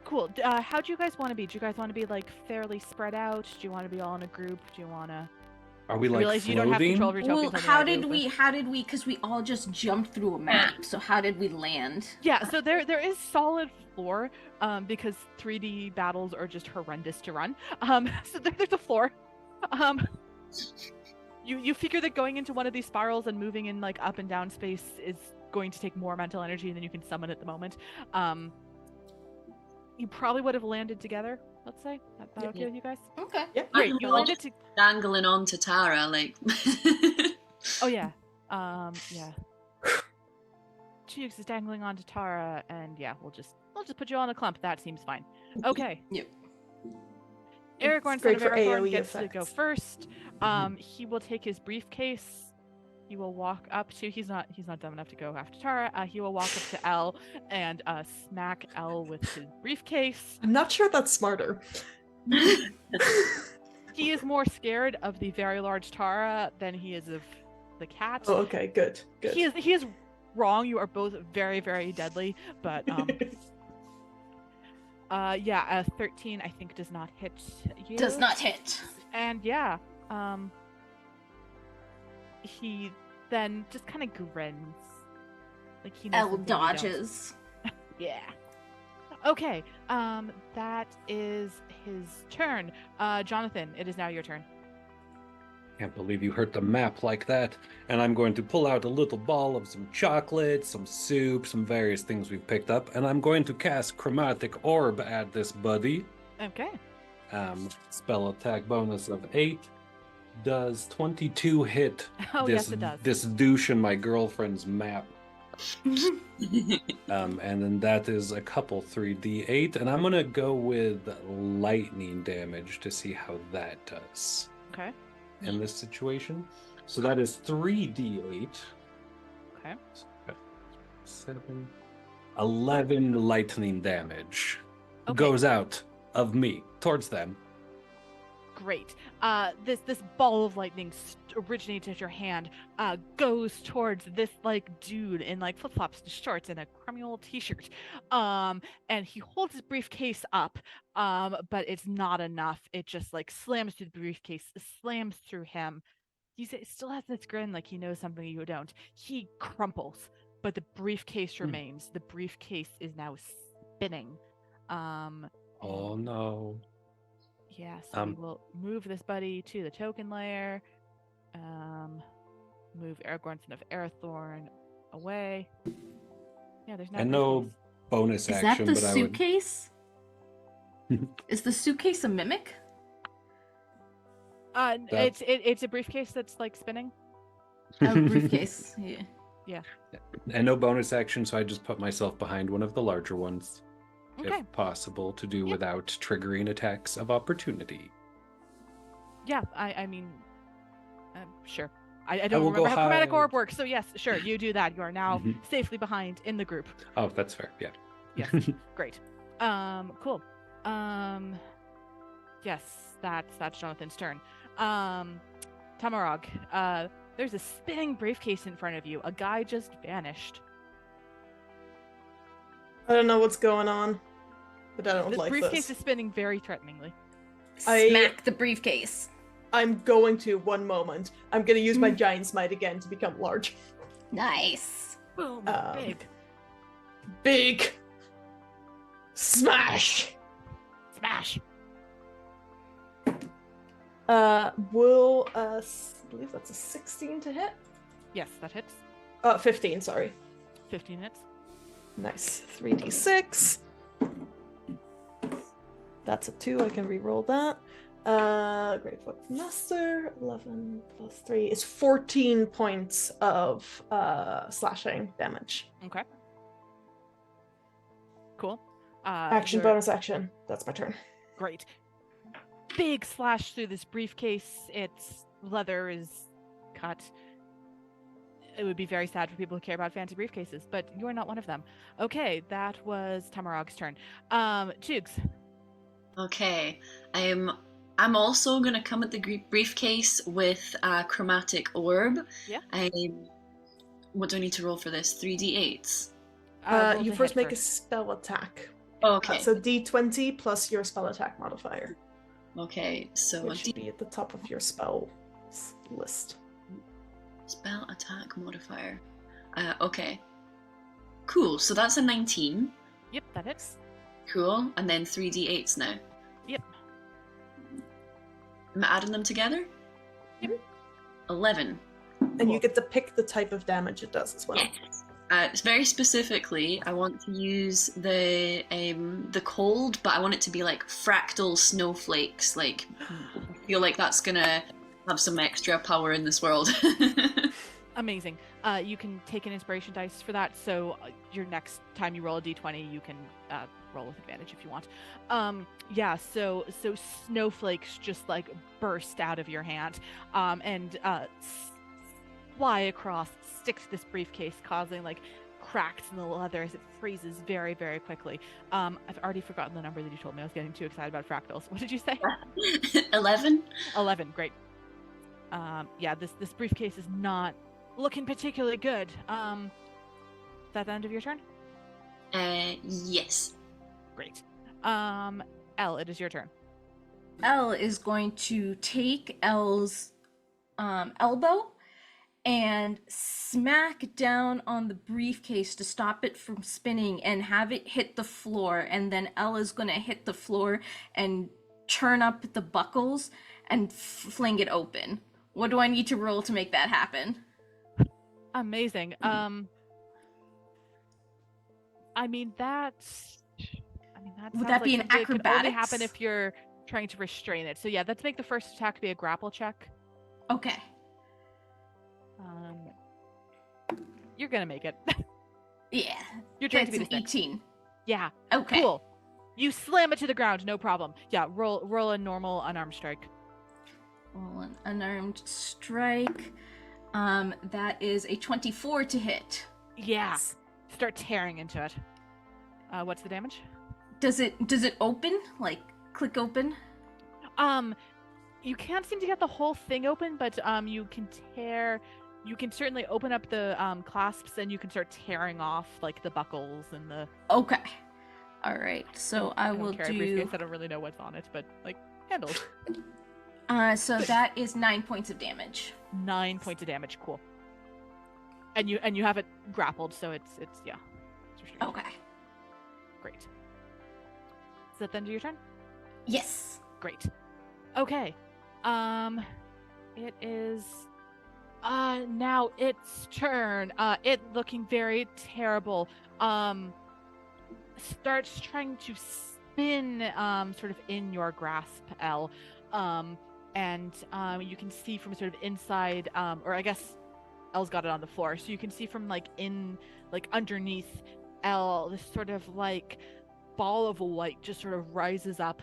Cool. How do you guys want to be? Do you guys want to be like fairly spread out? Do you want to be all in a group? Do you want to? Are we like realize you don't have control of your Well, tokens. how did we, because we all just jumped through a map, so how did we land? Yeah, so there is solid floor, because 3D battles are just horrendous to run. So there's a floor. You figure that going into one of these spirals and moving in like up and down space is going to take more mental energy than you can summon at the moment. You probably would have landed together, let's say. That okay with you guys? Okay. Yeah. Great, you landed to... Dangling on to Tara, like... Oh, yeah. Yeah. Cheeks is dangling onto Tara, and yeah, we'll just put you on a clump. That seems fine. Okay. Yep. Aragorn, son of Aragorn, gets to go first. He will take his briefcase. He will walk up to. He's not dumb enough to go after Tara. He will walk up to Elle and smack Elle with his briefcase. I'm not sure that's smarter. He is more scared of the very large Tara than he is of the cat. Oh, okay, good. He is wrong. You are both very, very deadly, but yeah, 13 I think does not hit you. Does not hit. And yeah, he then just kind of grins, like he knows Elle something you don't. dodges. Yeah. Okay. That is his turn. Jonathan, it is now your turn. Can't believe you hurt the map like that. And I'm going to pull out a little ball of some chocolate, some soup, some various things we've picked up, and I'm going to cast Chromatic Orb at this buddy. Okay. Spell attack bonus of 8. Does 22 hit Oh, this, yes, it does. this douche in my girlfriend's map? And then that is a couple 3d8, and I'm gonna go with lightning damage to see how that does. Okay. In this situation. So that is 3d8. Okay. 7, 11 lightning damage Okay. goes out of me towards them. Great. This ball of lightning originates at your hand, goes towards this like dude in like flip flops and shorts and a crummy old t-shirt. And he holds his briefcase up, but it's not enough. It just like slams through the briefcase, slams through him. He still has this grin like he knows something you don't. He crumples, but the briefcase remains. The briefcase is now spinning. Oh no. Yeah, so we will move this buddy to the token layer. Move Aragorn of Arathorn away. Yeah, there's no. And no bonus Is action, that the but I would. suitcase? Is the suitcase a mimic? It's a briefcase that's like spinning. Oh, briefcase. Yeah. Yeah. And no bonus action, so I just put myself behind one of the larger ones. Okay. If possible, to do without triggering attacks of opportunity. Yeah, I mean, sure. I don't will remember go how chromatic hide. orb works, so yes, sure, you do that. You are now safely behind in the group. Oh, that's fair. Yeah. Yes, great. Cool. Yes, that's Jonathan's turn. Tamarog, there's a spinning briefcase in front of you. A guy just vanished. I don't know what's going on, but I don't This like briefcase this. is spinning very threateningly. Smack the briefcase. I'm going to one moment. I'm going to use my giant smite again to become large. Nice. Boom. Big. Smash. Smash. I believe that's a 16 to hit. Yes, that hits. 15, sorry. 15 hits. Nice. 3d6. That's a 2. I can re-roll that. Great Foot Master. 11 plus 3 is 14 points of slashing damage. Okay. Cool. Action, bonus action. That's my turn. Great. Big slash through this briefcase. Its leather is cut. It would be very sad for people who care about fancy briefcases, but you're not one of them. Okay, that was Tamarog's turn. Jugs. Okay, I'm also gonna come at the briefcase with a chromatic orb. Yeah. What do I need to roll for this? 3d8s. You first make a spell attack. Okay. So d20 plus your spell attack modifier. Okay, so Which should be at the top of your spell list. Spell attack modifier. Okay. Cool. So that's a 19. Yep, that hits. Cool. And then 3d8s now. Yep. Am I adding them together? Yep. 11. And you get to pick the type of damage it does as well. Yes. Very specifically, I want to use the cold, but I want it to be like fractal snowflakes. Like, I feel like that's gonna have some extra power in this world. Amazing. You can take an inspiration dice for that, so your next time you roll a d20, you can roll with advantage if you want. Yeah, so snowflakes just like burst out of your hand and fly across, stick to this briefcase, causing like cracks in the leather as it freezes very, very quickly. I've already forgotten the number that you told me. I was getting too excited about fractals. What did you say? 11. 11, great. Yeah, this briefcase is not looking particularly good. Is that the end of your turn? Yes. Great. Elle, it is your turn. Elle is going to take Elle's elbow and smack down on the briefcase to stop it from spinning and have it hit the floor. And then Elle is going to hit the floor and turn up the buckles and fling it open. What do I need to roll to make that happen? Amazing. Would that be an It could only acrobatics? happen if you're trying to restrain it. So yeah, let's make the first attack be a grapple check. Okay. You're gonna make it. Yeah. You're trying to That's be the an 18. Yeah. Okay. Cool. You slam it to the ground, no problem. Yeah, roll a normal unarmed strike. Roll an unarmed strike. That is a 24 to hit. Yeah. Start tearing into it. What's the damage? Does it open? Like click open? You can't seem to get the whole thing open, but you can tear. You can certainly open up the clasps, and you can start tearing off like the buckles and the. Okay. All right. So I will carry a do. briefcase. I don't really know what's on it, but like handles. So that is 9 points of damage. 9 points of damage. Cool. And you have it grappled, so it's yeah. It's restricted. Okay. Great. Is that the end of your turn? Yes. Great. Okay. It is now its turn. It looking very terrible. Starts trying to spin sort of in your grasp, Elle. And you can see from sort of inside, or I guess Elle's got it on the floor, so you can see from like underneath Elle, this sort of like ball of light just sort of rises up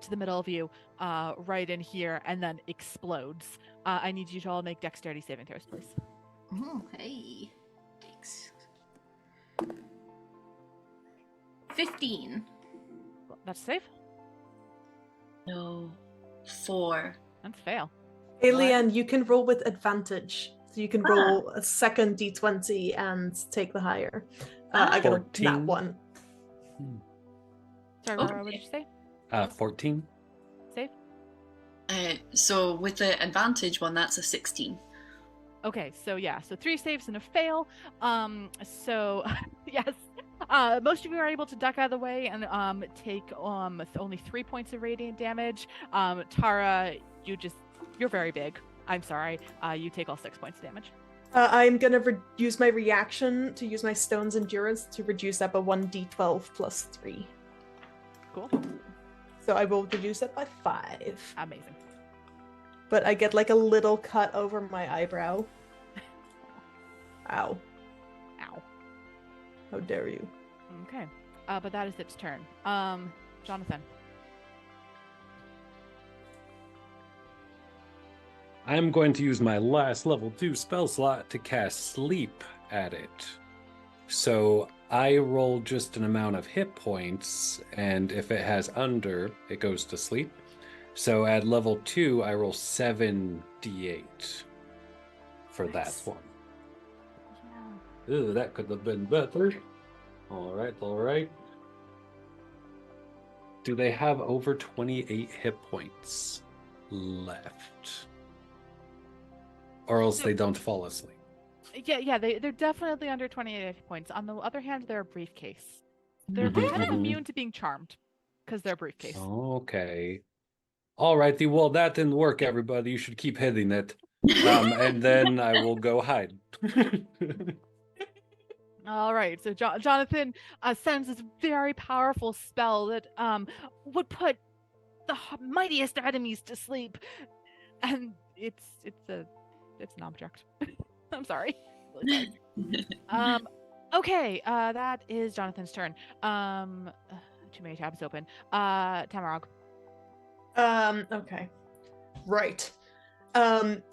to the middle of you, right in here, and then explodes. I need you to all make dexterity saving throws, please. Okay. Thanks. 15. That's safe. No. 4. That's fail. Alien, you can roll with advantage. So you can roll a second d20 and take the higher. I got a 14. nat 1. Sorry, Okay. what did you say? 14. Save? So with the advantage one, that's a 16. Okay, so yeah, so 3 saves and a fail. So yes, most of you are able to duck out of the way and take only 3 points of radiant damage. Tara, you're very big. I'm sorry. You take all 6 points of damage. I'm gonna use my reaction to use my stone's endurance to reduce that by 1d12 plus 3. Cool. So I will reduce it by 5. Amazing. But I get like a little cut over my eyebrow. Ow. Ow. How dare you. Okay. But that is its turn. Jonathan. I'm going to use my last level 2 spell slot to cast Sleep at it. So I roll just an amount of hit points, and if it has under, it goes to sleep. So at level 2, I roll 7d8 for that one. Ooh, that could have been better. All right. Do they have over 28 hit points left? Or else they don't fall asleep. Yeah, they're definitely under 28 points. On the other hand, they're a briefcase. They're kind of immune to being charmed because they're a briefcase. Okay. All righty. Well, that didn't work, everybody. You should keep hitting it. And then I will go hide. All right. So Jonathan sends this very powerful spell that would put the mightiest enemies to sleep, and it's an object. I'm sorry. Really sorry. Okay. That is Jonathan's turn. Too many tabs open. Tamarog. Okay. Right.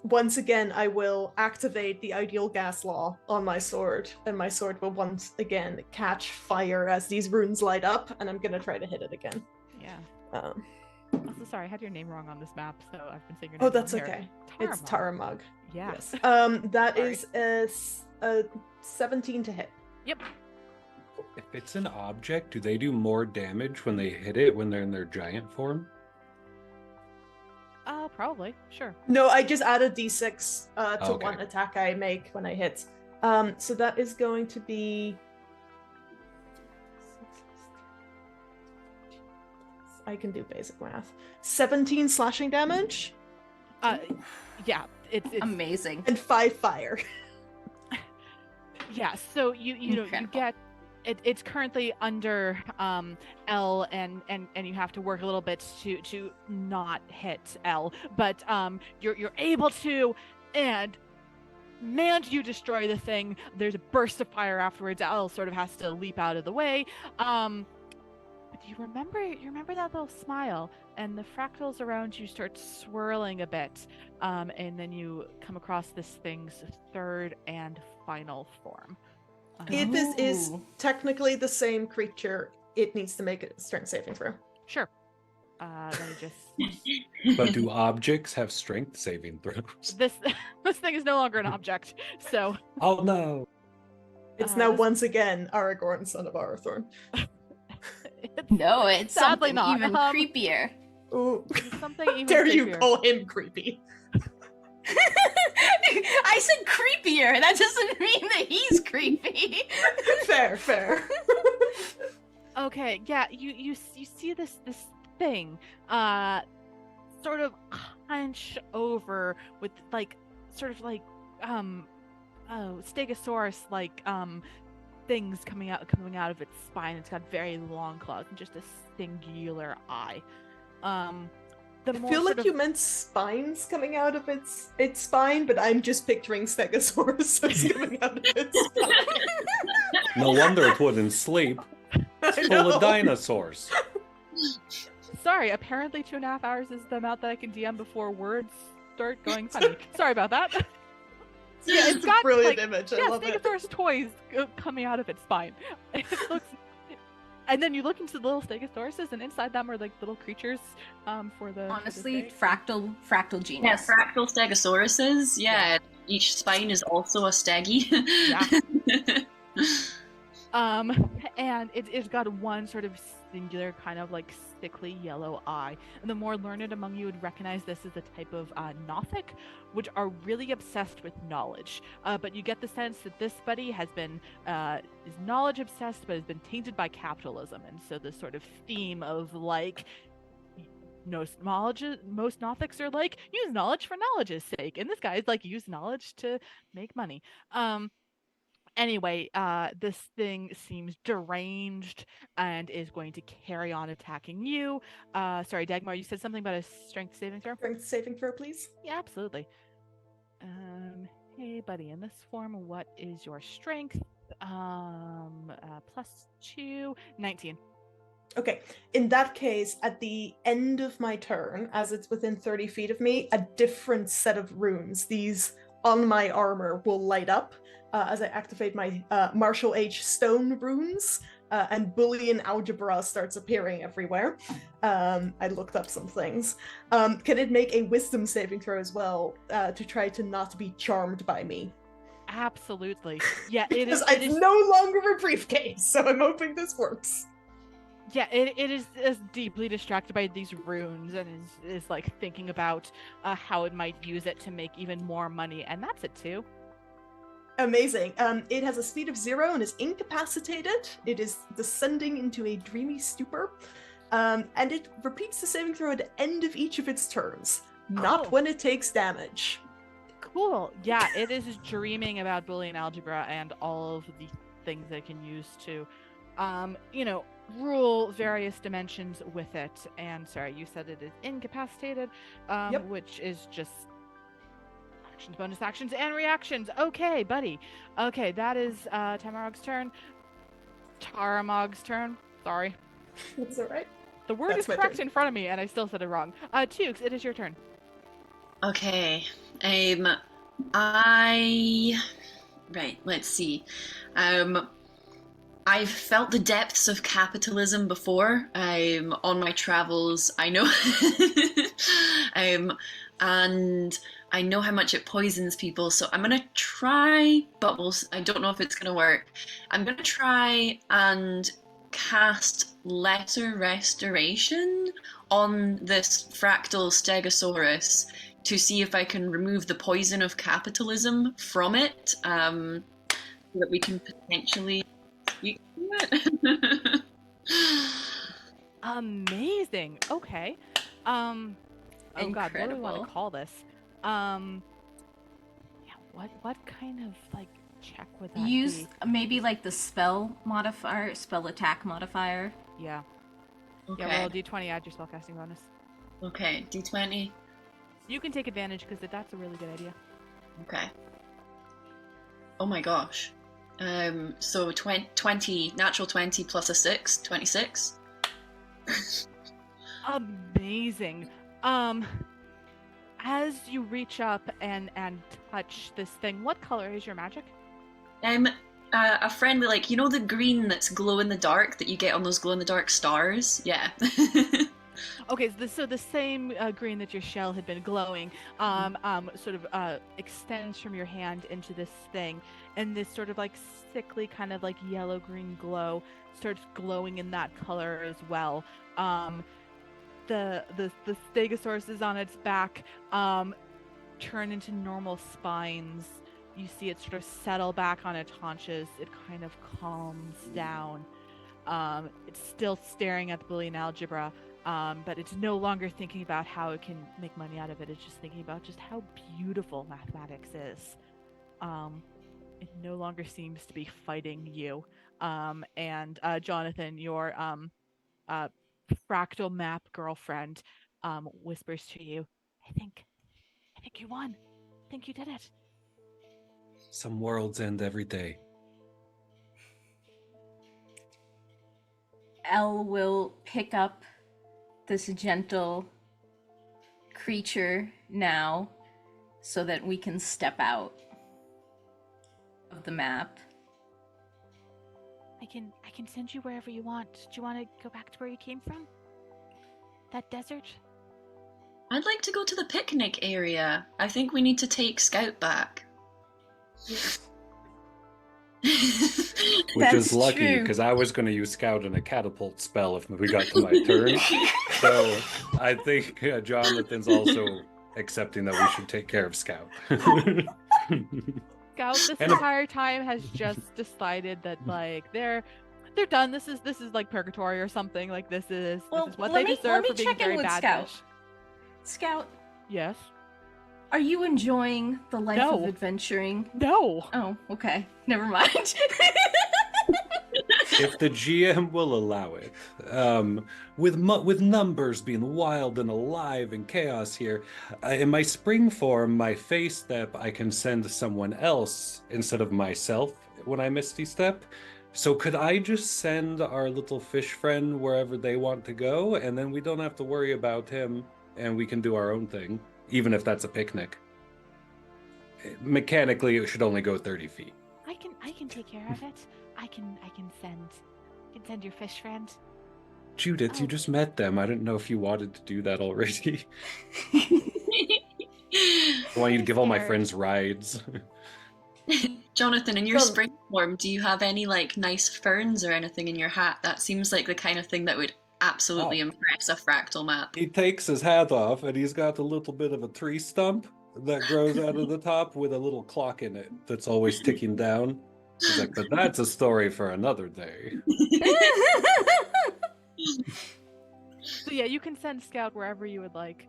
Once again, I will activate the ideal gas law on my sword, and my sword will once again catch fire as these runes light up, and I'm gonna try to hit it again. Yeah. Also, sorry, I had your name wrong on this map, so I've been saying your name Oh, that's wrong here. okay. It's Taramug. Yeah. Yes. That is a 17 to hit. Yep. If it's an object, do they do more damage when they hit it when they're in their giant form? Probably. Sure. No, I just added d6 to Okay. one attack I make when I hit. So that is going to be... I can do basic math. 17 slashing damage. Yeah, it's amazing. And 5 fire. Yeah, so you know you get it's currently under L and you have to work a little bit to not hit L, but you're able to, and man, you destroy the thing. There's a burst of fire afterwards. L sort of has to leap out of the way. But you remember that little smile, and the fractals around you start swirling a bit, and then you come across this thing's third and final form. If this is technically the same creature, it needs to make a strength saving throw. Sure. Let me just. But do objects have strength saving throws? This this thing is no longer an object, so. Oh no! It's now once again Aragorn, son of Arathorn. No, it's Sadly something not. even creepier. Ooh. Something even Dare you creepier. call him creepy? I said creepier. That doesn't mean that he's creepy. Fair. Okay, yeah, you see this thing, sort of hunch over with like, sort of like, Stegosaurus like things coming out of its spine. It's got very long claws and just a singular eye. I feel like you meant spines coming out of its spine, but I'm just picturing Stegosaurus coming out of its spine. No wonder it wouldn't sleep. It's full of dinosaurs. Sorry, apparently 2.5 hours is the amount that I can DM before words start going funny. Sorry about that. Yeah, it's got a brilliant like, image. I yeah, love it. Stegosaurus toys coming out of its spine. It looks, and then you look into the little Stegosauruses, and inside them are like little creatures. For the Honestly, for fractal genius. Yeah, fractal stegosauruses. Yeah, each spine is also a stegi. Yeah. And it's got one sort of singular kind of like sickly yellow eye. And the more learned among you would recognize this as a type of Nothic, which are really obsessed with knowledge. But you get the sense that this buddy has been is knowledge obsessed, but has been tainted by capitalism. And so this sort of theme of like, most Nothics are like, use knowledge for knowledge's sake, and this guy is like, use knowledge to make money. Anyway, this thing seems deranged and is going to carry on attacking you. Sorry, Dagmar, you said something about a strength saving throw? Strength saving throw, please. Yeah, absolutely. Hey, buddy, in this form, what is your strength? +2, 19. Okay, in that case, at the end of my turn, as it's within 30 feet of me, a different set of runes, these on my armor, will light up as I activate my martial age stone runes, and Boolean algebra starts appearing everywhere. I looked up some things. Can it make a wisdom saving throw as well to try to not be charmed by me? Absolutely. Yeah, it Because is. it's no longer a briefcase, so I'm hoping this works. Yeah, it is deeply distracted by these runes and is like thinking about how it might use it to make even more money, and that's it too. Amazing. It has a speed of 0 and is incapacitated. It is descending into a dreamy stupor. And it repeats the saving throw at the end of each of its turns, not when it takes damage. Cool. Yeah, it is dreaming about Boolean algebra and all of the things that it can use to, rule various dimensions with it. And sorry, you said it is incapacitated, Yep. which is just actions, bonus actions, and reactions. Okay, buddy. Okay, that is Tamarog's turn. Taramog's turn. Sorry. That's alright. The word That's is my correct turn. in front of me, and I still said it wrong. Tukes, it is your turn. Okay. Right, let's see. I've felt the depths of capitalism before. On my travels, I know. And I know how much it poisons people, so I'm gonna try, but I don't know if it's gonna work. I'm gonna try and cast Lesser Restoration on this fractal Stegosaurus to see if I can remove the poison of capitalism from it, so that we can potentially speak to it. Amazing. Okay. Oh god, what do we want Incredible. to call this? Yeah, what kind of like check would that Use be? maybe like the spell modifier, spell attack modifier. Yeah. Okay. Yeah, roll a d20, add your spellcasting bonus. Okay, d20. You can take advantage because that's a really good idea. Okay. Oh my gosh. So 20, natural 20 plus a 6, 26. Amazing. As you reach up and touch this thing, what color is your magic? A friendly, like, you know the green that's glow in the dark that you get on those glow in the dark stars? Yeah. Okay, so the same green that your shell had been glowing, sort of extends from your hand into this thing, and this sort of like sickly kind of like yellow-green glow starts glowing in that color as well. The Stegosaurus is on its back, turn into normal spines. You see it sort of settle back on its haunches. It kind of calms down. It's still staring at the Boolean algebra, but it's no longer thinking about how it can make money out of it. It's just thinking about just how beautiful mathematics is. It no longer seems to be fighting you. And Jonathan, your fractal map girlfriend, whispers to you, I think you won. I think you did it. Some worlds end every day. Elle will pick up this gentle creature now so that we can step out of the map. I can send you wherever you want. Do you want to go back to where you came from? That desert? I'd like to go to the picnic area. I think we need to take Scout back. Which is lucky, because I was going to use Scout and a catapult spell if we got to my turn. So I think Jonathan's also accepting that we should take care of Scout. Scout this entire time has just decided that like they're done. This is like purgatory or something. Like this is what they deserve for being very bad fish. Scout. Yes. Are you enjoying the life of adventuring? No. Oh, okay. Never mind. If the GM will allow it, with numbers being wild and alive and chaos here, in my spring form, my face step, I can send someone else instead of myself when I misty step. So could I just send our little fish friend wherever they want to go, and then we don't have to worry about him, and we can do our own thing, even if that's a picnic. Mechanically, it should only go 30 feet. I can take care of it. I can send your fish friend. Judith, you just met them. I didn't know if you wanted to do that already. I want you to give all my friends rides. Jonathan, in your spring form, do you have any like nice ferns or anything in your hat? That seems like the kind of thing that would absolutely impress a fractal map. He takes his hat off and he's got a little bit of a tree stump that grows out of the top with a little clock in it that's always ticking down. He's like, but that's a story for another day. So yeah, you can send Scout wherever you would like.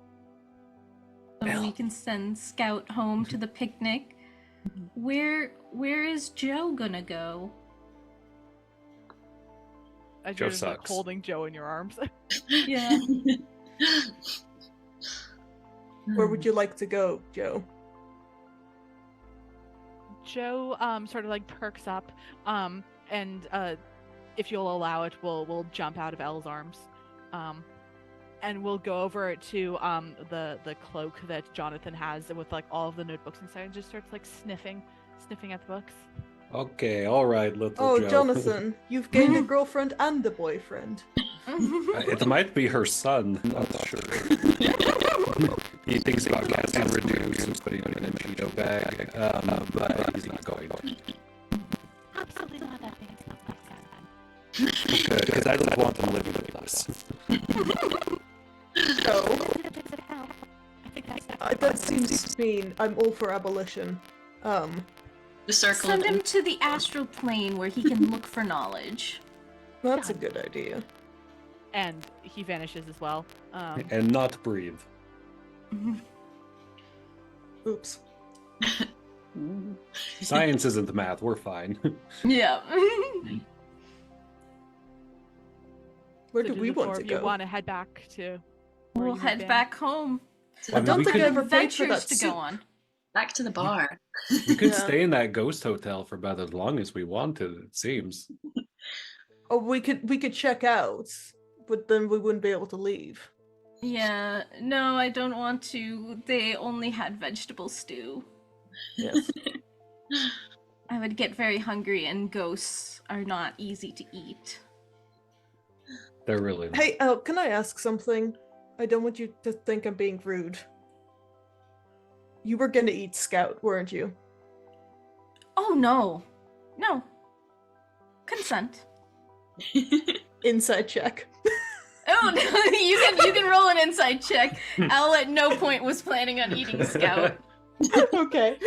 We can send Scout home to the picnic. Where is Joe gonna go? As Joe you're just, like, sucks. holding Joe in your arms. Yeah. Where would you like to go, Joe? Joe sort of like perks up, and if you'll allow it, we'll jump out of Elle's arms, and we'll go over to the cloak that Jonathan has with like all of the notebooks inside, and just starts like sniffing at the books. Okay, all right, little Oh, Joe. Jonathan, you've gained a girlfriend and a boyfriend. It might be her son. Not sure. He thinks about getting reduced, but he put it in a Cheeto bag. But he's not going. Absolutely not that big. It's not like that. Good, because I don't want them living with us. That seems mean. I'm all for abolition. The circle. Send him to the astral plane where he can look for knowledge. That's a good idea. And he vanishes as well. And not breathe. Oops. Science isn't math. We're fine. Yeah. Where So do we the want four to of you go? want to head back to? where We'll you head been? back home. I mean, don't we think could- I ever paid for Adventures that to go on. Back to the bar. We could Yeah. stay in that ghost hotel for about as long as we wanted, it seems. Oh, we could check out, but then we wouldn't be able to leave. Yeah, no, I don't want to. They only had vegetable stew. Yes. I would get very hungry, and ghosts are not easy to eat. They're really not. Hey, Elle, can I ask something? I don't want you to think I'm being rude. You were gonna eat Scout, weren't you? Oh no. No. Consent. Inside check. Oh no, you can roll an inside check. Elle at no point was planning on eating Scout. Okay.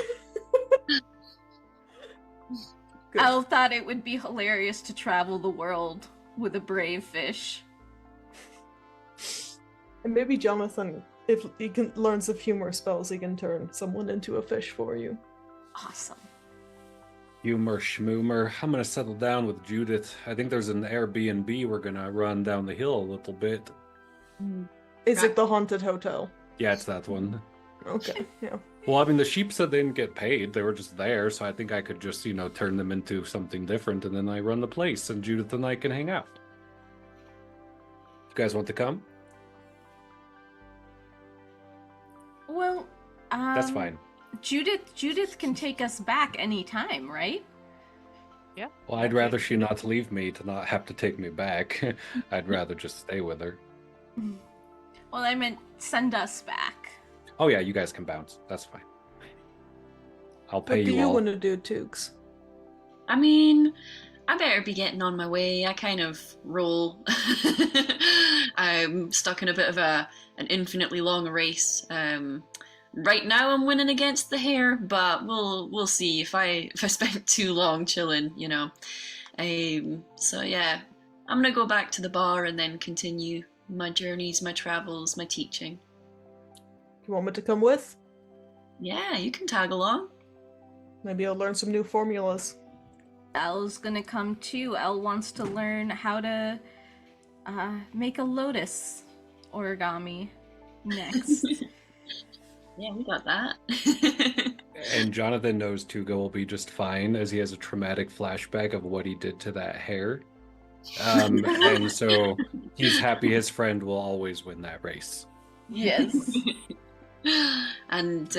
Elle thought it would be hilarious to travel the world with a brave fish. And maybe Jonathan, if he can learns a few more spells, he can turn someone into a fish for you. Awesome. Humor schmoomer. I'm gonna settle down with Judith. I think there's an Airbnb we're gonna run down the hill a little bit. Is it the haunted hotel? Yeah, it's that one. Okay, yeah. Well, I mean, the sheep said they didn't get paid. They were just there, so I think I could just, turn them into something different, and then I run the place, and Judith and I can hang out. You guys want to come? Well, That's fine. Judith can take us back anytime, right? Yeah. Well, I'd rather she not leave me to not have to take me back. I'd rather just stay with her. Well, I meant send us back. Oh yeah, you guys can bounce. That's fine. I'll pay What do you you all. want to do, Tooks? I mean, I better be getting on my way. I kind of roll. I'm stuck in a bit of an infinitely long race. Right now I'm winning against the hare, but we'll see if I spend too long chilling, So yeah, I'm gonna go back to the bar and then continue my journeys, my travels, my teaching. You want me to come with? Yeah, you can tag along. Maybe I'll learn some new formulas. Elle's gonna come too. Elle wants to learn how to make a lotus origami next. Yeah, we got that. And Jonathan knows Tuga will be just fine, as he has a traumatic flashback of what he did to that hare. And so he's happy his friend will always win that race. Yes. And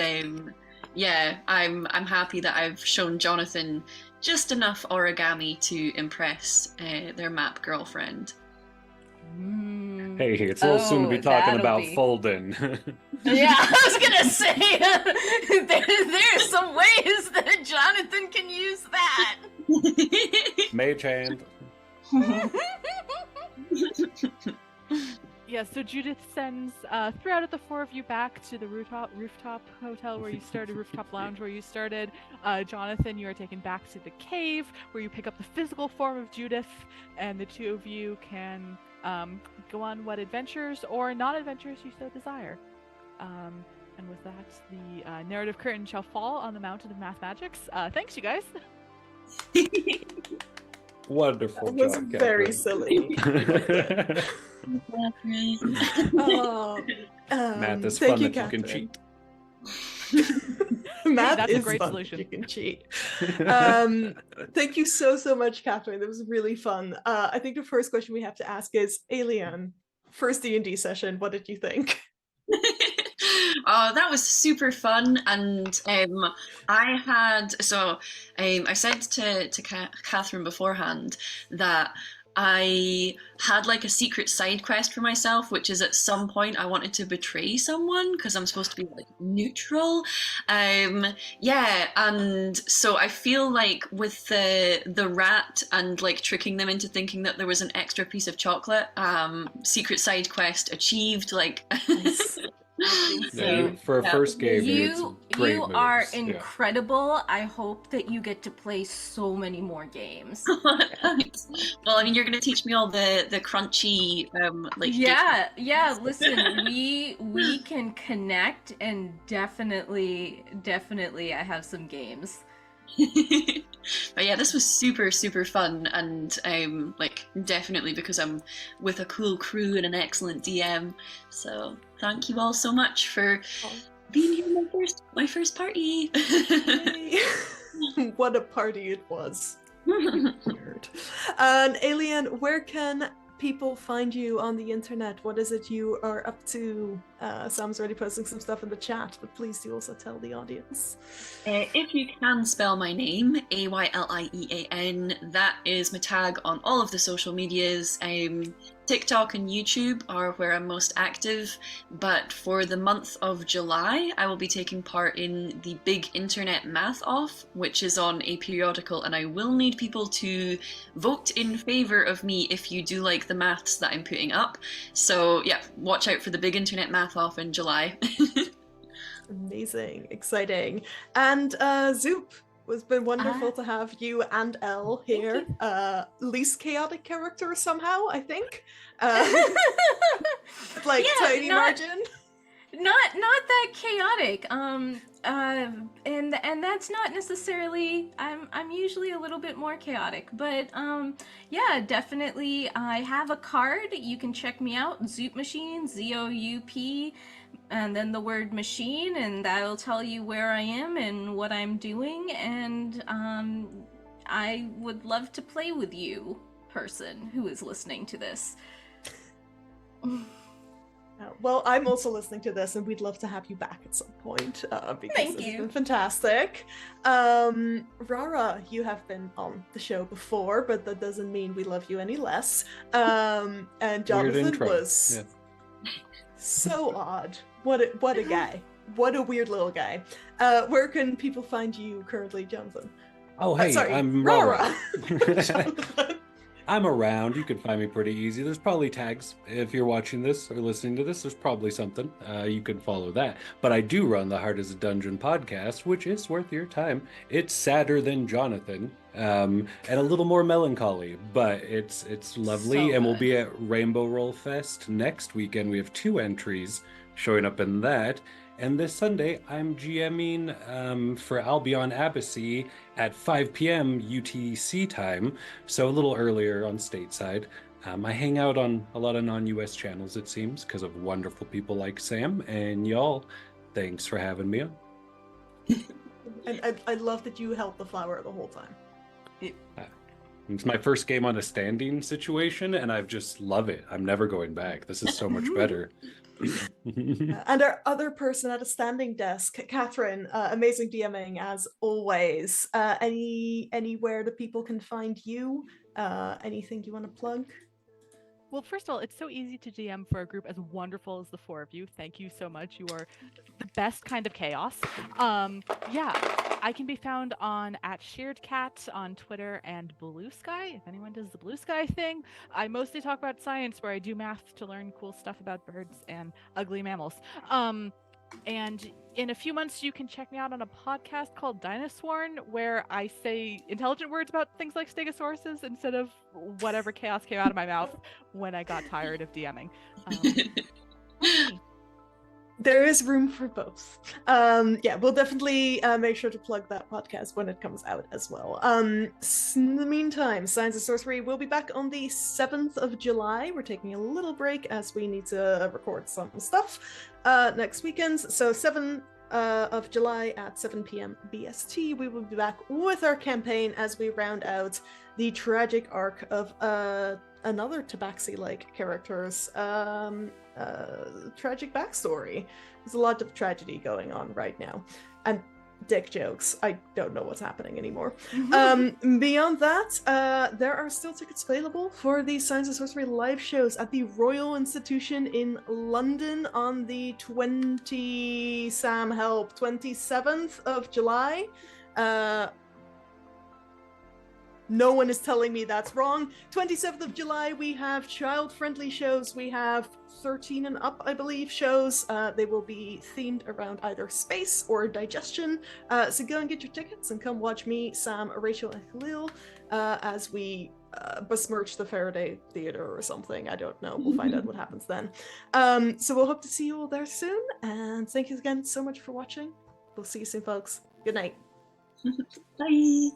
yeah, I'm happy that I've shown Jonathan just enough origami to impress their map girlfriend. Hey, it's a little soon to be talking about folding. Yeah, I was gonna say there's some ways that Jonathan can use that. Mage hand. Yeah, so Judith sends 3 out of the 4 of you back to the rooftop hotel where you started, rooftop lounge where you started. Jonathan, you are taken back to the cave where you pick up the physical form of Judith, and the 2 of you can go on what adventures or non-adventures you so desire. And with that, the narrative curtain shall fall on the mountain of Mathemagics. Thanks, you guys. Wonderful That was job, very Catherine. silly. Math is thank fun you, if you can Catherine. cheat. Math That's a is great fun. solution. You can cheat. Thank you so much, Catherine. That was really fun. I think the first question we have to ask is, Alien, first D&D session, what did you think? Oh, that was super fun, and I said to Catherine beforehand that I had like a secret side quest for myself, which is at some point I wanted to betray someone because I'm supposed to be like neutral. Yeah, and so I feel like with the rat and like tricking them into thinking that there was an extra piece of chocolate, secret side quest achieved. Like. Yeah, for a first game, it's great you are moves. Yeah. incredible. I hope that you get to play so many more games. Well, I mean, you're going to teach me all the crunchy, like. Yeah. Listen, we can connect, and definitely, I have some games. But yeah, this was super fun, and like definitely because I'm with a cool crew and an excellent DM. So thank you all so much for being here my first party. What a party it was. Weird. And Alien, where can people find you on the internet? What is it you are up to? Sam's already posting some stuff in the chat, but please do also tell the audience. If you can spell my name, Aylian, that is my tag on all of the social medias. TikTok and YouTube are where I'm most active, but for the month of July, I will be taking part in the Big Internet Math Off, which is on a periodical, and I will need people to vote in favor of me if you do like the maths that I'm putting up. So yeah, watch out for the Big Internet Math Off in July. Amazing, exciting. And Zoop, it's been wonderful to have you and Elle here. Least chaotic character somehow, I think. Like Yeah, tiny margin. Not that chaotic. And that's not necessarily. I'm usually a little bit more chaotic, but yeah, definitely. I have a card. You can check me out. Zoop Machine, ZOUP, and then the word machine, and that'll tell you where I am and what I'm doing. And I would love to play with you, person who is listening to this. Well, I'm also listening to this, and we'd love to have you back at some point because Thank it's you. been fantastic. Rara, you have been on the show before, but that doesn't mean we love you any less. And Jonathan intro. was so odd. What a guy. What a weird little guy. Where can people find you currently, Jonathan? Oh, hey, sorry, I'm Rara. Rara. I'm around. You can find me pretty easy. There's probably tags. If you're watching this or listening to this, there's probably something. You can follow that. But I do run the Heart is a Dungeon podcast, which is worth your time. It's sadder than Jonathan, and a little more melancholy, but it's lovely. So and we'll good. be at Rainbow Roll Fest next weekend. We have 2 entries showing up in that. And this Sunday, I'm GMing for Albion Abbey at 5 p.m. UTC time, so a little earlier on stateside. I hang out on a lot of non-US channels, it seems, because of wonderful people like Sam and y'all. Thanks for having me on. And I love that you held the flower the whole time. It's my first game on a standing situation, and I just love it. I'm never going back. This is so much better. And our other person at a standing desk, Catherine, amazing DMing as always. Anywhere that people can find you? Anything you want to plug? Well, first of all, it's so easy to DM for a group as wonderful as the 4 of you. Thank you so much. You are the best kind of chaos. Yeah, I can be found on @SharedCat on Twitter and Blue Sky. If anyone does the Blue Sky thing, I mostly talk about science, where I do math to learn cool stuff about birds and ugly mammals. And in a few months, you can check me out on a podcast called Dinosaurn, where I say intelligent words about things like stegosauruses instead of whatever chaos came out of my mouth when I got tired of DMing. There is room for both. Yeah, we'll definitely make sure to plug that podcast when it comes out as well. In the meantime, Science and Sorcery will be back on the 7th of July. We're taking a little break as we need to record some stuff next weekend. So 7th of July at 7 p.m. BST, we will be back with our campaign as we round out the tragic arc of another Tabaxi-like character's tragic backstory. There's a lot of tragedy going on right now. And dick jokes. I don't know what's happening anymore. Beyond that, there are still tickets available for the Science and Sorcery live shows at the Royal Institution in London on the 27th of July. No one is telling me that's wrong. 27th of July, we have child-friendly shows. We have 13 and up, I believe, shows. They will be themed around either space or digestion. So go and get your tickets and come watch me, Sam, Rachel, and Khalil as we besmirch the Faraday Theater or something. I don't know. We'll find out what happens then. So we'll hope to see you all there soon. And thank you again so much for watching. We'll see you soon, folks. Good night. Bye.